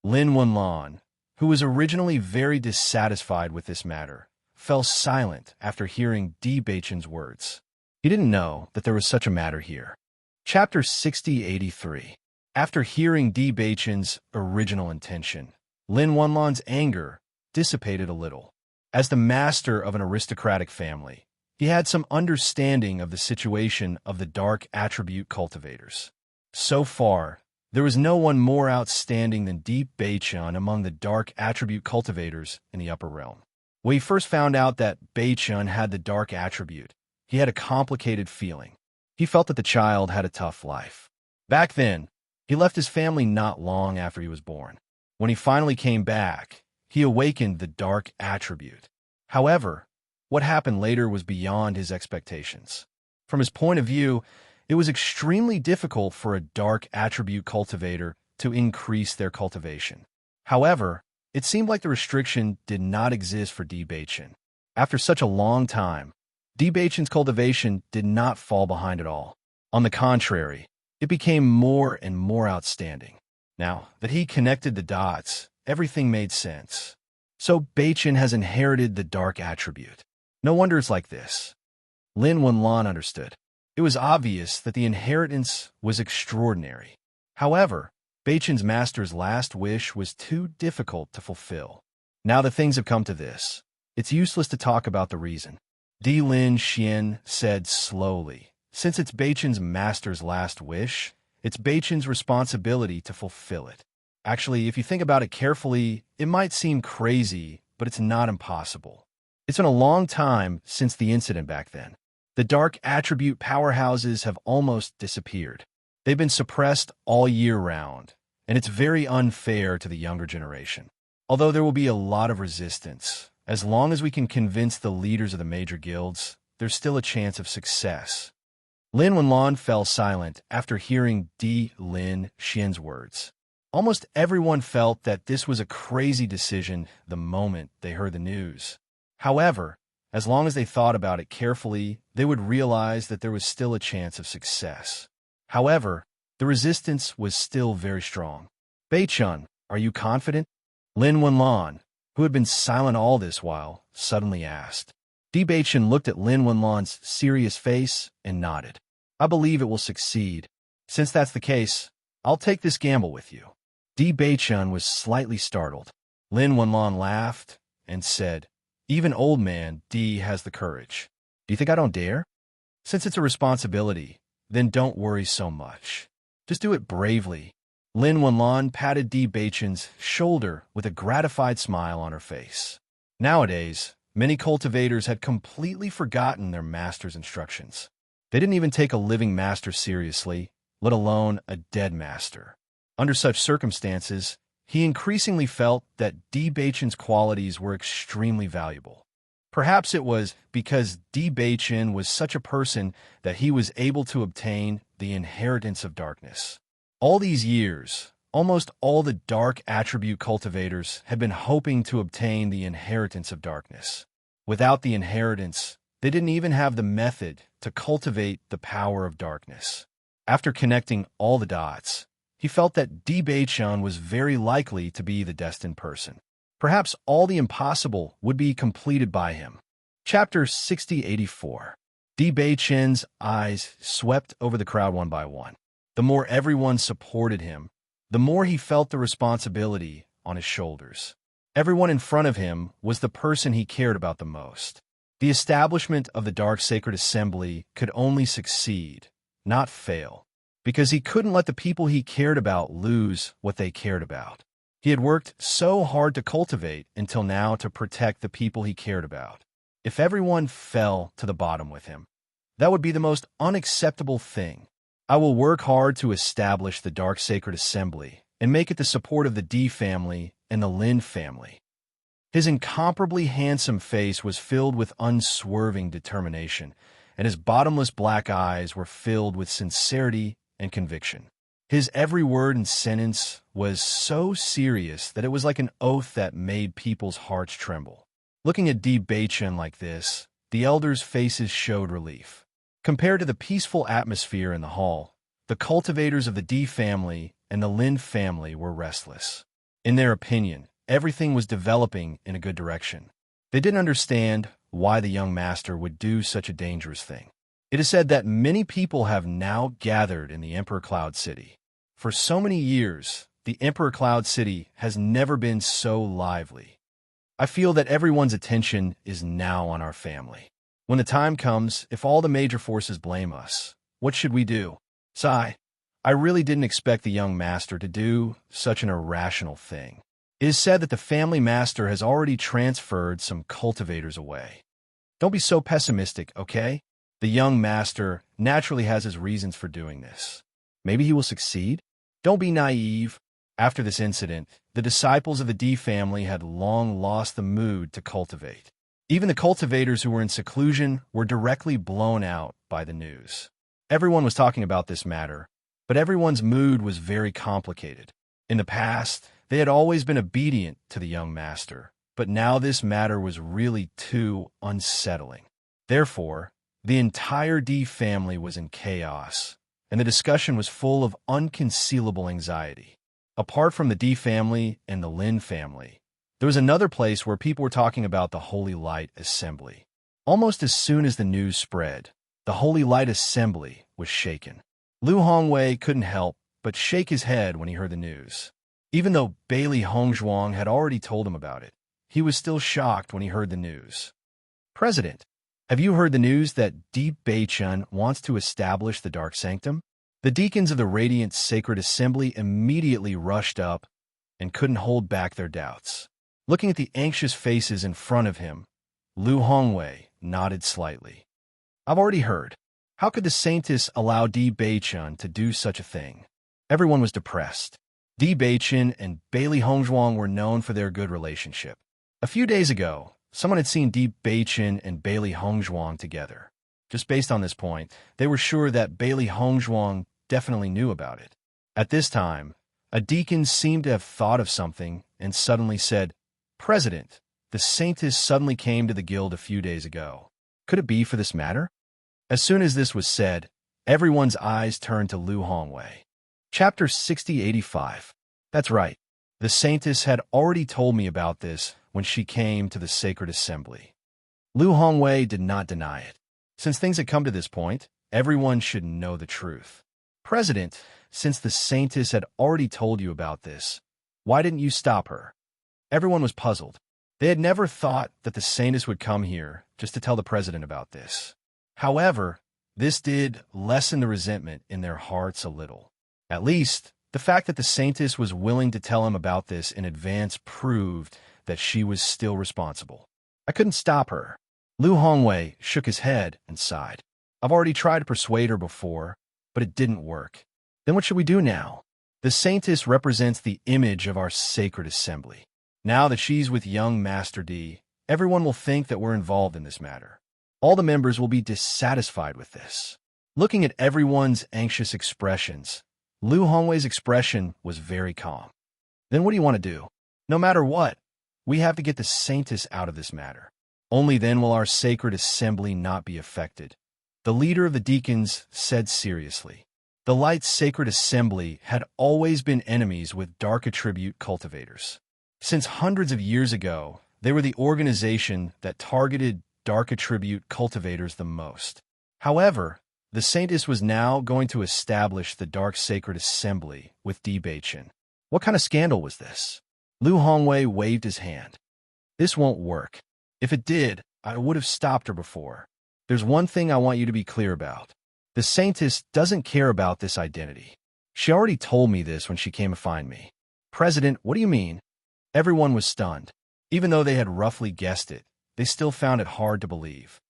Lin Wenlan, who was originally very dissatisfied with this matter, fell silent after hearing Di Beichen's words. He didn't know that there was such a matter here. Chapter 6083. After hearing Di Beichen's original intention, Lin Wenlan's anger dissipated a little. As the master of an aristocratic family, he had some understanding of the situation of the dark attribute cultivators. So far, there was no one more outstanding than Di Beichen among the dark attribute cultivators in the upper realm. When he first found out that Beichen had the dark attribute, he had a complicated feeling. He felt that the child had a tough life. Back then, he left his family not long after he was born. When he finally came back, he awakened the dark attribute. However, what happened later was beyond his expectations. From his point of view, it was extremely difficult for a dark attribute cultivator to increase their cultivation. However, it seemed like the restriction did not exist for Di Beichen. After such a long time, Di Beichen's cultivation did not fall behind at all. On the contrary, it became more and more outstanding. Now that he connected the dots, everything made sense. So Beichen has inherited the dark attribute. No wonder it's like this. Lin Wenlan understood. It was obvious that the inheritance was extraordinary. However, Beichen's master's last wish was too difficult to fulfill. Now that things have come to this, it's useless to talk about the reason. Di Lin Xian said slowly, since it's Beichen's master's last wish, it's Beichen's responsibility to fulfill it. Actually, if you think about it carefully, it might seem crazy, but it's not impossible. It's been a long time since the incident back then. The dark attribute powerhouses have almost disappeared. They've been suppressed all year round, and it's very unfair to the younger generation. Although there will be a lot of resistance, as long as we can convince the leaders of the major guilds, there's still a chance of success. Lin Wenlan fell silent after hearing Di Lin Xian's words. Almost everyone felt that this was a crazy decision the moment they heard the news. However, as long as they thought about it carefully, they would realize that there was still a chance of success. However, the resistance was still very strong. Beichen, are you confident? Lin Wenlan, who had been silent all this while, suddenly asked. Di Beichen looked at Lin Wenlan's serious face and nodded. I believe it will succeed. Since that's the case, I'll take this gamble with you. Di Beichen was slightly startled. Lin Wenlan laughed and said, even old man Di has the courage. Do you think I don't dare? Since it's a responsibility, then don't worry so much. Just do it bravely. Lin Wenlan patted Di Beichen's shoulder with a gratified smile on her face. Nowadays, many cultivators had completely forgotten their master's instructions. They didn't even take a living master seriously, let alone a dead master. Under such circumstances, he increasingly felt that Di Beichen's qualities were extremely valuable. Perhaps it was because Di Beichen was such a person that he was able to obtain the inheritance of darkness. All these years, almost all the dark attribute cultivators had been hoping to obtain the inheritance of darkness. Without the inheritance, they didn't even have the method to cultivate the power of darkness. After connecting all the dots, he felt that Di Beichen was very likely to be the destined person. Perhaps all the impossible would be completed by him. Chapter 6084. Di Beichen's eyes swept over the crowd one by one. The more everyone supported him, the more he felt the responsibility on his shoulders. Everyone in front of him was the person he cared about the most. The establishment of the Dark Sacred Assembly could only succeed, not fail, because he couldn't let the people he cared about lose what they cared about. He had worked so hard to cultivate until now to protect the people he cared about. If everyone fell to the bottom with him, that would be the most unacceptable thing. I will work hard to establish the Dark Sacred Assembly and make it the support of the Di family and the Lin family. His incomparably handsome face was filled with unswerving determination, and his bottomless black eyes were filled with sincerity and conviction. His every word and sentence was so serious that it was like an oath that made people's hearts tremble. Looking at Di Beichen like this, the elders' faces showed relief. Compared to the peaceful atmosphere in the hall, the cultivators of the D family and the Lin family were restless. In their opinion, everything was developing in a good direction. They didn't understand why the young master would do such a dangerous thing. It is said that many people have now gathered in the Emperor Cloud City. For so many years, the Emperor Cloud City has never been so lively. I feel that everyone's attention is now on our family. When the time comes, if all the major forces blame us, what should we do? Sigh. I really didn't expect the young master to do such an irrational thing. It is said that the family master has already transferred some cultivators away. Don't be so pessimistic, okay? The young master naturally has his reasons for doing this. Maybe he will succeed? Don't be naive. After this incident, the disciples of the D family had long lost the mood to cultivate. Even the cultivators who were in seclusion were directly blown out by the news. Everyone was talking about this matter, but everyone's mood was very complicated. In the past, they had always been obedient to the young master, but now this matter was really too unsettling. Therefore, the entire D family was in chaos, and the discussion was full of unconcealable anxiety. Apart from the D family and the Lin family, there was another place where people were talking about the Holy Light Assembly. Almost as soon as the news spread, the Holy Light Assembly was shaken. Lu Hongwei couldn't help but shake his head when he heard the news. Even though Bailey Hongzhuang had already told him about it, he was still shocked when he heard the news. President, have you heard the news that Di Beichun wants to establish the Dark Sanctum? The deacons of the Radiant Sacred Assembly immediately rushed up and couldn't hold back their doubts. Looking at the anxious faces in front of him, Lu Hongwei nodded slightly. I've already heard. How could the Saintess allow Di Beichun to do such a thing? Everyone was depressed. Di Beichun and Bailey Hongzhuang were known for their good relationship. A few days ago, someone had seen Di Beichun and Bailey Hongzhuang together. Just based on this point, they were sure that Bailey Hongzhuang definitely knew about it. At this time, a deacon seemed to have thought of something and suddenly said, President, the Saintess suddenly came to the guild a few days ago. Could it be for this matter? As soon as this was said, everyone's eyes turned to Lu Hongwei. Chapter 6085. That's right. The Saintess had already told me about this when she came to the Sacred Assembly. Lu Hongwei did not deny it. Since things had come to this point, everyone should know the truth. President, since the Saintess had already told you about this, why didn't you stop her? Everyone was puzzled. They had never thought that the Saintess would come here just to tell the president about this. However, this did lessen the resentment in their hearts a little. At least, the fact that the Saintess was willing to tell him about this in advance proved that she was still responsible. I couldn't stop her. Lu Hongwei shook his head and sighed. I've already tried to persuade her before, but it didn't work. Then what should we do now? The Saintess represents the image of our sacred assembly. Now that she's with young Master D, everyone will think that we're involved in this matter. All the members will be dissatisfied with this. Looking at everyone's anxious expressions, Lu Hongwei's expression was very calm. Then what do you want to do? No matter what, we have to get the Saintess out of this matter. Only then will our sacred assembly not be affected. The leader of the deacons said seriously. The Light's sacred assembly had always been enemies with dark attribute cultivators. Since hundreds of years ago, they were the organization that targeted dark attribute cultivators the most. However, the Saintess was now going to establish the Dark Sacred Assembly with Di Beichun. What kind of scandal was this? Lu Hongwei waved his hand. This won't work. If it did, I would have stopped her before. There's one thing I want you to be clear about. The Saintess doesn't care about this identity. She already told me this when she came to find me. President, what do you mean? Everyone was stunned. Even though they had roughly guessed it, they still found it hard to believe.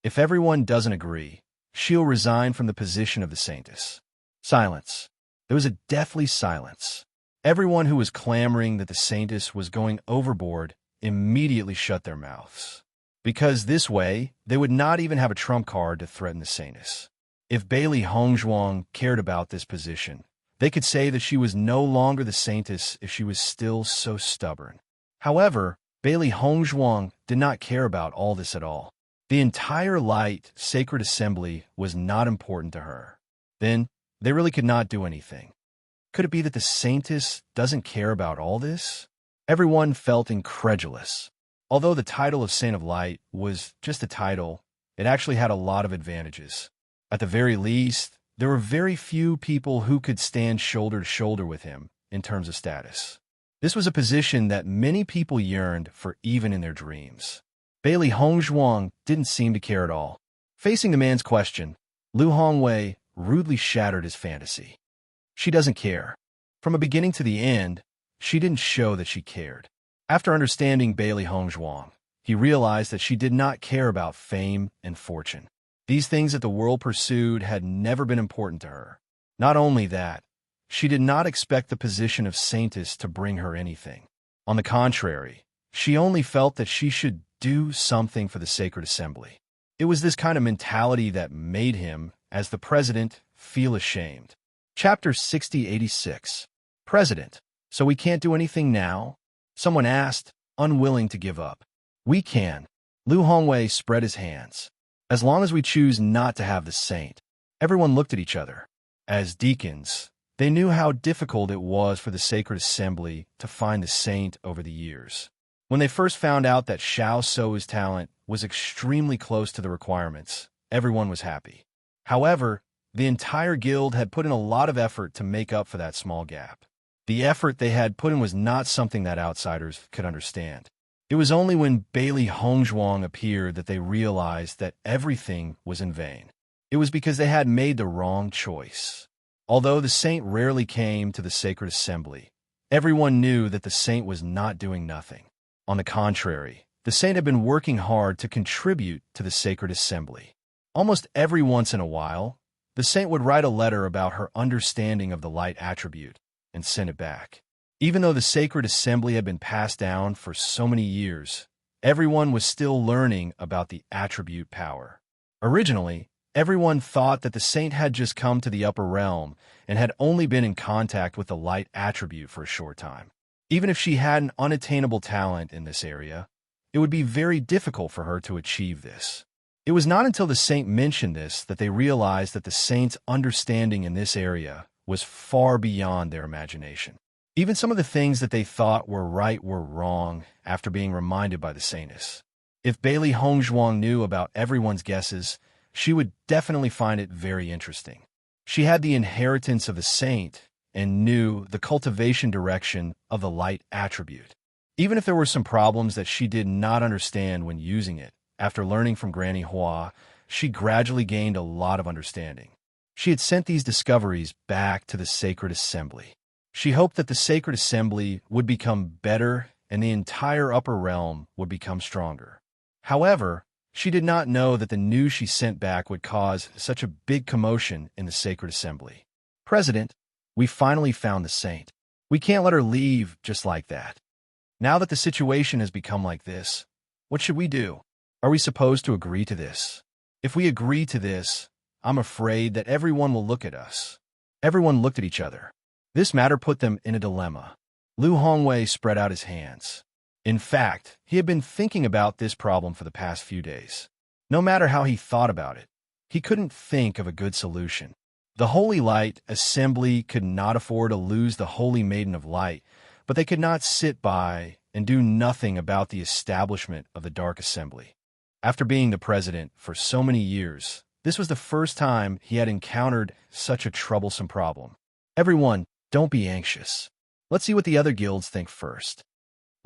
If everyone doesn't agree, she'll resign from the position of the Saintess. Silence. There was a deathly silence. Everyone who was clamoring that the Saintess was going overboard immediately shut their mouths. Because this way, they would not even have a trump card to threaten the Saintess. If Bailey Hongzhuang cared about this position, they could say that she was no longer the Saintess if she was still so stubborn. However, Bailey Hongzhuang did not care about all this at all. The entire light sacred assembly was not important to her. Then, they really could not do anything. Could it be that the saintess doesn't care about all this? Everyone felt incredulous. Although the title of Saint of Light was just a title, it actually had a lot of advantages. At the very least, there were very few people who could stand shoulder to shoulder with him in terms of status. This was a position that many people yearned for even in their dreams. Bailey Hongzhuang didn't seem to care at all. Facing the man's question, Lu Hongwei rudely shattered his fantasy. She doesn't care. From the beginning to the end, she didn't show that she cared. After understanding Bailey Hongzhuang, he realized that she did not care about fame and fortune. These things that the world pursued had never been important to her. Not only that, she did not expect the position of saintess to bring her anything. On the contrary, she only felt that she should do something for the sacred assembly. It was this kind of mentality that made him, as the president, feel ashamed. Chapter 6086. President, so we can't do anything now? Someone asked, unwilling to give up. We can. Lu Hongwei spread his hands. As long as we choose not to have the saint. Everyone looked at each other. As deacons, they knew how difficult it was for the sacred assembly to find the saint over the years. When they first found out that Xiao Sou's talent was extremely close to the requirements, everyone was happy. However, the entire guild had put in a lot of effort to make up for that small gap. The effort they had put in was not something that outsiders could understand. It was only when Bailey Hongzhuang appeared that they realized that everything was in vain. It was because they had made the wrong choice. Although the saint rarely came to the sacred assembly, everyone knew that the saint was not doing nothing. On the contrary, the saint had been working hard to contribute to the sacred assembly. Almost every once in a while, the saint would write a letter about her understanding of the light attribute and send it back. Even though the sacred assembly had been passed down for so many years, everyone was still learning about the attribute power. Originally, everyone thought that the saint had just come to the upper realm and had only been in contact with the light attribute for a short time. Even if she had an unattainable talent in this area, it would be very difficult for her to achieve this. It was not until the saint mentioned this that they realized that the saint's understanding in this area was far beyond their imagination. Even some of the things that they thought were right were wrong after being reminded by the saintess. If Bailey Hongzhuang knew about everyone's guesses, she would definitely find it very interesting. She had the inheritance of a saint and knew the cultivation direction of the light attribute. Even if there were some problems that she did not understand when using it, after learning from Granny Hua, she gradually gained a lot of understanding. She had sent these discoveries back to the sacred assembly. She hoped that the sacred assembly would become better and the entire upper realm would become stronger. However, she did not know that the news she sent back would cause such a big commotion in the sacred assembly. President, we finally found the saint. We can't let her leave just like that. Now that the situation has become like this, what should we do? Are we supposed to agree to this? If we agree to this, I'm afraid that everyone will look at us. Everyone looked at each other. This matter put them in a dilemma. Lu Hongwei spread out his hands. In fact, he had been thinking about this problem for the past few days. No matter how he thought about it, he couldn't think of a good solution. The Holy Light Assembly could not afford to lose the Holy Maiden of Light, but they could not sit by and do nothing about the establishment of the Dark Assembly. After being the president for so many years, this was the first time he had encountered such a troublesome problem. Everyone, don't be anxious. Let's see what the other guilds think first.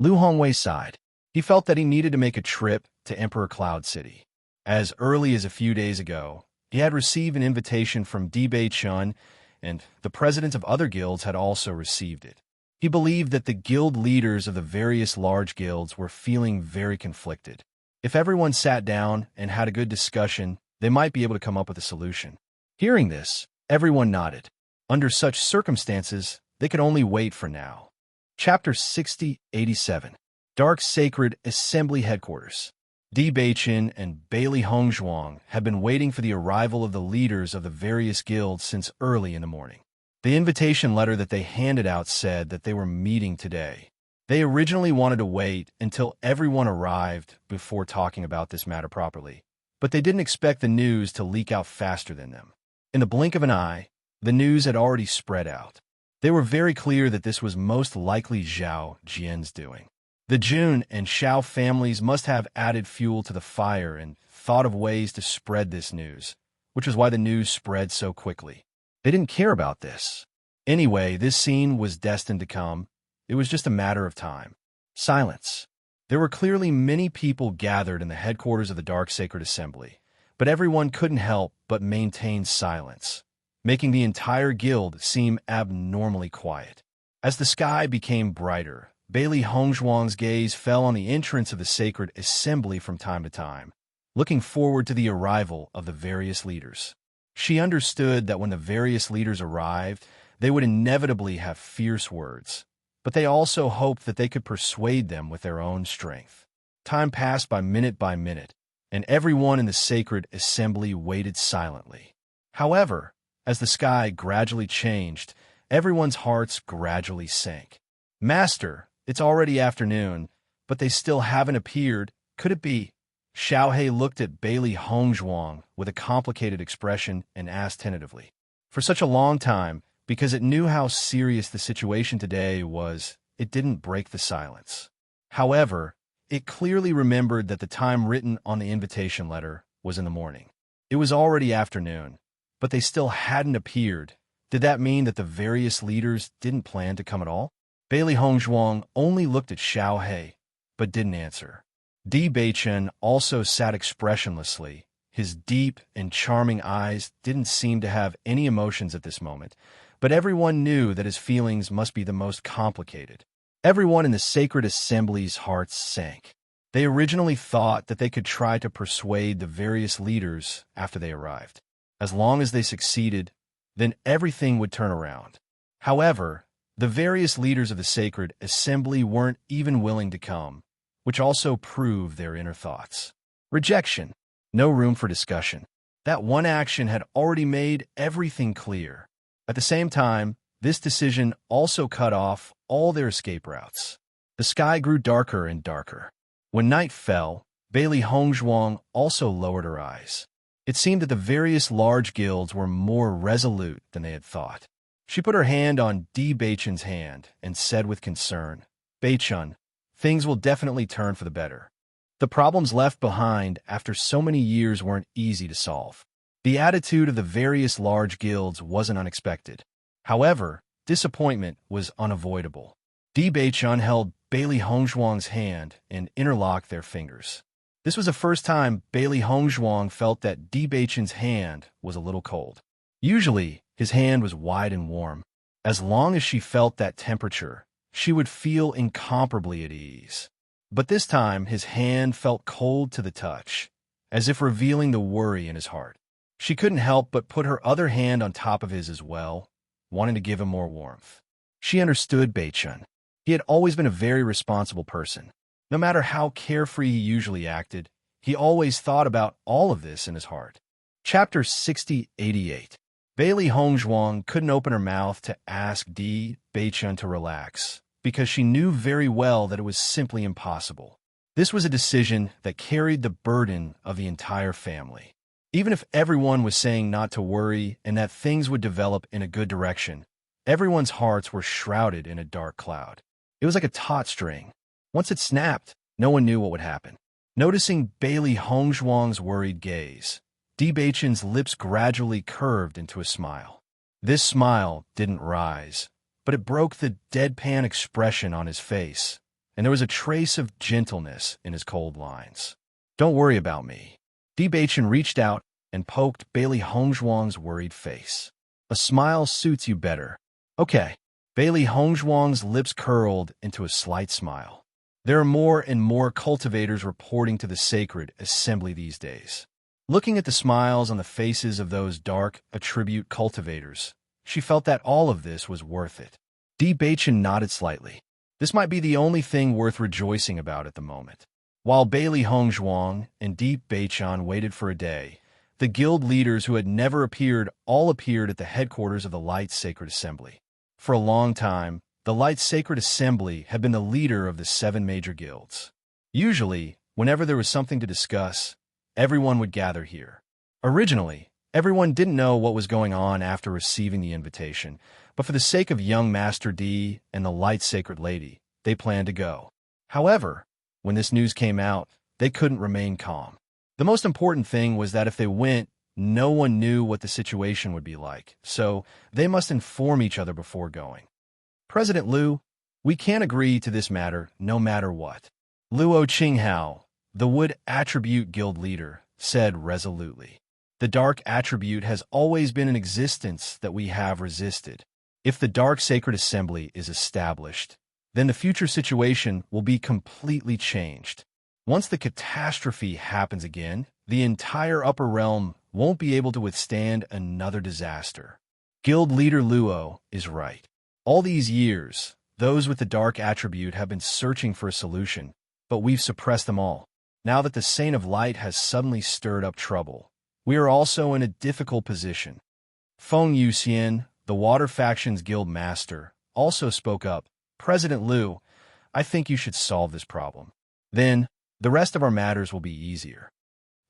Lu Hongwei sighed. He felt that he needed to make a trip to Emperor Cloud City. As early as a few days ago, he had received an invitation from Bei Chun, and the presidents of other guilds had also received it. He believed that the guild leaders of the various large guilds were feeling very conflicted. If everyone sat down and had a good discussion, they might be able to come up with a solution. Hearing this, everyone nodded. Under such circumstances, they could only wait for now. Chapter 6087. Dark Sacred Assembly Headquarters. Bei Chun and Bailey Hongzhuang had been waiting for the arrival of the leaders of the various guilds since early in the morning. The invitation letter that they handed out said that they were meeting today. They originally wanted to wait until everyone arrived before talking about this matter properly, but they didn't expect the news to leak out faster than them. In the blink of an eye, the news had already spread out. They were very clear that this was most likely Zhao Jian's doing. The Jun and Xiao families must have added fuel to the fire and thought of ways to spread this news, which is why the news spread so quickly. They didn't care about this. Anyway, this scene was destined to come. It was just a matter of time. Silence. There were clearly many people gathered in the headquarters of the Dark Sacred Assembly, but everyone couldn't help but maintain silence, making the entire guild seem abnormally quiet. As the sky became brighter, Bailey Hongzhuang's gaze fell on the entrance of the Sacred Assembly from time to time, looking forward to the arrival of the various leaders. She understood that when the various leaders arrived, they would inevitably have fierce words, but they also hoped that they could persuade them with their own strength. Time passed by minute, and everyone in the Sacred Assembly waited silently. However, as the sky gradually changed, everyone's hearts gradually sank. "Master, it's already afternoon, but they still haven't appeared. Could it be?" Xiaohei looked at Bailey Hongzhuang with a complicated expression and asked tentatively. For such a long time, because it knew how serious the situation today was, it didn't break the silence. However, it clearly remembered that the time written on the invitation letter was in the morning. It was already afternoon, but they still hadn't appeared. Did that mean that the various leaders didn't plan to come at all? Bailey Hongzhuang only looked at Xiaohei, but didn't answer. Di Beichen also sat expressionlessly. His deep and charming eyes didn't seem to have any emotions at this moment, but everyone knew that his feelings must be the most complicated. Everyone in the Sacred Assembly's hearts sank. They originally thought that they could try to persuade the various leaders after they arrived. As long as they succeeded, then everything would turn around. However, the various leaders of the Sacred Assembly weren't even willing to come, which also proved their inner thoughts. Rejection. No room for discussion. That one action had already made everything clear. At the same time, this decision also cut off all their escape routes. The sky grew darker and darker. When night fell, Bailey Hongzhuang also lowered her eyes. It seemed that the various large guilds were more resolute than they had thought. She put her hand on Di Beichen's hand and said with concern, "Beichen, things will definitely turn for the better." The problems left behind after so many years weren't easy to solve. The attitude of the various large guilds wasn't unexpected. However, disappointment was unavoidable. Di Beichen held Bailey Hongzhuang's hand and interlocked their fingers. This was the first time Bailey Hongzhuang felt that Di Beichen's hand was a little cold. Usually, his hand was wide and warm. As long as she felt that temperature, she would feel incomparably at ease. But this time, his hand felt cold to the touch, as if revealing the worry in his heart. She couldn't help but put her other hand on top of his as well, wanting to give him more warmth. She understood Beichen. He had always been a very responsible person. No matter how carefree he usually acted, he always thought about all of this in his heart. Chapter 6088. Bailey Hongzhuang couldn't open her mouth to ask Di Beichen to relax, because she knew very well that it was simply impossible. This was a decision that carried the burden of the entire family. Even if everyone was saying not to worry and that things would develop in a good direction, everyone's hearts were shrouded in a dark cloud. It was like a taut string. Once it snapped, no one knew what would happen. Noticing Bailey Hongzhuang's worried gaze, Di Beichen's lips gradually curved into a smile. This smile didn't rise, but it broke the deadpan expression on his face, and there was a trace of gentleness in his cold lines. "Don't worry about me." Di Beichen reached out and poked Bailey Hongzhuang's worried face. "A smile suits you better." "Okay." Bailey Hongzhuang's lips curled into a slight smile. There are more and more cultivators reporting to the Sacred Assembly these days. Looking at the smiles on the faces of those dark attribute cultivators, she felt that all of this was worth it. Di Beichen nodded slightly. This might be the only thing worth rejoicing about at the moment. While Bailey Hongzhuang and Di Beichen waited for a day, the guild leaders who had never appeared all appeared at the headquarters of the Light Sacred Assembly. For a long time, the Light Sacred Assembly had been the leader of the 7 major guilds. Usually, whenever there was something to discuss, everyone would gather here. Originally, everyone didn't know what was going on after receiving the invitation, but for the sake of young Master D and the Light Sacred Lady, they planned to go. However, when this news came out, they couldn't remain calm. The most important thing was that if they went, no one knew what the situation would be like, so they must inform each other before going. President Liu, we can't agree to this matter no matter what. Luo Qinghao, the Wood Attribute Guild leader, said resolutely. The Dark Attribute has always been in existence that we have resisted. If the Dark Sacred Assembly is established, then the future situation will be completely changed. Once the catastrophe happens again, the entire upper realm won't be able to withstand another disaster. Guild leader Luo is right. All these years, those with the Dark Attribute have been searching for a solution, but we've suppressed them all. Now that the Saint of Light has suddenly stirred up trouble, we are also in a difficult position. Feng Yuxian, the Water Faction's guild master, also spoke up. President Liu, I think you should solve this problem. Then, the rest of our matters will be easier.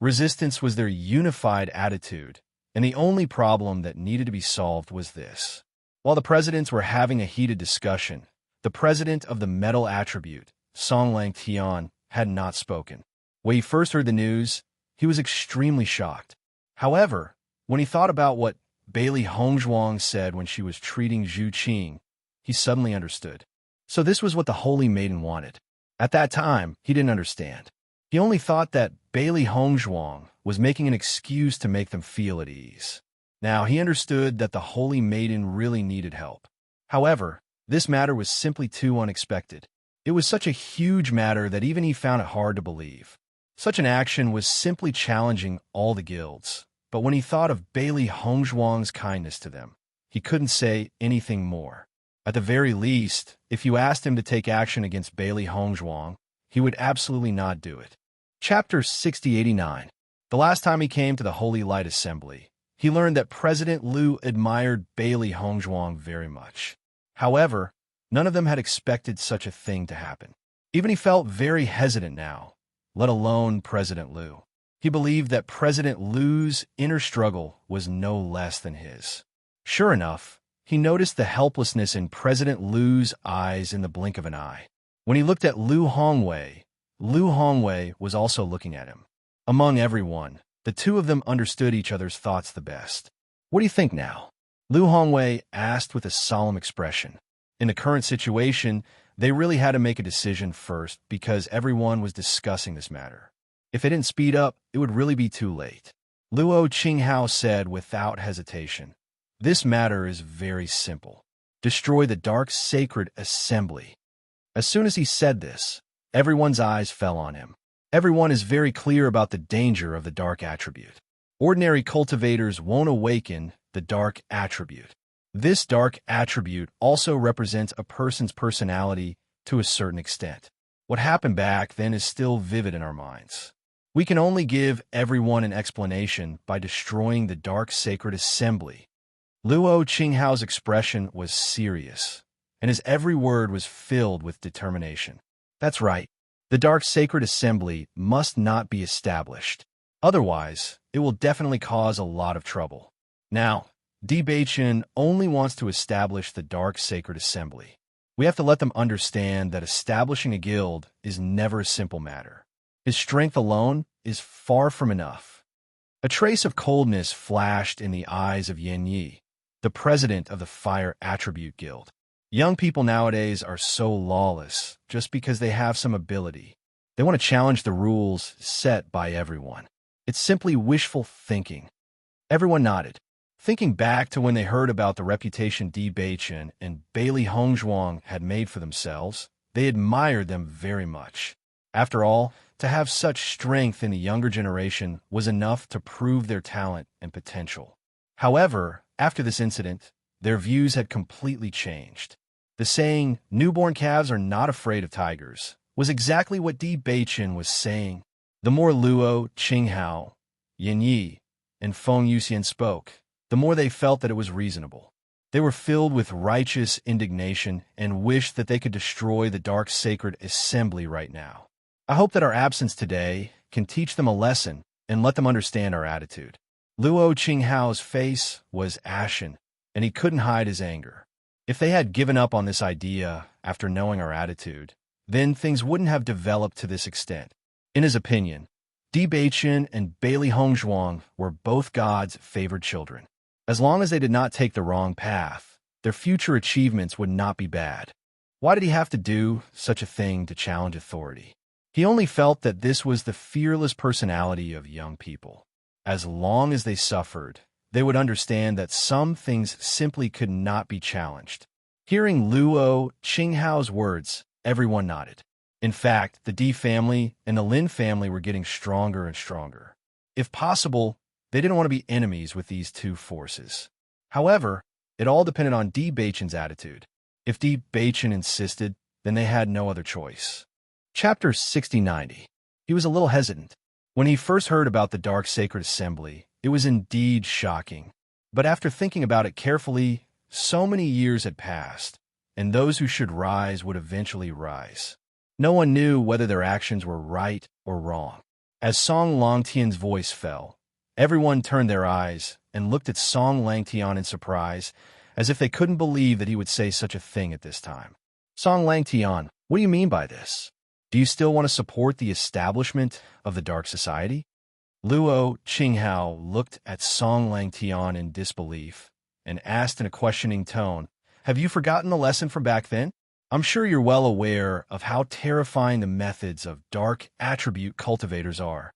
Resistance was their unified attitude, and the only problem that needed to be solved was this. While the presidents were having a heated discussion, the president of the Metal Attribute, Songlang Tian, had not spoken. When he first heard the news, he was extremely shocked. However, when he thought about what Bailey Hongzhuang said when she was treating Zhu Qing, he suddenly understood. So this was what the Holy Maiden wanted. At that time, he didn't understand. He only thought that Bailey Hongzhuang was making an excuse to make them feel at ease. Now he understood that the Holy Maiden really needed help. However, this matter was simply too unexpected. It was such a huge matter that even he found it hard to believe. Such an action was simply challenging all the guilds. But when he thought of Bailey Hongzhuang's kindness to them, he couldn't say anything more. At the very least, if you asked him to take action against Bailey Hongzhuang, he would absolutely not do it. Chapter 6089. The last time he came to the Holy Light Assembly, he learned that President Liu admired Bailey Hongzhuang very much. However, none of them had expected such a thing to happen. Even he felt very hesitant now, let alone President Liu. He believed that President Liu's inner struggle was no less than his. Sure enough, he noticed the helplessness in President Liu's eyes in the blink of an eye. When he looked at Liu Hongwei was also looking at him. Among everyone, the two of them understood each other's thoughts the best. What do you think now? Liu Hongwei asked with a solemn expression. In the current situation, they really had to make a decision first because everyone was discussing this matter. If they didn't speed up, it would really be too late. Luo Qinghao said without hesitation, "This matter is very simple. Destroy the Dark Sacred Assembly." As soon as he said this, everyone's eyes fell on him. Everyone is very clear about the danger of the Dark Attribute. Ordinary cultivators won't awaken the Dark Attribute. This Dark Attribute also represents a person's personality to a certain extent. What happened back then is still vivid in our minds. We can only give everyone an explanation by destroying the Dark Sacred Assembly. Luo Qinghao's expression was serious, and his every word was filled with determination. That's right. The Dark Sacred Assembly must not be established. Otherwise, it will definitely cause a lot of trouble. Now, Di Beichen only wants to establish the Dark Sacred Assembly. We have to let them understand that establishing a guild is never a simple matter. His strength alone is far from enough. A trace of coldness flashed in the eyes of Yan Yi, the president of the Fire Attribute Guild. Young people nowadays are so lawless just because they have some ability. They want to challenge the rules set by everyone. It's simply wishful thinking. Everyone nodded. Thinking back to when they heard about the reputation Di Beichen and Bailey Hongzhuang had made for themselves, they admired them very much. After all, to have such strength in the younger generation was enough to prove their talent and potential. However, after this incident, their views had completely changed. The saying, "Newborn calves are not afraid of tigers," was exactly what Di Beichen was saying. The more Luo Qinghao, Yan Yi, and Feng Yuxian spoke, the more they felt that it was reasonable. They were filled with righteous indignation and wished that they could destroy the Dark Sacred Assembly right now. I hope that our absence today can teach them a lesson and let them understand our attitude. Luo Qinghao's face was ashen, and he couldn't hide his anger. If they had given up on this idea after knowing our attitude, then things wouldn't have developed to this extent. In his opinion, Di Beichen and Bailey Hongzhuang were both God's favored children. As long as they did not take the wrong path, their future achievements would not be bad. Why did he have to do such a thing to challenge authority? He only felt that this was the fearless personality of young people. As long as they suffered, they would understand that some things simply could not be challenged. Hearing Luo Qinghao's words, everyone nodded. In fact, the Di family and the Lin family were getting stronger and stronger. If possible, they didn't want to be enemies with these two forces. However, it all depended on Di Beichen's attitude. If Di Beichen insisted, then they had no other choice. Chapter 6090. He was a little hesitant. When he first heard about the Dark Sacred Assembly, it was indeed shocking. But after thinking about it carefully, so many years had passed, and those who should rise would eventually rise. No one knew whether their actions were right or wrong. As Song Langtian's voice fell, everyone turned their eyes and looked at Song Langtian in surprise, as if they couldn't believe that he would say such a thing at this time. Song Langtian, what do you mean by this? Do you still want to support the establishment of the Dark Society? Luo Qinghao looked at Song Langtian in disbelief and asked in a questioning tone, "Have you forgotten the lesson from back then? I'm sure you're well aware of how terrifying the methods of dark attribute cultivators are."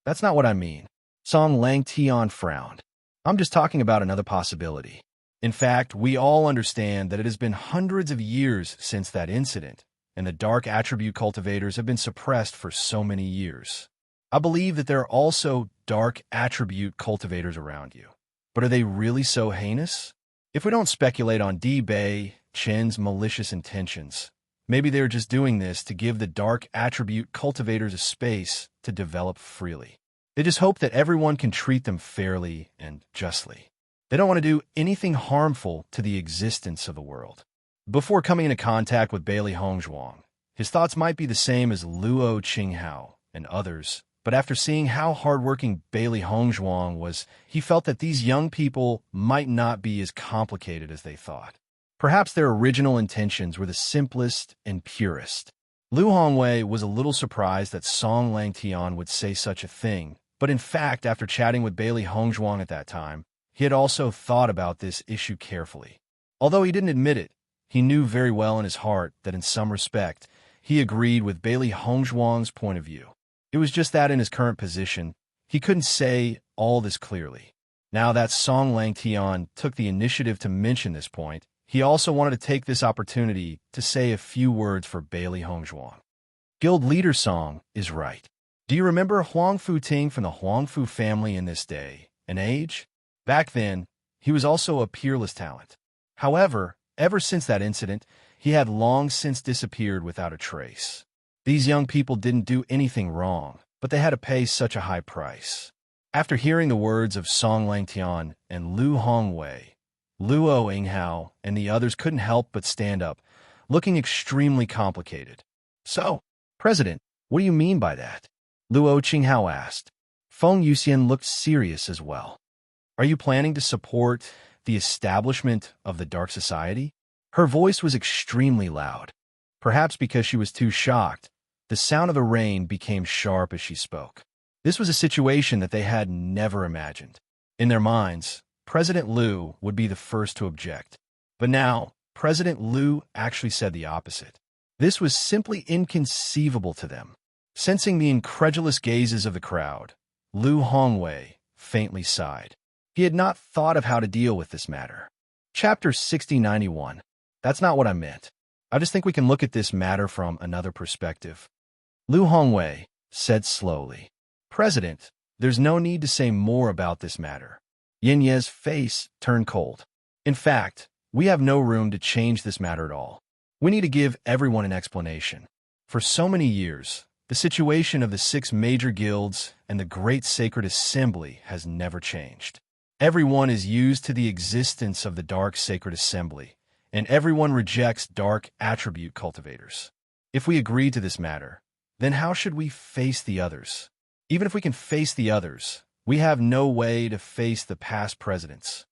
"That's not what I mean." Song Langtian frowned. "I'm just talking about another possibility. In fact, we all understand that it has been hundreds of years since that incident, and the dark attribute cultivators have been suppressed for so many years. I believe that there are also dark attribute cultivators around you. But are they really so heinous? If we don't speculate on Di Bei Chen's malicious intentions, maybe they're just doing this to give the dark attribute cultivators a space to develop freely. They just hope that everyone can treat them fairly and justly. They don't want to do anything harmful to the existence of the world." Before coming into contact with Bailey Hongzhuang, his thoughts might be the same as Luo Qinghao and others, but after seeing how hardworking Bailey Hongzhuang was, he felt that these young people might not be as complicated as they thought. Perhaps their original intentions were the simplest and purest. Lu Hongwei was a little surprised that Song Langtian would say such a thing, but in fact, after chatting with Bailey Hongzhuang at that time, he had also thought about this issue carefully. Although he didn't admit it, he knew very well in his heart that in some respect, he agreed with Bailey Hongzhuang's point of view. It was just that in his current position, he couldn't say all this clearly. Now that Song Langtian took the initiative to mention this point, he also wanted to take this opportunity to say a few words for Bailey Hongzhuang. Guild leader Song is right. Do you remember Huang Futing from the Huangfu family in this day and age? Back then, he was also a peerless talent. However, ever since that incident, he had long since disappeared without a trace. These young people didn't do anything wrong, but they had to pay such a high price. After hearing the words of Song Langtian and Lu Hongwei, Luo Yinghao and the others couldn't help but stand up, looking extremely complicated. "So, President, what do you mean by that?" Luo Qinghao asked. Feng Yuxian looked serious as well. "Are you planning to support the establishment of the Dark Society?" Her voice was extremely loud. Perhaps because she was too shocked, the sound of the rain became sharp as she spoke. This was a situation that they had never imagined. In their minds, President Liu would be the first to object. But now, President Liu actually said the opposite. This was simply inconceivable to them. Sensing the incredulous gazes of the crowd, Lu Hongwei faintly sighed. He had not thought of how to deal with this matter. Chapter 6091. That's not what I meant. I just think we can look at this matter from another perspective. Lu Hongwei said slowly. "President, there's no need to say more about this matter." Yin Ye's face turned cold. "In fact, we have no room to change this matter at all. We need to give everyone an explanation. For so many years, the situation of the 6 major guilds and the Great Sacred Assembly has never changed. Everyone is used to the existence of the Dark Sacred Assembly, and everyone rejects dark attribute cultivators. If we agree to this matter, then how should we face the others? Even if we can face the others, we have no way to face the past presidents.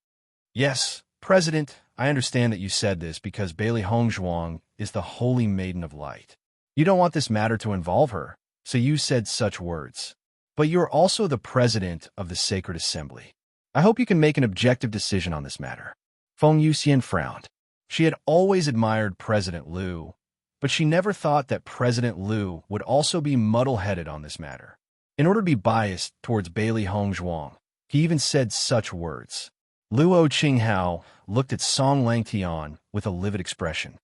Yes, President, I understand that you said this because Bailey Hongzhuang is the holy maiden of light. You don't want this matter to involve her, so you said such words. But you're also the president of the Sacred Assembly. I hope you can make an objective decision on this matter. Feng Yuxian frowned. She had always admired President Liu, but she never thought that President Liu would also be muddle-headed on this matter. In order to be biased towards Bailey Hongzhuang, he even said such words. Luo Qinghao looked at Song Langtian with a livid expression.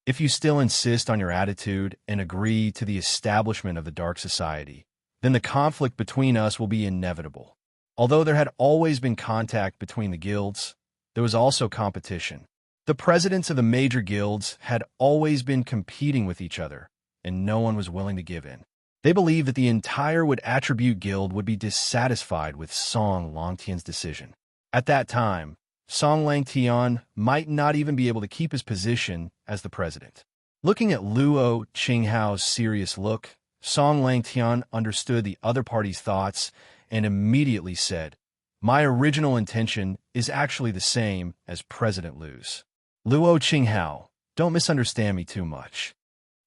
If you still insist on your attitude and agree to the establishment of the Dark Society, then the conflict between us will be inevitable. Although there had always been contact between the guilds, there was also competition. The presidents of the major guilds had always been competing with each other, and no one was willing to give in. They believed that the entire Wood Attribute Guild would be dissatisfied with Song Langtian's decision. At that time, Song Langtian might not even be able to keep his position as the president. Looking at Luo Qinghao's serious look, Song Langtian understood the other party's thoughts and immediately said, "My original intention is actually the same as President Liu's." Luo Qinghao, don't misunderstand me too much.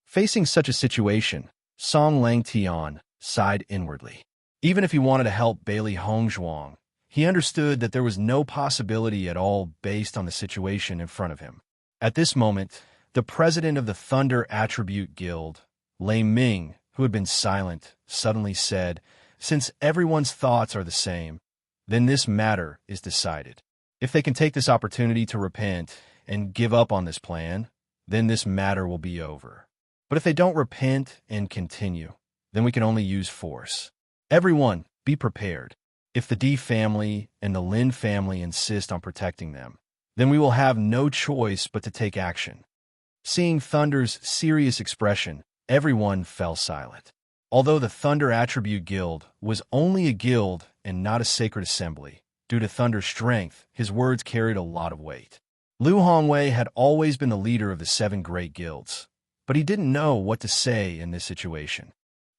Facing such a situation, Song Langtian sighed inwardly. Even if he wanted to help Bailey Hongzhuang, he understood that there was no possibility at all based on the situation in front of him. At this moment, the president of the Thunder Attribute Guild, Lei Ming, who had been silent, suddenly said, "Since everyone's thoughts are the same, then this matter is decided. If they can take this opportunity to repent and give up on this plan, then this matter will be over. But if they don't repent and continue, then we can only use force. Everyone, be prepared. If the D family and the Lin family insist on protecting them, then we will have no choice but to take action." Seeing Thunder's serious expression, everyone fell silent. Although the Thunder Attribute Guild was only a guild and not a sacred assembly, due to Thunder's strength, his words carried a lot of weight. Liu Hongwei had always been the leader of the 7 great guilds, but he didn't know what to say in this situation,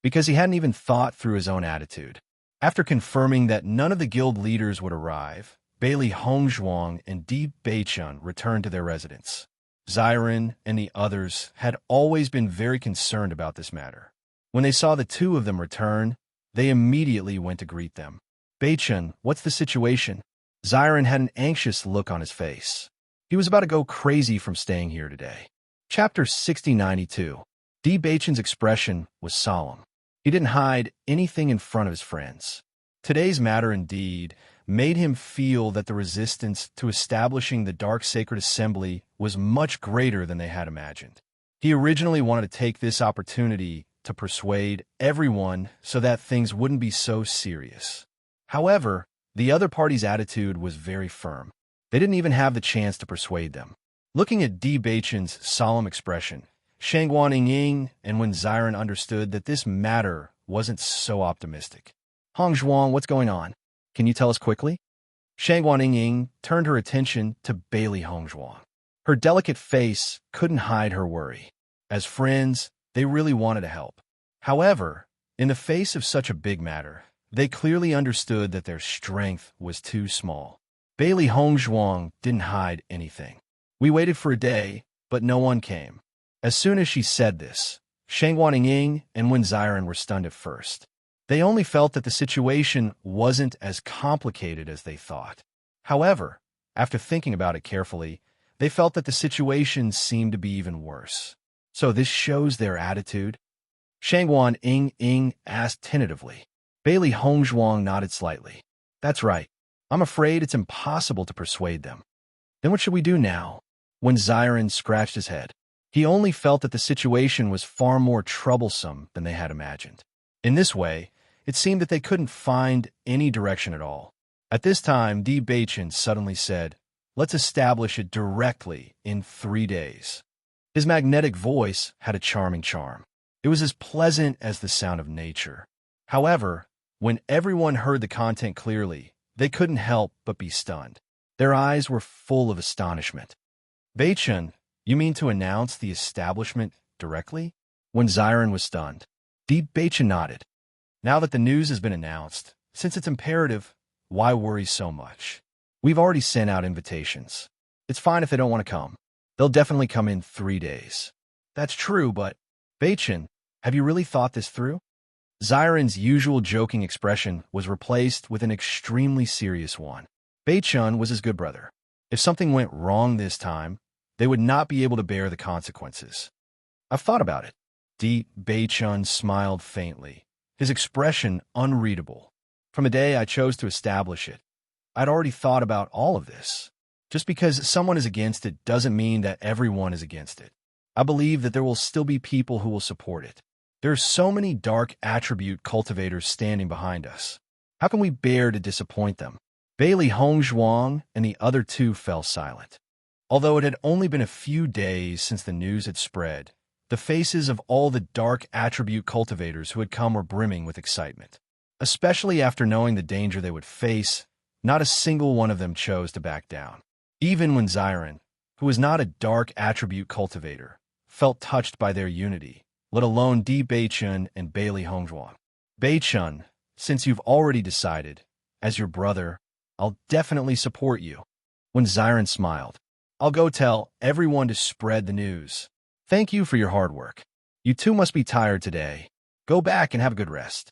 because he hadn't even thought through his own attitude. After confirming that none of the guild leaders would arrive, Bailey Hongzhuang and Di Beichun returned to their residence. Xiren and the others had always been very concerned about this matter. When they saw the two of them return, they immediately went to greet them. "Beichun, what's the situation?" Xiren had an anxious look on his face. He was about to go crazy from staying here today. Chapter 6092. Di Beichun's expression was solemn. He didn't hide anything in front of his friends. Today's matter indeed made him feel that the resistance to establishing the Dark Sacred Assembly was much greater than they had imagined. He originally wanted to take this opportunity to persuade everyone so that things wouldn't be so serious. However, the other party's attitude was very firm. They didn't even have the chance to persuade them. Looking at Di Beichun's solemn expression, Shangguan Ying and Wen Xiren understood that this matter wasn't so optimistic. "Hongzhuang, what's going on? Can you tell us quickly?" Shangguan Ying turned her attention to Bailey Hongzhuang. Her delicate face couldn't hide her worry. As friends, they really wanted to help. However, in the face of such a big matter, they clearly understood that their strength was too small. Bailey Hongzhuang didn't hide anything. "We waited for a day, but no one came." As soon as she said this, Shangguan Ying and Wen Xiren were stunned at first. They only felt that the situation wasn't as complicated as they thought. However, after thinking about it carefully, they felt that the situation seemed to be even worse. "So this shows their attitude?" Shangguan Ying asked tentatively. Bailey Hongzhuang nodded slightly. "That's right. I'm afraid it's impossible to persuade them." "Then what should we do now?" When Xiren scratched his head. He only felt that the situation was far more troublesome than they had imagined. In this way, it seemed that they couldn't find any direction at all. At this time, Di Beichun suddenly said, "Let's establish it directly in 3 days." His magnetic voice had a charming charm. It was as pleasant as the sound of nature. However, when everyone heard the content clearly, they couldn't help but be stunned. Their eyes were full of astonishment. "Beichun, you mean to announce the establishment directly?" When Xiren was stunned, Di Beichun nodded. Now that the news has been announced, since it's imperative, why worry so much? We've already sent out invitations. It's fine if they don't want to come. They'll definitely come in 3 days. That's true, but Beichen, have you really thought this through? Xiren's usual joking expression was replaced with an extremely serious one. Beichun was his good brother. If something went wrong this time, they would not be able to bear the consequences. I've thought about it. Beichun smiled faintly, his expression unreadable. From the day I chose to establish it, I'd already thought about all of this. Just because someone is against it doesn't mean that everyone is against it. I believe that there will still be people who will support it. There are so many dark attribute cultivators standing behind us. How can we bear to disappoint them? Bailey Hongzhuang and the other two fell silent. Although it had only been a few days since the news had spread, the faces of all the dark attribute cultivators who had come were brimming with excitement. Especially after knowing the danger they would face, not a single one of them chose to back down. Even when Xiren, who was not a dark attribute cultivator, felt touched by their unity, let alone Beichun and Bailey Hongzhuang. Beichun, since you've already decided, as your brother, I'll definitely support you. When Xiren smiled, I'll go tell everyone to spread the news. Thank you for your hard work. You two must be tired today. Go back and have a good rest.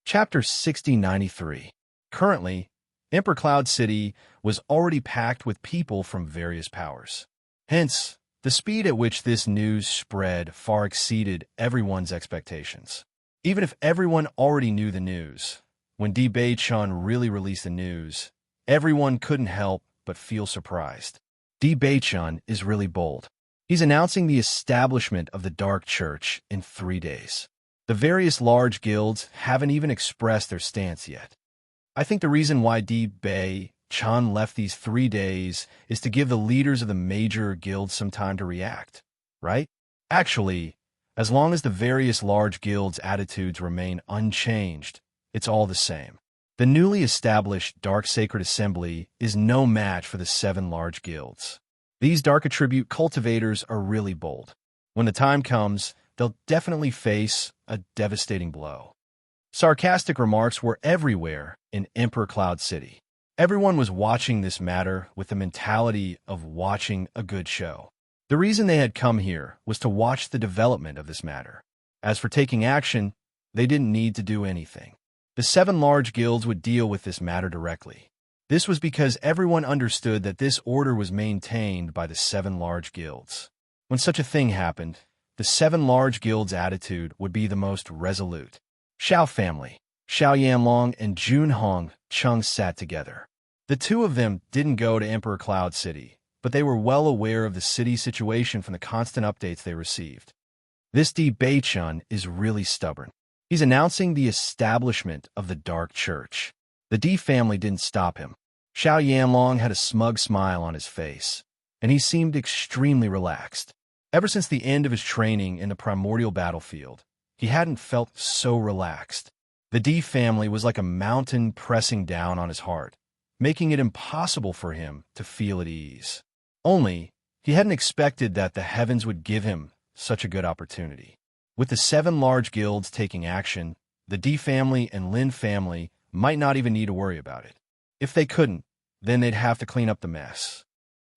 Chapter 6093. Currently, Emperor Cloud City was already packed with people from various powers. Hence, the speed at which this news spread far exceeded everyone's expectations. Even if everyone already knew the news, when Beichun really released the news, everyone couldn't help but feel surprised. Beichun is really bold. He's announcing the establishment of the Dark Church in 3 days. The various large guilds haven't even expressed their stance yet. I think the reason why Beichun left these 3 days is to give the leaders of the major guilds some time to react, right? Actually, as long as the various large guilds' attitudes remain unchanged, it's all the same. The newly established Dark Sacred Assembly is no match for the 7 large guilds. These dark attribute cultivators are really bold. When the time comes, they'll definitely face a devastating blow. Sarcastic remarks were everywhere in Emperor Cloud City. Everyone was watching this matter with the mentality of watching a good show. The reason they had come here was to watch the development of this matter. As for taking action, they didn't need to do anything. The 7 large guilds would deal with this matter directly. This was because everyone understood that this order was maintained by the 7 large guilds. When such a thing happened, the 7 large guilds' attitude would be the most resolute. Xiao family, Xiao Yanlong and Junhong Chung sat together. The two of them didn't go to Emperor Cloud City, but they were well aware of the city's situation from the constant updates they received. This Beichun is really stubborn. He's announcing the establishment of the Dark Church. The D family didn't stop him. Xiao Yanlong had a smug smile on his face, and he seemed extremely relaxed. Ever since the end of his training in the primordial battlefield, he hadn't felt so relaxed. The D family was like a mountain pressing down on his heart, making it impossible for him to feel at ease. Only, he hadn't expected that the heavens would give him such a good opportunity. With the 7 large guilds taking action, the D family and Lin family might not even need to worry about it. If they couldn't, then they'd have to clean up the mess.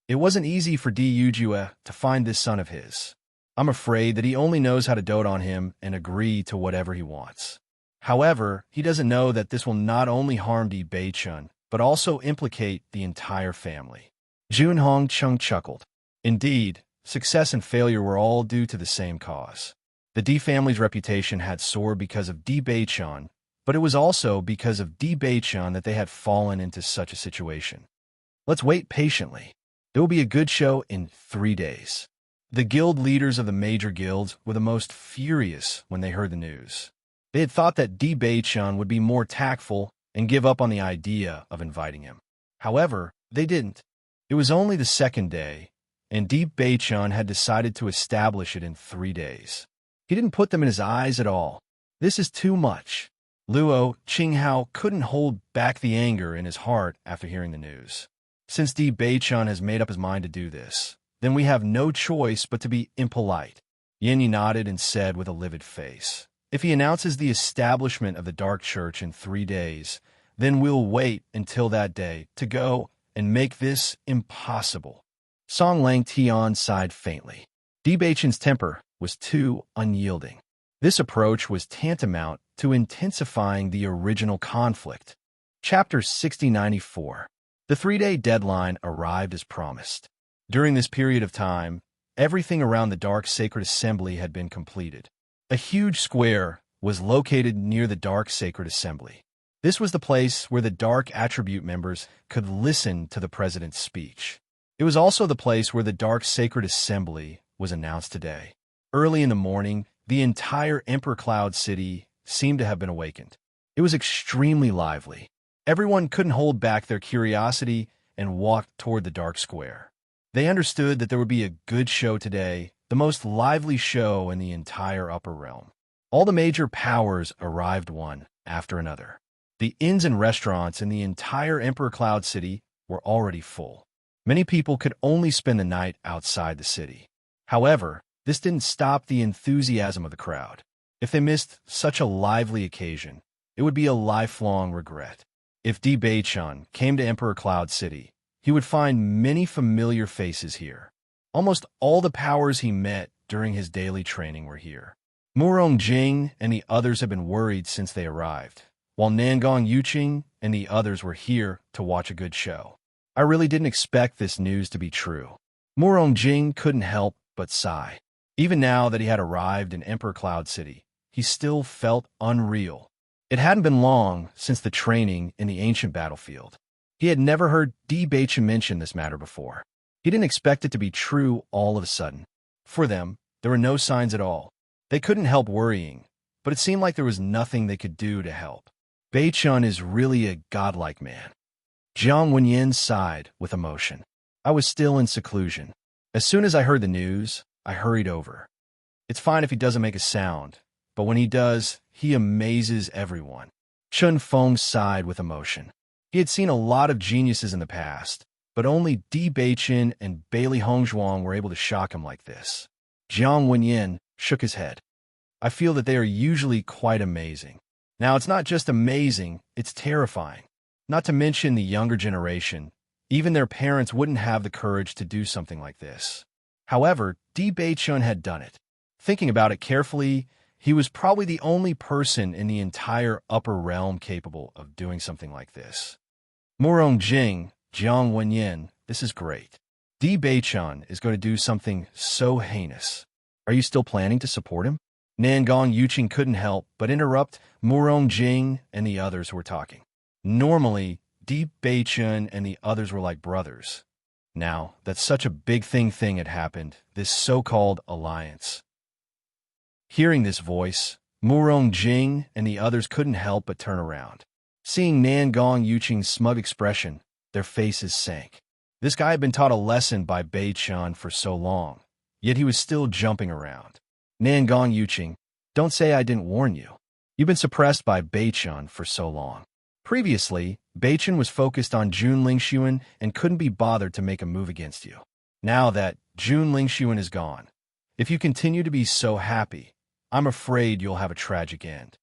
It wasn't easy for Di Yujue to find this son of his. I'm afraid that he only knows how to dote on him and agree to whatever he wants. However, he doesn't know that this will not only harm Di Beichun, but also implicate the entire family. Junhong Chung chuckled. Indeed, success and failure were all due to the same cause. The Di family's reputation had soared because of Di Beichun, but it was also because of Di Beichun that they had fallen into such a situation. Let's wait patiently. There will be a good show in 3 days. The guild leaders of the major guilds were the most furious when they heard the news. They had thought that Di Beichun would be more tactful and give up on the idea of inviting him. However, they didn't. It was only the 2nd day, and Di Beichun had decided to establish it in 3 days. He didn't put them in his eyes at all. This is too much. Luo Qinghao couldn't hold back the anger in his heart after hearing the news. Since Di Beichun has made up his mind to do this, then we have no choice but to be impolite. Yin Yi nodded and said with a livid face, If he announces the establishment of the Dark Church in 3 days, then we'll wait until that day to go and make this impossible. Song Lang Tian sighed faintly. Di Baichen's temper was too unyielding. This approach was tantamount to intensifying the original conflict. Chapter 6094. The 3-day deadline arrived as promised. During this period of time, everything around the Dark Sacred Assembly had been completed. A huge square was located near the Dark Sacred Assembly. This was the place where the Dark Attribute members could listen to the president's speech. It was also the place where the Dark Sacred Assembly was announced today. Early in the morning, the entire Emperor Cloud City seemed to have been awakened. It was extremely lively. Everyone couldn't hold back their curiosity and walked toward the Dark Square. They understood that there would be a good show today, the most lively show in the entire Upper Realm. All the major powers arrived one after another. The inns and restaurants in the entire Emperor Cloud City were already full. Many people could only spend the night outside the city. However, this didn't stop the enthusiasm of the crowd. If they missed such a lively occasion, it would be a lifelong regret. If Di Baichen came to Emperor Cloud City, he would find many familiar faces here. Almost all the powers he met during his daily training were here. Murong Jing and the others had been worried since they arrived, while Nangong Yuqing and the others were here to watch a good show. I really didn't expect this news to be true. Murong Jing couldn't help but sigh. Even now that he had arrived in Emperor Cloud City, he still felt unreal. It hadn't been long since the training in the ancient battlefield. He had never heard Di Baichen mention this matter before. He didn't expect it to be true all of a sudden. For them, there were no signs at all. They couldn't help worrying, but it seemed like there was nothing they could do to help. Baichen is really a godlike man. Jiang Wenyan sighed with emotion. I was still in seclusion. As soon as I heard the news, I hurried over. It's fine if he doesn't make a sound, but when he does, he amazes everyone. Chun Feng sighed with emotion. He had seen a lot of geniuses in the past, but only Di Baichen and Bailey Hongzhuang were able to shock him like this. Jiang Wenyan shook his head. I feel that they are usually quite amazing. Now, it's not just amazing, it's terrifying. Not to mention the younger generation. Even their parents wouldn't have the courage to do something like this. However, Di Baichen had done it. Thinking about it carefully, he was probably the only person in the entire upper realm capable of doing something like this. Murong Jing, Jiang Wenyan, this is great. Di Baichen is going to do something so heinous. Are you still planning to support him? Nangong Yuqing couldn't help but interrupt Murong Jing and the others who were talking. Normally, Di Baichen and the others were like brothers. Now that such a big thing had happened, this so-called alliance. Hearing this voice, Murong Jing and the others couldn't help but turn around. Seeing Nangong Yuqing's smug expression, their faces sank. This guy had been taught a lesson by Baichen for so long, yet he was still jumping around. Nangong Yuqing, don't say I didn't warn you. You've been suppressed by Baichen for so long. Previously, Baichen was focused on Jun Lingxuan and couldn't be bothered to make a move against you. Now that Jun Lingxuan is gone, if you continue to be so happy, I'm afraid you'll have a tragic end.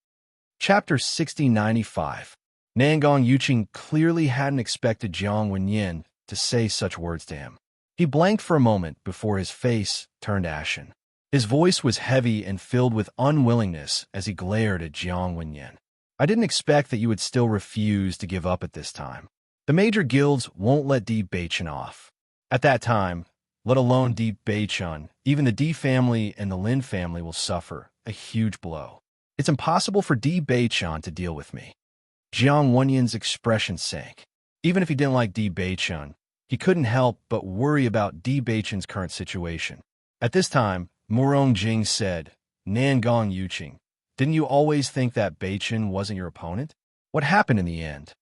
Chapter 6095. Nangong Yuqing clearly hadn't expected Jiang Wenyan to say such words to him. He blanked for a moment before his face turned ashen. His voice was heavy and filled with unwillingness as he glared at Jiang Wenyan. I didn't expect that you would still refuse to give up at this time. The major guilds won't let Di Baichen off. At that time, let alone Di Baichen, even the Di family and the Lin family will suffer a huge blow. It's impossible for Di Baichen to deal with me. Jiang Wenyan's expression sank. Even if he didn't like Di Baichen, he couldn't help but worry about Di Baichen's current situation. At this time, Murong Jing said, Nangong Yuqing, didn't you always think that Baichen wasn't your opponent? What happened in the end?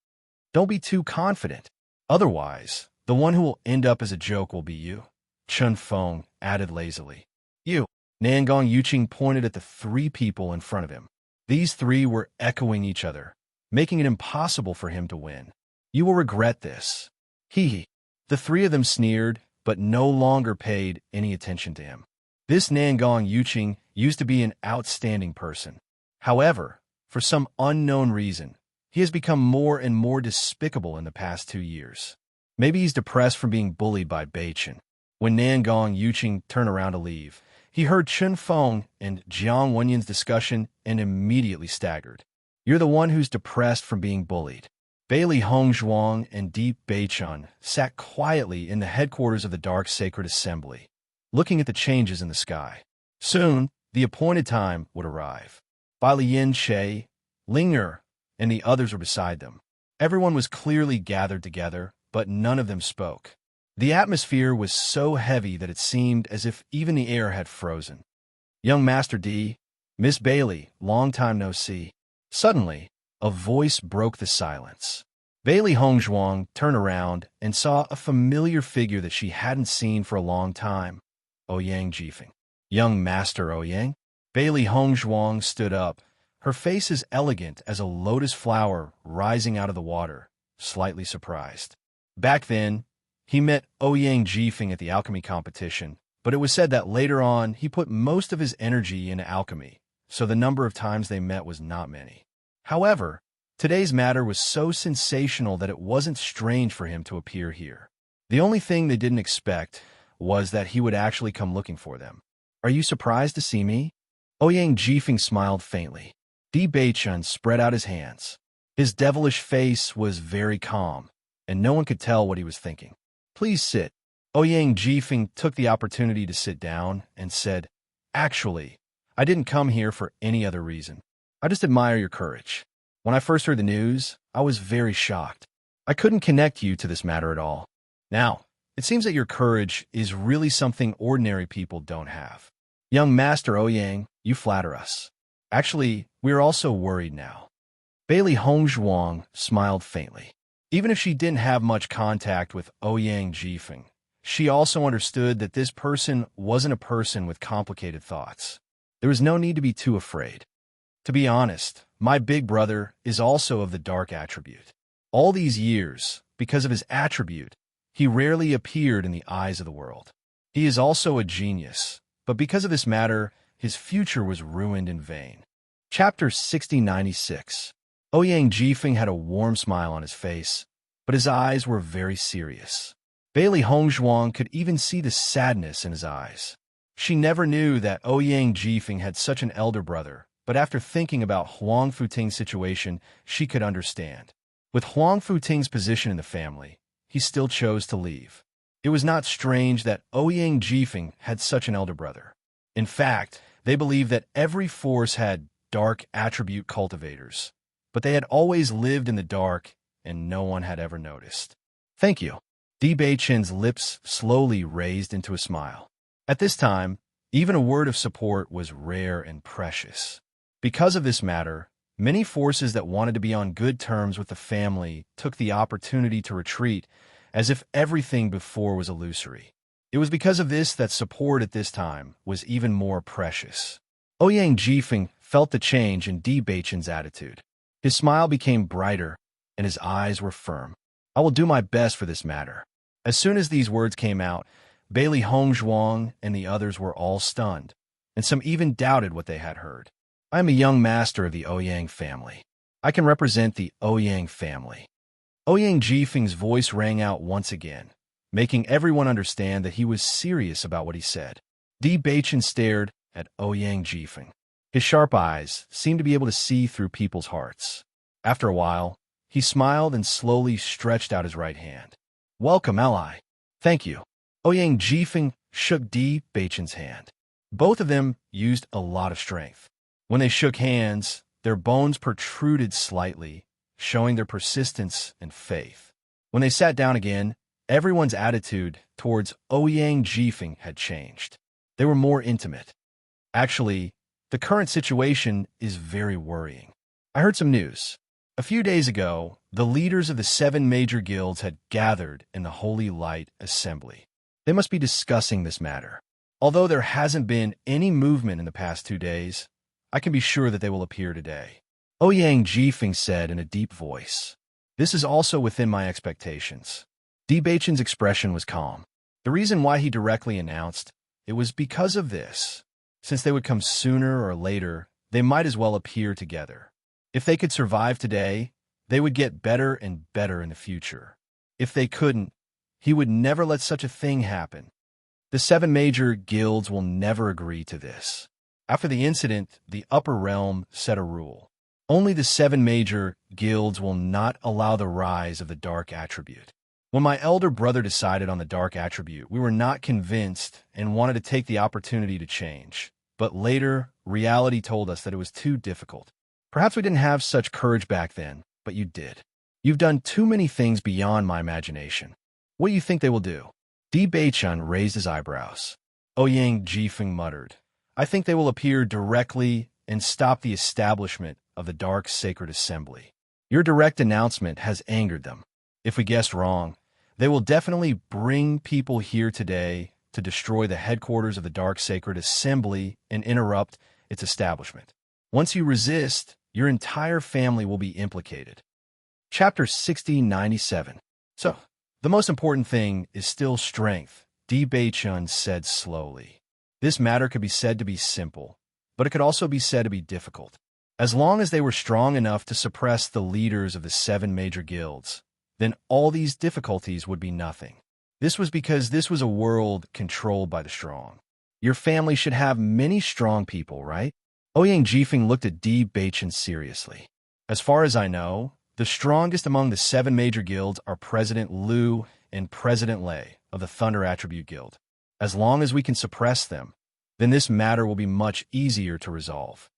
Don't be too confident. Otherwise, the one who will end up as a joke will be you. Chun Feng added lazily. You. Nangong Yuqing pointed at the 3 people in front of him. These 3 were echoing each other, making it impossible for him to win. You will regret this. He. The 3 of them sneered, but no longer paid any attention to him. This Nangong Yuqing used to be an outstanding person. However, for some unknown reason, he has become more and more despicable in the past 2 years. Maybe he's depressed from being bullied by Beichen. When Nangong Yuqing turned around to leave, he heard Chun Feng and Jiang Wenyan's discussion and immediately staggered. You're the one who's depressed from being bullied. Bailey Hongzhuang and Deep Beichun sat quietly in the headquarters of the Dark Sacred Assembly, looking at the changes in the sky. Soon, the appointed time would arrive. Bai Lian Che, Linger, and the others were beside them. Everyone was clearly gathered together, but none of them spoke. The atmosphere was so heavy that it seemed as if even the air had frozen. Young Master D, Miss Bailey, long time no see. Suddenly, a voice broke the silence. Bailey Hongzhuang turned around and saw a familiar figure that she hadn't seen for a long time. Ouyang Jifeng. Young Master Ouyang? Bailey Hongzhuang stood up, her face as elegant as a lotus flower rising out of the water, slightly surprised. Back then, he met Ouyang Jifeng at the alchemy competition, but it was said that later on he put most of his energy into alchemy, so the number of times they met was not many. However, today's matter was so sensational that it wasn't strange for him to appear here. The only thing they didn't expect was that he would actually come looking for them. Are you surprised to see me? Ouyang Jifeng smiled faintly. Di Beichun spread out his hands. His devilish face was very calm, and no one could tell what he was thinking. Please sit. Ouyang Jifeng took the opportunity to sit down and said, Actually, I didn't come here for any other reason. I just admire your courage. When I first heard the news, I was very shocked. I couldn't connect you to this matter at all. Now, it seems that your courage is really something ordinary people don't have. Young Master Ouyang, you flatter us. Actually, we are also worried now. Bailey Hongzhuang smiled faintly. Even if she didn't have much contact with Ouyang Jifeng, she also understood that this person wasn't a person with complicated thoughts. There was no need to be too afraid. To be honest, my big brother is also of the dark attribute. All these years, because of his attribute, he rarely appeared in the eyes of the world. He is also a genius, but because of this matter, his future was ruined in vain. Chapter 6096. Ouyang Jifeng had a warm smile on his face, but his eyes were very serious. Bailey Hongzhuang could even see the sadness in his eyes. She never knew that Ouyang Jifeng had such an elder brother, but after thinking about Huang Futing's situation, she could understand. With Huang Futing's position in the family, he still chose to leave. It was not strange that Ouyang Jifeng had such an elder brother. In fact, they believed that every force had dark attribute cultivators, but they had always lived in the dark and no one had ever noticed. Thank you. Di Beichen's lips slowly raised into a smile. At this time, even a word of support was rare and precious. Because of this matter, many forces that wanted to be on good terms with the family took the opportunity to retreat, as if everything before was illusory. It was because of this that support at this time was even more precious. Ouyang Jifeng felt the change in Di Beichen's attitude. His smile became brighter, and his eyes were firm. I will do my best for this matter. As soon as these words came out, Bailey Hongzhuang and the others were all stunned, and some even doubted what they had heard. I am a young master of the Ouyang family. I can represent the Ouyang family. Ouyang Jifeng's voice rang out once again, making everyone understand that he was serious about what he said. Di Beichen stared at Ouyang Jifeng. His sharp eyes seemed to be able to see through people's hearts. After a while, he smiled and slowly stretched out his right hand. Welcome, ally. Thank you. Ouyang Jifeng shook Di Beichen's hand. Both of them used a lot of strength. When they shook hands, their bones protruded slightly, showing their persistence and faith. When they sat down again, everyone's attitude towards Ouyang Jifeng had changed. They were more intimate. Actually, the current situation is very worrying. I heard some news. A few days ago, the leaders of the 7 major guilds had gathered in the Holy Light Assembly. They must be discussing this matter. Although there hasn't been any movement in the past 2 days, I can be sure that they will appear today. Ouyang Jifeng said in a deep voice. This is also within my expectations. Di Beichen's expression was calm. The reason why he directly announced it was because of this. Since they would come sooner or later, they might as well appear together. If they could survive today, they would get better and better in the future. If they couldn't, he would never let such a thing happen. The 7 major guilds will never agree to this. After the incident, the upper realm set a rule. Only the 7 major guilds will not allow the rise of the dark attribute. When my elder brother decided on the dark attribute, we were not convinced and wanted to take the opportunity to change. But later, reality told us that it was too difficult. Perhaps we didn't have such courage back then, but you did. You've done too many things beyond my imagination. What do you think they will do? Di Beichun raised his eyebrows. Ouyang Jifeng muttered, I think they will appear directly and stop the establishment of the Dark Sacred Assembly. Your direct announcement has angered them. If we guessed wrong, they will definitely bring people here today to destroy the headquarters of the Dark Sacred Assembly and interrupt its establishment. Once you resist, your entire family will be implicated. Chapter 6097. So, the most important thing is still strength, Di Beichun said slowly. This matter could be said to be simple, but it could also be said to be difficult. As long as they were strong enough to suppress the leaders of the 7 major guilds, then all these difficulties would be nothing. This was because this was a world controlled by the strong. Your family should have many strong people, right? Ouyang Jifeng looked at Di Beichun seriously. As far as I know, the strongest among the 7 major guilds are President Liu and President Lei of the Thunder Attribute Guild. As long as we can suppress them, then this matter will be much easier to resolve.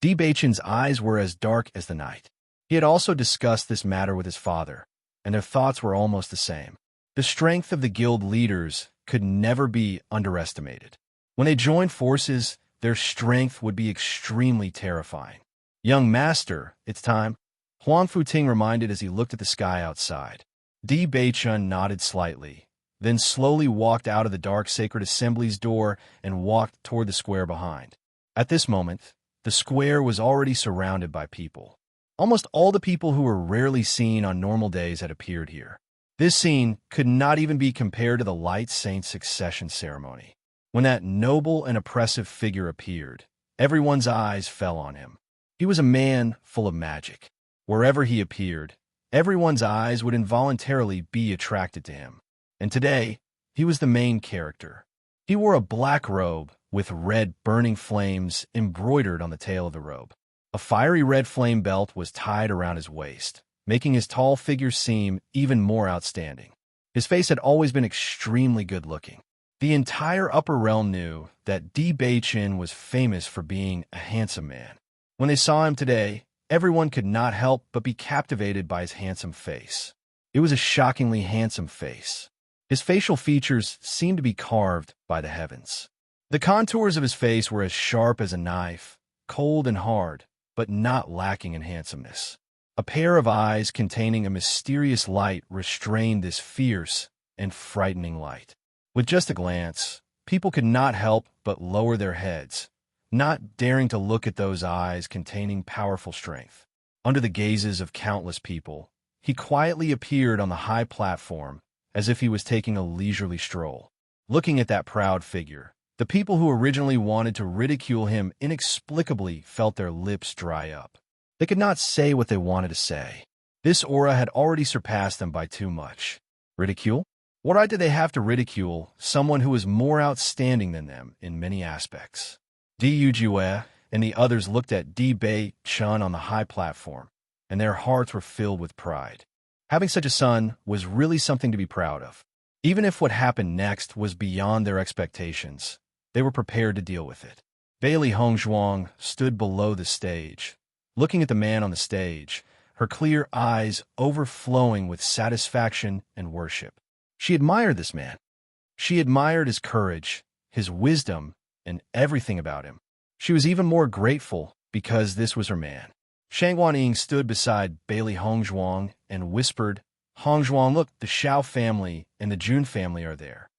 Di Beichun's eyes were as dark as the night. He had also discussed this matter with his father, and their thoughts were almost the same. The strength of the guild leaders could never be underestimated. When they joined forces, their strength would be extremely terrifying. Young master, it's time, Huang Futing reminded as he looked at the sky outside. Di Beichun nodded slightly, then slowly walked out of the Dark Sacred Assembly's door and walked toward the square behind. At this moment, the square was already surrounded by people. Almost all the people who were rarely seen on normal days had appeared here. This scene could not even be compared to the Light Saint succession ceremony. When that noble and oppressive figure appeared, everyone's eyes fell on him. He was a man full of magic. Wherever he appeared, everyone's eyes would involuntarily be attracted to him. And today, he was the main character. He wore a black robe with red burning flames embroidered on the tail of the robe. A fiery red flame belt was tied around his waist, making his tall figure seem even more outstanding. His face had always been extremely good-looking. The entire upper realm knew that Di Beichun was famous for being a handsome man. When they saw him today, everyone could not help but be captivated by his handsome face. It was a shockingly handsome face. His facial features seemed to be carved by the heavens. The contours of his face were as sharp as a knife, cold and hard, but not lacking in handsomeness. A pair of eyes containing a mysterious light restrained this fierce and frightening light. With just a glance, people could not help but lower their heads, not daring to look at those eyes containing powerful strength. Under the gazes of countless people, he quietly appeared on the high platform as if he was taking a leisurely stroll. Looking at that proud figure, the people who originally wanted to ridicule him inexplicably felt their lips dry up. They could not say what they wanted to say. This aura had already surpassed them by too much. Ridicule? What right did they have to ridicule someone who was more outstanding than them in many aspects? Di Yujue and the others looked at Di Beichun on the high platform, and their hearts were filled with pride. Having such a son was really something to be proud of. Even if what happened next was beyond their expectations, they were prepared to deal with it. Bailey Hongzhuang stood below the stage, looking at the man on the stage, her clear eyes overflowing with satisfaction and worship. She admired this man. She admired his courage, his wisdom, and everything about him. She was even more grateful because this was her man. Shang Guanying stood beside Bailey Hongzhuang and whispered, Hongzhuang, look, the Xiao family and the Jun family are there.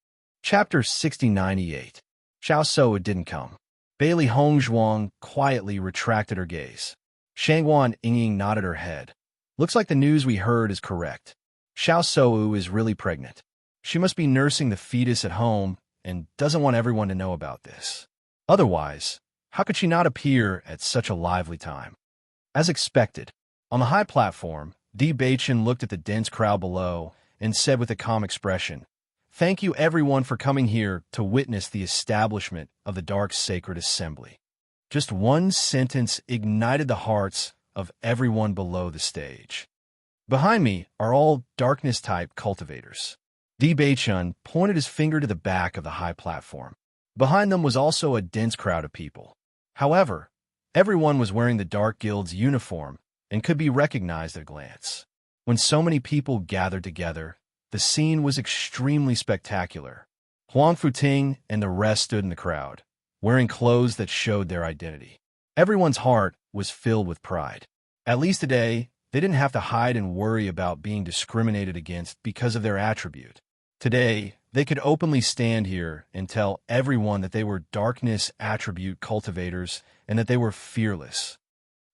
Chapter 6098. Xiao Soa didn't come. Bailey Hongzhuang quietly retracted her gaze. Shangguan Ying nodded her head. Looks like the news we heard is correct. Xiao Sou is really pregnant. She must be nursing the fetus at home and doesn't want everyone to know about this. Otherwise, How could she not appear at such a lively time? As expected, on the high platform, Di Baichen looked at the dense crowd below and said with a calm expression, "Thank you everyone for coming here to witness the establishment of the Dark Sacred Assembly." Just one sentence ignited the hearts of everyone below the stage. Behind me are all darkness-type cultivators. Di Baichen pointed his finger to the back of the high platform. Behind them was also a dense crowd of people. However, everyone was wearing the Dark Guild's uniform and could be recognized at a glance. When so many people gathered together, the scene was extremely spectacular. Huang Futing and the rest stood in the crowd, wearing clothes that showed their identity. Everyone's heart was filled with pride. At least today, they didn't have to hide and worry about being discriminated against because of their attribute. Today, they could openly stand here and tell everyone that they were darkness attribute cultivators and that they were fearless.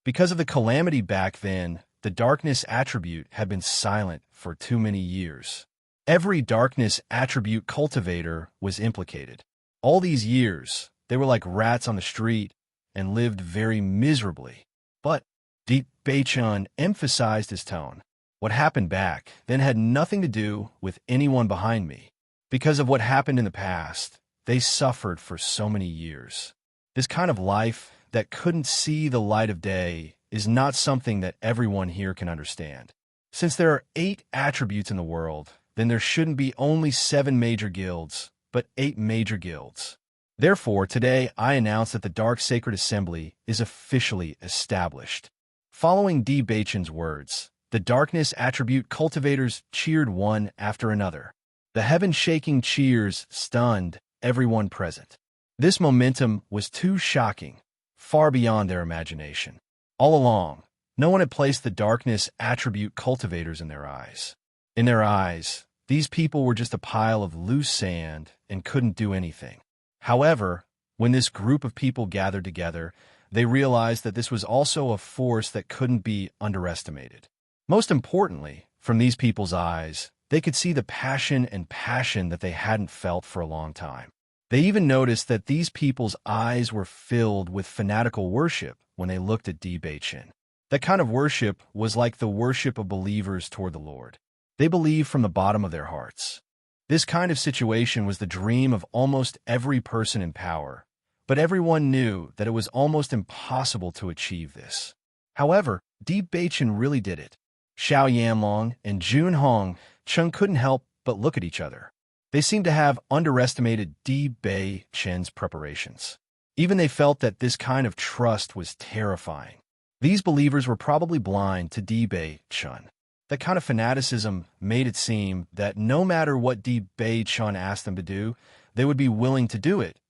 Because of the calamity back then, the darkness attribute had been silent for too many years. Every darkness attribute cultivator was implicated. All these years, they were like rats on the street and lived very miserably. But Di Baichen emphasized his tone. What happened back then had nothing to do with anyone behind me. Because of what happened in the past, they suffered for so many years. This kind of life that couldn't see the light of day is not something that everyone here can understand. Since there are 8 attributes in the world, then there shouldn't be only 7 major guilds, but 8 major guilds. Therefore, today I announce that the Dark Sacred Assembly is officially established. Following Di Baichen's words, the darkness attribute cultivators cheered one after another. The heaven-shaking cheers stunned everyone present. This momentum was too shocking, far beyond their imagination. All along, no one had placed the darkness attribute cultivators in their eyes. In their eyes, these people were just a pile of loose sand and couldn't do anything. However, when this group of people gathered together, they realized that this was also a force that couldn't be underestimated. Most importantly, from these people's eyes, they could see the passion that they hadn't felt for a long time. They even noticed that these people's eyes were filled with fanatical worship when they looked at Di Baichen. That kind of worship was like the worship of believers toward the Lord. They believed from the bottom of their hearts. This kind of situation was the dream of almost every person in power, but everyone knew that it was almost impossible to achieve this. However, Di Baichen really did it. Xiao Yanlong and Jun Hong Chung couldn't help but look at each other. They seemed to have underestimated Di Baichen's preparations. Even they felt that this kind of trust was terrifying. These believers were probably blind to Di Baichen. That kind of fanaticism made it seem that no matter what Di Baichen asked them to do, they would be willing to do it,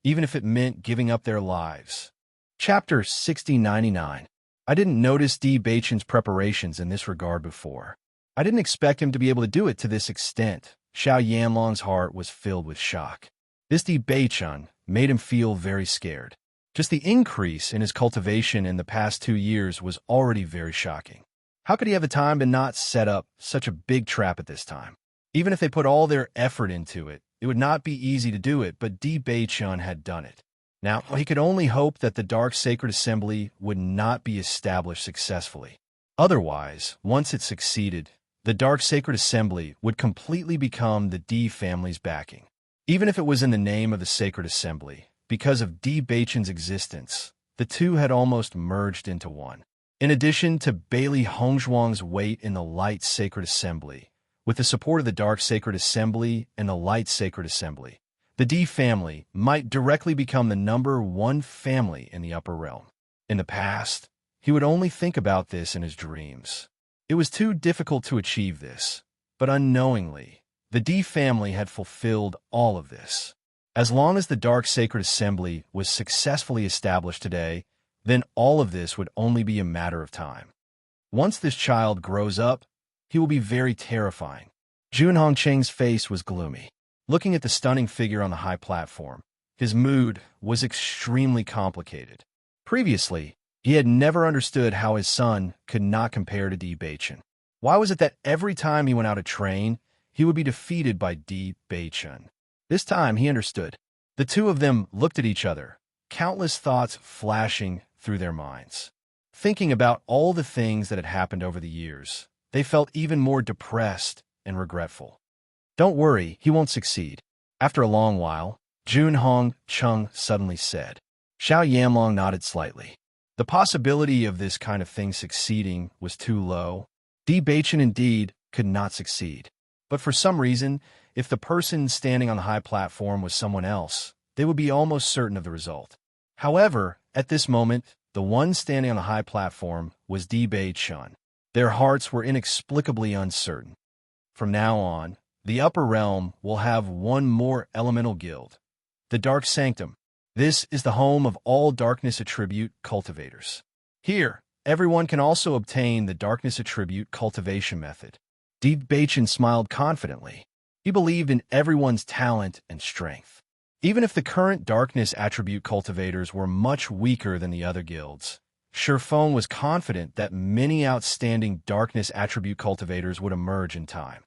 even if it meant giving up their lives. Chapter 6099. I didn't notice Di Baichen's preparations in this regard before. I didn't expect him to be able to do it to this extent. Xiao Yanlong's heart was filled with shock. This Di Baichen made him feel very scared. Just the increase in his cultivation in the past 2 years was already very shocking. How could he have the time to not set up such a big trap at this time? Even if they put all their effort into it, it would not be easy to do it, but Di Baichen had done it. Now, he could only hope that the Dark Sacred Assembly would not be established successfully. Otherwise, once it succeeded, the Dark Sacred Assembly would completely become the Di family's backing. Even if it was in the name of the Sacred Assembly, because of Di Baichen's existence, the two had almost merged into one. In addition to Bailey Hongzhuang's weight in the Light Sacred Assembly, with the support of the Dark Sacred Assembly and the Light Sacred Assembly, the Di family might directly become the #1 family in the upper realm. In the past, he would only think about this in his dreams. It was too difficult to achieve this, but unknowingly, the Di family had fulfilled all of this. As long as the Dark Sacred Assembly was successfully established today, then all of this would only be a matter of time. Once this child grows up, he will be very terrifying. Jun Hongqing's face was gloomy. Looking at the stunning figure on the high platform, his mood was extremely complicated. Previously, he had never understood how his son could not compare to Di Baichen. Why was it that every time he went out to train, he would be defeated by Di Baichen? This time he understood. The two of them looked at each other, countless thoughts flashing through their minds. Thinking about all the things that had happened over the years, they felt even more depressed and regretful. "Don't worry, he won't succeed." After a long while, Jun Hong Chung suddenly said. Xiao Yanlong nodded slightly. The possibility of this kind of thing succeeding was too low. Di Baichen indeed could not succeed. But for some reason, if the person standing on the high platform was someone else, they would be almost certain of the result. However, at this moment, the one standing on the high platform was Di Baichen. Their hearts were inexplicably uncertain. From now on, the upper realm will have one more elemental guild, the Dark Sanctum. This is the home of all darkness attribute cultivators. Here, everyone can also obtain the darkness attribute cultivation method. Di Baichen smiled confidently. He believed in everyone's talent and strength. Even if the current darkness attribute cultivators were much weaker than the other guilds, Shifeng was confident that many outstanding darkness attribute cultivators would emerge in time.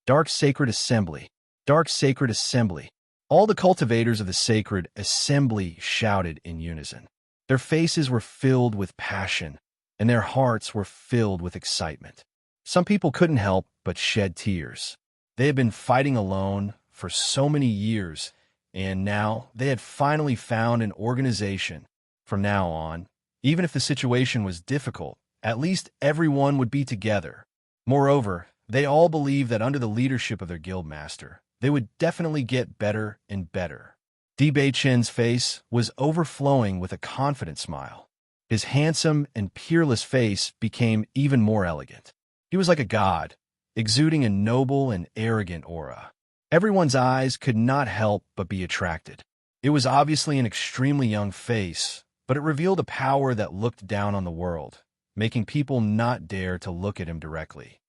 Dark Sacred Assembly. Dark Sacred Assembly. All the cultivators of the Sacred Assembly shouted in unison. Their faces were filled with passion, and their hearts were filled with excitement. Some people couldn't help but shed tears. They had been fighting alone for so many years, and now they had finally found an organization. From now on, even if the situation was difficult, at least everyone would be together. Moreover, they all believed that under the leadership of their guildmaster, they would definitely get better and better. Di Baichen's face was overflowing with a confident smile. His handsome and peerless face became even more elegant. He was like a god, exuding a noble and arrogant aura. Everyone's eyes could not help but be attracted. It was obviously an extremely young face, but it revealed a power that looked down on the world, making people not dare to look at him directly.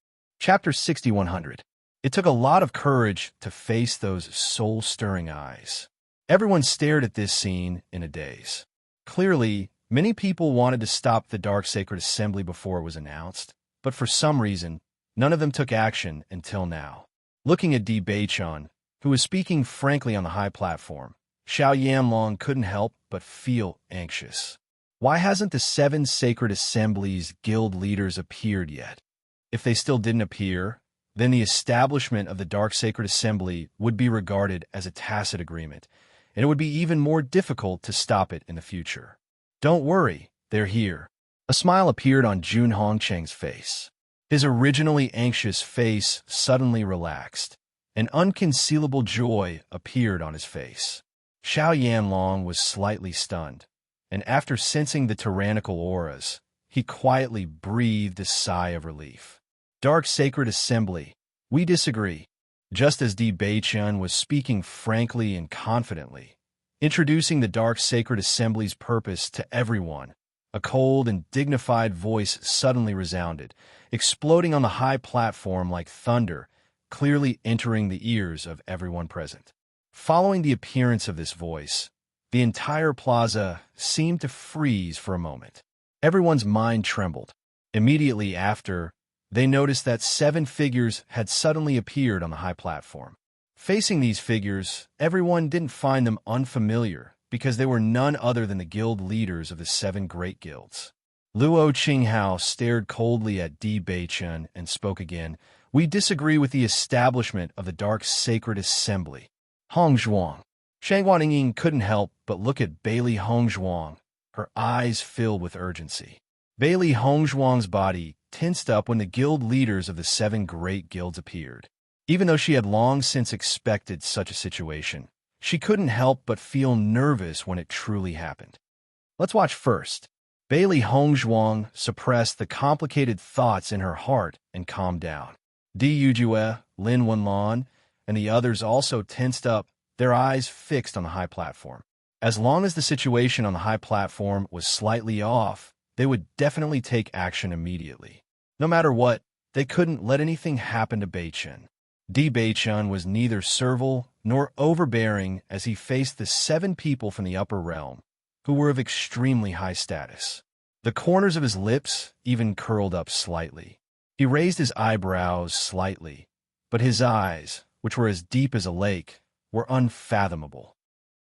Chapter 6100. It took a lot of courage to face those soul-stirring eyes. Everyone stared at this scene in a daze. Clearly, many people wanted to stop the Dark Sacred Assembly before it was announced, but for some reason, none of them took action until now. Looking at Di Baichen, who was speaking frankly on the high platform, Xiao Yanlong couldn't help but feel anxious. Why hasn't the 7 Sacred Assemblies guild leaders appeared yet? If they still didn't appear, then the establishment of the Dark Sacred Assembly would be regarded as a tacit agreement, and it would be even more difficult to stop it in the future. Don't worry, they're here. A smile appeared on Jun Hongcheng's face. His originally anxious face suddenly relaxed. An unconcealable joy appeared on his face. Xiao Yanlong was slightly stunned, and after sensing the tyrannical auras, he quietly breathed a sigh of relief. Dark Sacred Assembly, we disagree. Just as Di Baichen was speaking frankly and confidently, introducing the Dark Sacred Assembly's purpose to everyone, a cold and dignified voice suddenly resounded, exploding on the high platform like thunder, clearly entering the ears of everyone present. Following the appearance of this voice, the entire plaza seemed to freeze for a moment. Everyone's mind trembled. Immediately after, they noticed that 7 figures had suddenly appeared on the high platform. Facing these figures, everyone didn't find them unfamiliar because they were none other than the guild leaders of the 7 great guilds. Luo Qinghao stared coldly at Di Baichen and spoke again. We disagree with the establishment of the Dark Sacred Assembly. Hongzhuang. Shang Guaniying couldn't help but look at Bailey Hongzhuang, her eyes filled with urgency. Bailey Hongzhuang's body tensed up when the guild leaders of the 7 great guilds appeared. Even though she had long since expected such a situation, she couldn't help but feel nervous when it truly happened. Let's watch first. Bailey Hongzhuang suppressed the complicated thoughts in her heart and calmed down. Di Yujue, Lin Wenlan, and the others also tensed up, their eyes fixed on the high platform. As long as the situation on the high platform was slightly off, they would definitely take action immediately. No matter what, they couldn't let anything happen to Baichen. Di Baichen was neither servile nor overbearing as he faced the 7 people from the upper realm, who were of extremely high status. The corners of his lips even curled up slightly. He raised his eyebrows slightly, but his eyes, which were as deep as a lake, were unfathomable.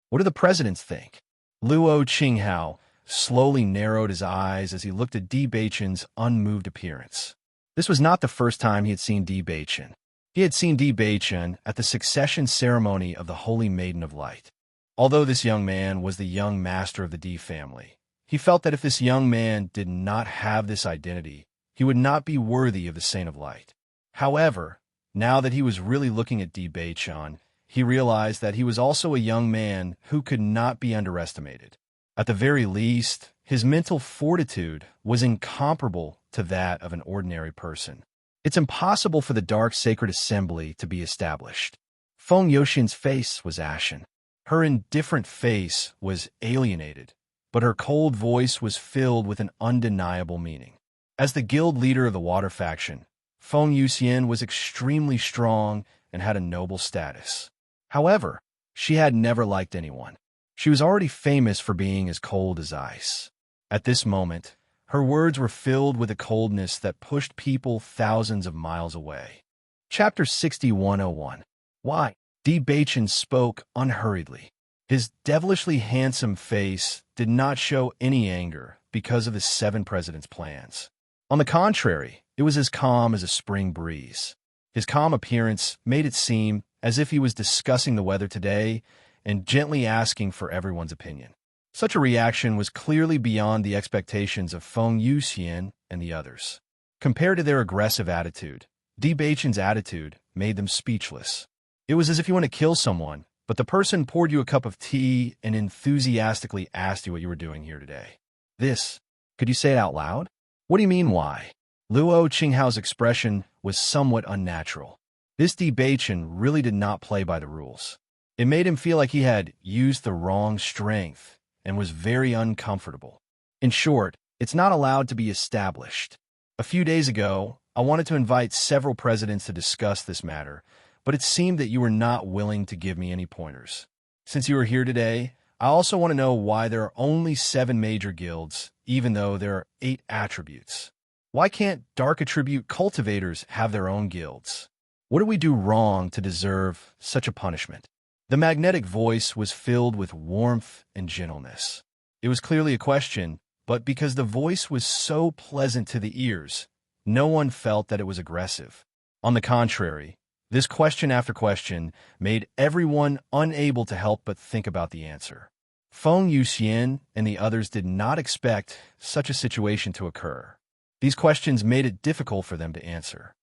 What do the presidents think? Luo Qinghao slowly narrowed his eyes as he looked at Di Beiqian's unmoved appearance. This was not the first time he had seen Di Beiqian. He had seen Di Beiqian at the succession ceremony of the Holy Maiden of Light. Although this young man was the young master of the Di family, he felt that if this young man did not have this identity, he would not be worthy of the Saint of Light. However, now that he was really looking at Di Beiqian, he realized that he was also a young man who could not be underestimated. At the very least, his mental fortitude was incomparable to that of an ordinary person. It's impossible for the dark sacred assembly to be established. Feng Yoxian's face was ashen. Her indifferent face was alienated, but her cold voice was filled with an undeniable meaning. As the guild leader of the water faction, Feng Yuxian was extremely strong and had a noble status. However, she had never liked anyone. She was already famous for being as cold as ice. At this moment, her words were filled with a coldness that pushed people thousands of miles away. Chapter 6101. Why? Di Beiqian spoke unhurriedly. His devilishly handsome face did not show any anger because of his 7 presidents' plans. On the contrary, it was as calm as a spring breeze. His calm appearance made it seem as if he was discussing the weather today and gently asking for everyone's opinion. Such a reaction was clearly beyond the expectations of Feng Yuxian and the others. Compared to their aggressive attitude, Di Beiqian's attitude made them speechless. It was as if you want to kill someone, but the person poured you a cup of tea and enthusiastically asked you what you were doing here today. Could you say it out loud? What do you mean, why? Luo Qinghao's expression was somewhat unnatural. This Di Beiqian really did not play by the rules. It made him feel like he had used the wrong strength and was very uncomfortable. In short, it's not allowed to be established. A few days ago, I wanted to invite several presidents to discuss this matter, but it seemed that you were not willing to give me any pointers. Since you are here today, I also want to know why there are only 7 major guilds, even though there are 8 attributes. Why can't dark attribute cultivators have their own guilds? What did we do wrong to deserve such a punishment? The magnetic voice was filled with warmth and gentleness. It was clearly a question, but because the voice was so pleasant to the ears, no one felt that it was aggressive. On the contrary, this question after question made everyone unable to help but think about the answer. Feng Yuxian and the others did not expect such a situation to occur. These questions made it difficult for them to answer.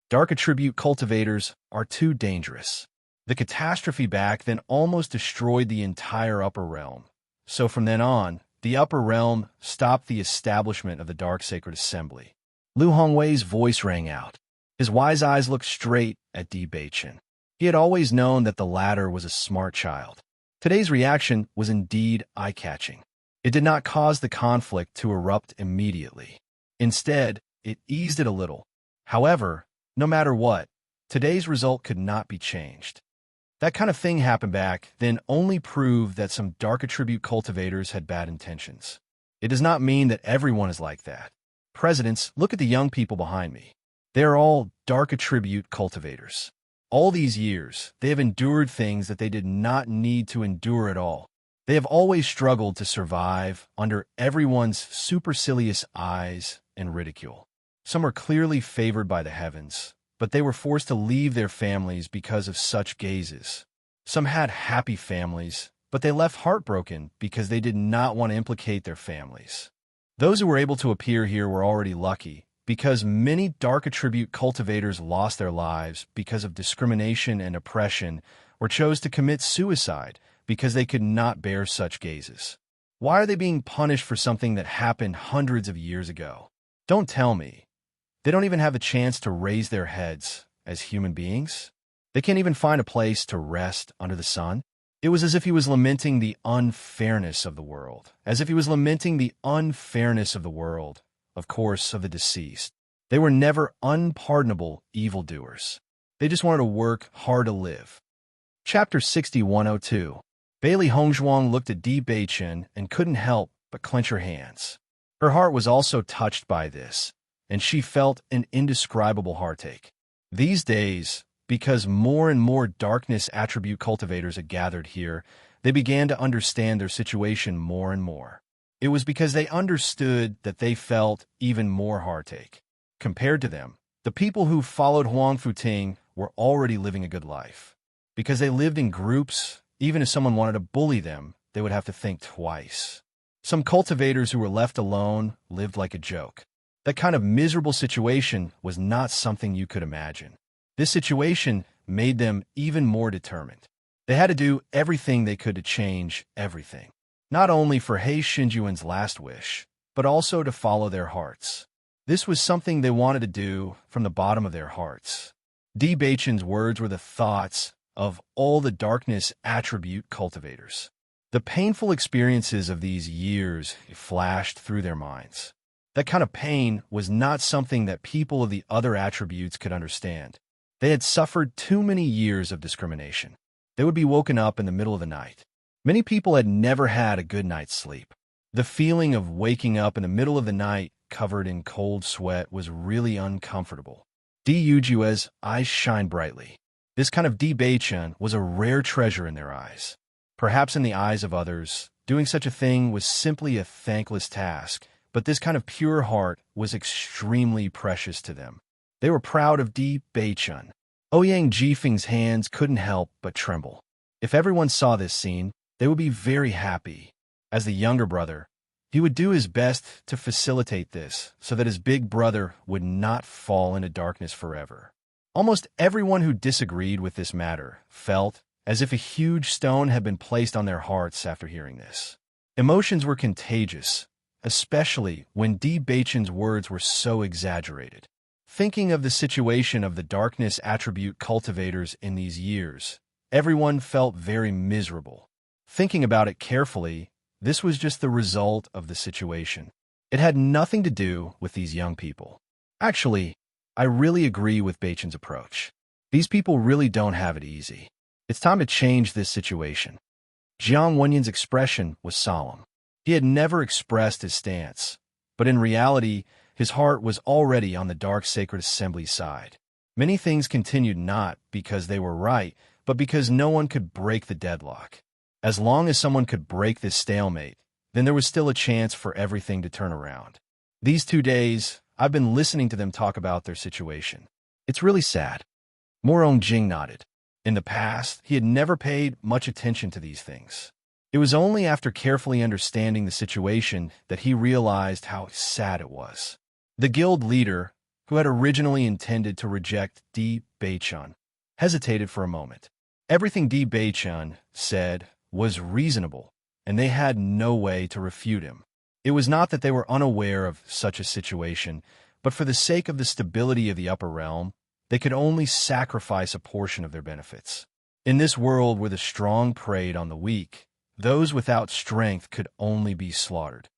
Dark attribute cultivators are too dangerous. The catastrophe back then almost destroyed the entire upper realm. So from then on, the upper realm stopped the establishment of the Dark Sacred Assembly. Lu Hongwei's voice rang out. His wise eyes looked straight at Di Beiqian. He had always known that the latter was a smart child. Today's reaction was indeed eye-catching. It did not cause the conflict to erupt immediately. Instead, it eased it a little. However, no matter what, today's result could not be changed. That kind of thing happened back then only proved that some dark attribute cultivators had bad intentions. It does not mean that everyone is like that. Presidents, look at the young people behind me. They are all dark attribute cultivators. All these years, they have endured things that they did not need to endure at all. They have always struggled to survive under everyone's supercilious eyes and ridicule. Some are clearly favored by the heavens, but they were forced to leave their families because of such gazes. Some had happy families, but they left heartbroken because they did not want to implicate their families. Those who were able to appear here were already lucky, because many dark attribute cultivators lost their lives because of discrimination and oppression, or chose to commit suicide because they could not bear such gazes. Why are they being punished for something that happened hundreds of years ago? Don't tell me. They don't even have a chance to raise their heads as human beings? They can't even find a place to rest under the sun? It was as if he was lamenting the unfairness of the world, as if he was lamenting the unfairness of the world, of course, of the deceased. They were never unpardonable evildoers. They just wanted to work hard to live. Chapter 6102. Bailey Hongzhuang looked at Di Beiqian and couldn't help but clench her hands. Her heart was also touched by this, and she felt an indescribable heartache. These days, because more and more darkness attribute cultivators had gathered here, they began to understand their situation more and more. It was because they understood that they felt even more heartache. Compared to them, the people who followed Huang Futing were already living a good life. Because they lived in groups, even if someone wanted to bully them, they would have to think twice. Some cultivators who were left alone lived like a joke. That kind of miserable situation was not something you could imagine. This situation made them even more determined. They had to do everything they could to change everything. Not only for He Xinjuan's last wish, but also to follow their hearts. This was something they wanted to do from the bottom of their hearts. Di Beichen's words were the thoughts of all the darkness attribute cultivators. The painful experiences of these years flashed through their minds. That kind of pain was not something that people of the other attributes could understand. They had suffered too many years of discrimination. They would be woken up in the middle of the night. Many people had never had a good night's sleep. The feeling of waking up in the middle of the night covered in cold sweat was really uncomfortable. Di Yujue's eyes shined brightly. This kind of Di Beichen was a rare treasure in their eyes. Perhaps in the eyes of others, doing such a thing was simply a thankless task, but this kind of pure heart was extremely precious to them. They were proud of Di Beichen. Ouyang Jifeng's hands couldn't help but tremble. If everyone saw this scene, they would be very happy. As the younger brother, he would do his best to facilitate this so that his big brother would not fall into darkness forever. Almost everyone who disagreed with this matter felt as if a huge stone had been placed on their hearts after hearing this. Emotions were contagious, especially when Di Beichen's words were so exaggerated. Thinking of the situation of the darkness attribute cultivators in these years, everyone felt very miserable. Thinking about it carefully, this was just the result of the situation. It had nothing to do with these young people. Actually, I really agree with Beichen's approach. These people really don't have it easy. It's time to change this situation. Jiang Wenyan's expression was solemn. He had never expressed his stance, but in reality, his heart was already on the dark sacred assembly side. Many things continued not because they were right, but because no one could break the deadlock. As long as someone could break this stalemate, then there was still a chance for everything to turn around. These 2 days, I've been listening to them talk about their situation. It's really sad. Morong Jing nodded. In the past, he had never paid much attention to these things. It was only after carefully understanding the situation that he realized how sad it was. The guild leader, who had originally intended to reject Di Beichen, hesitated for a moment. Everything Di Beichen said was reasonable, and they had no way to refute him. It was not that they were unaware of such a situation, but for the sake of the stability of the upper realm, they could only sacrifice a portion of their benefits. In this world where the strong preyed on the weak, those without strength could only be slaughtered.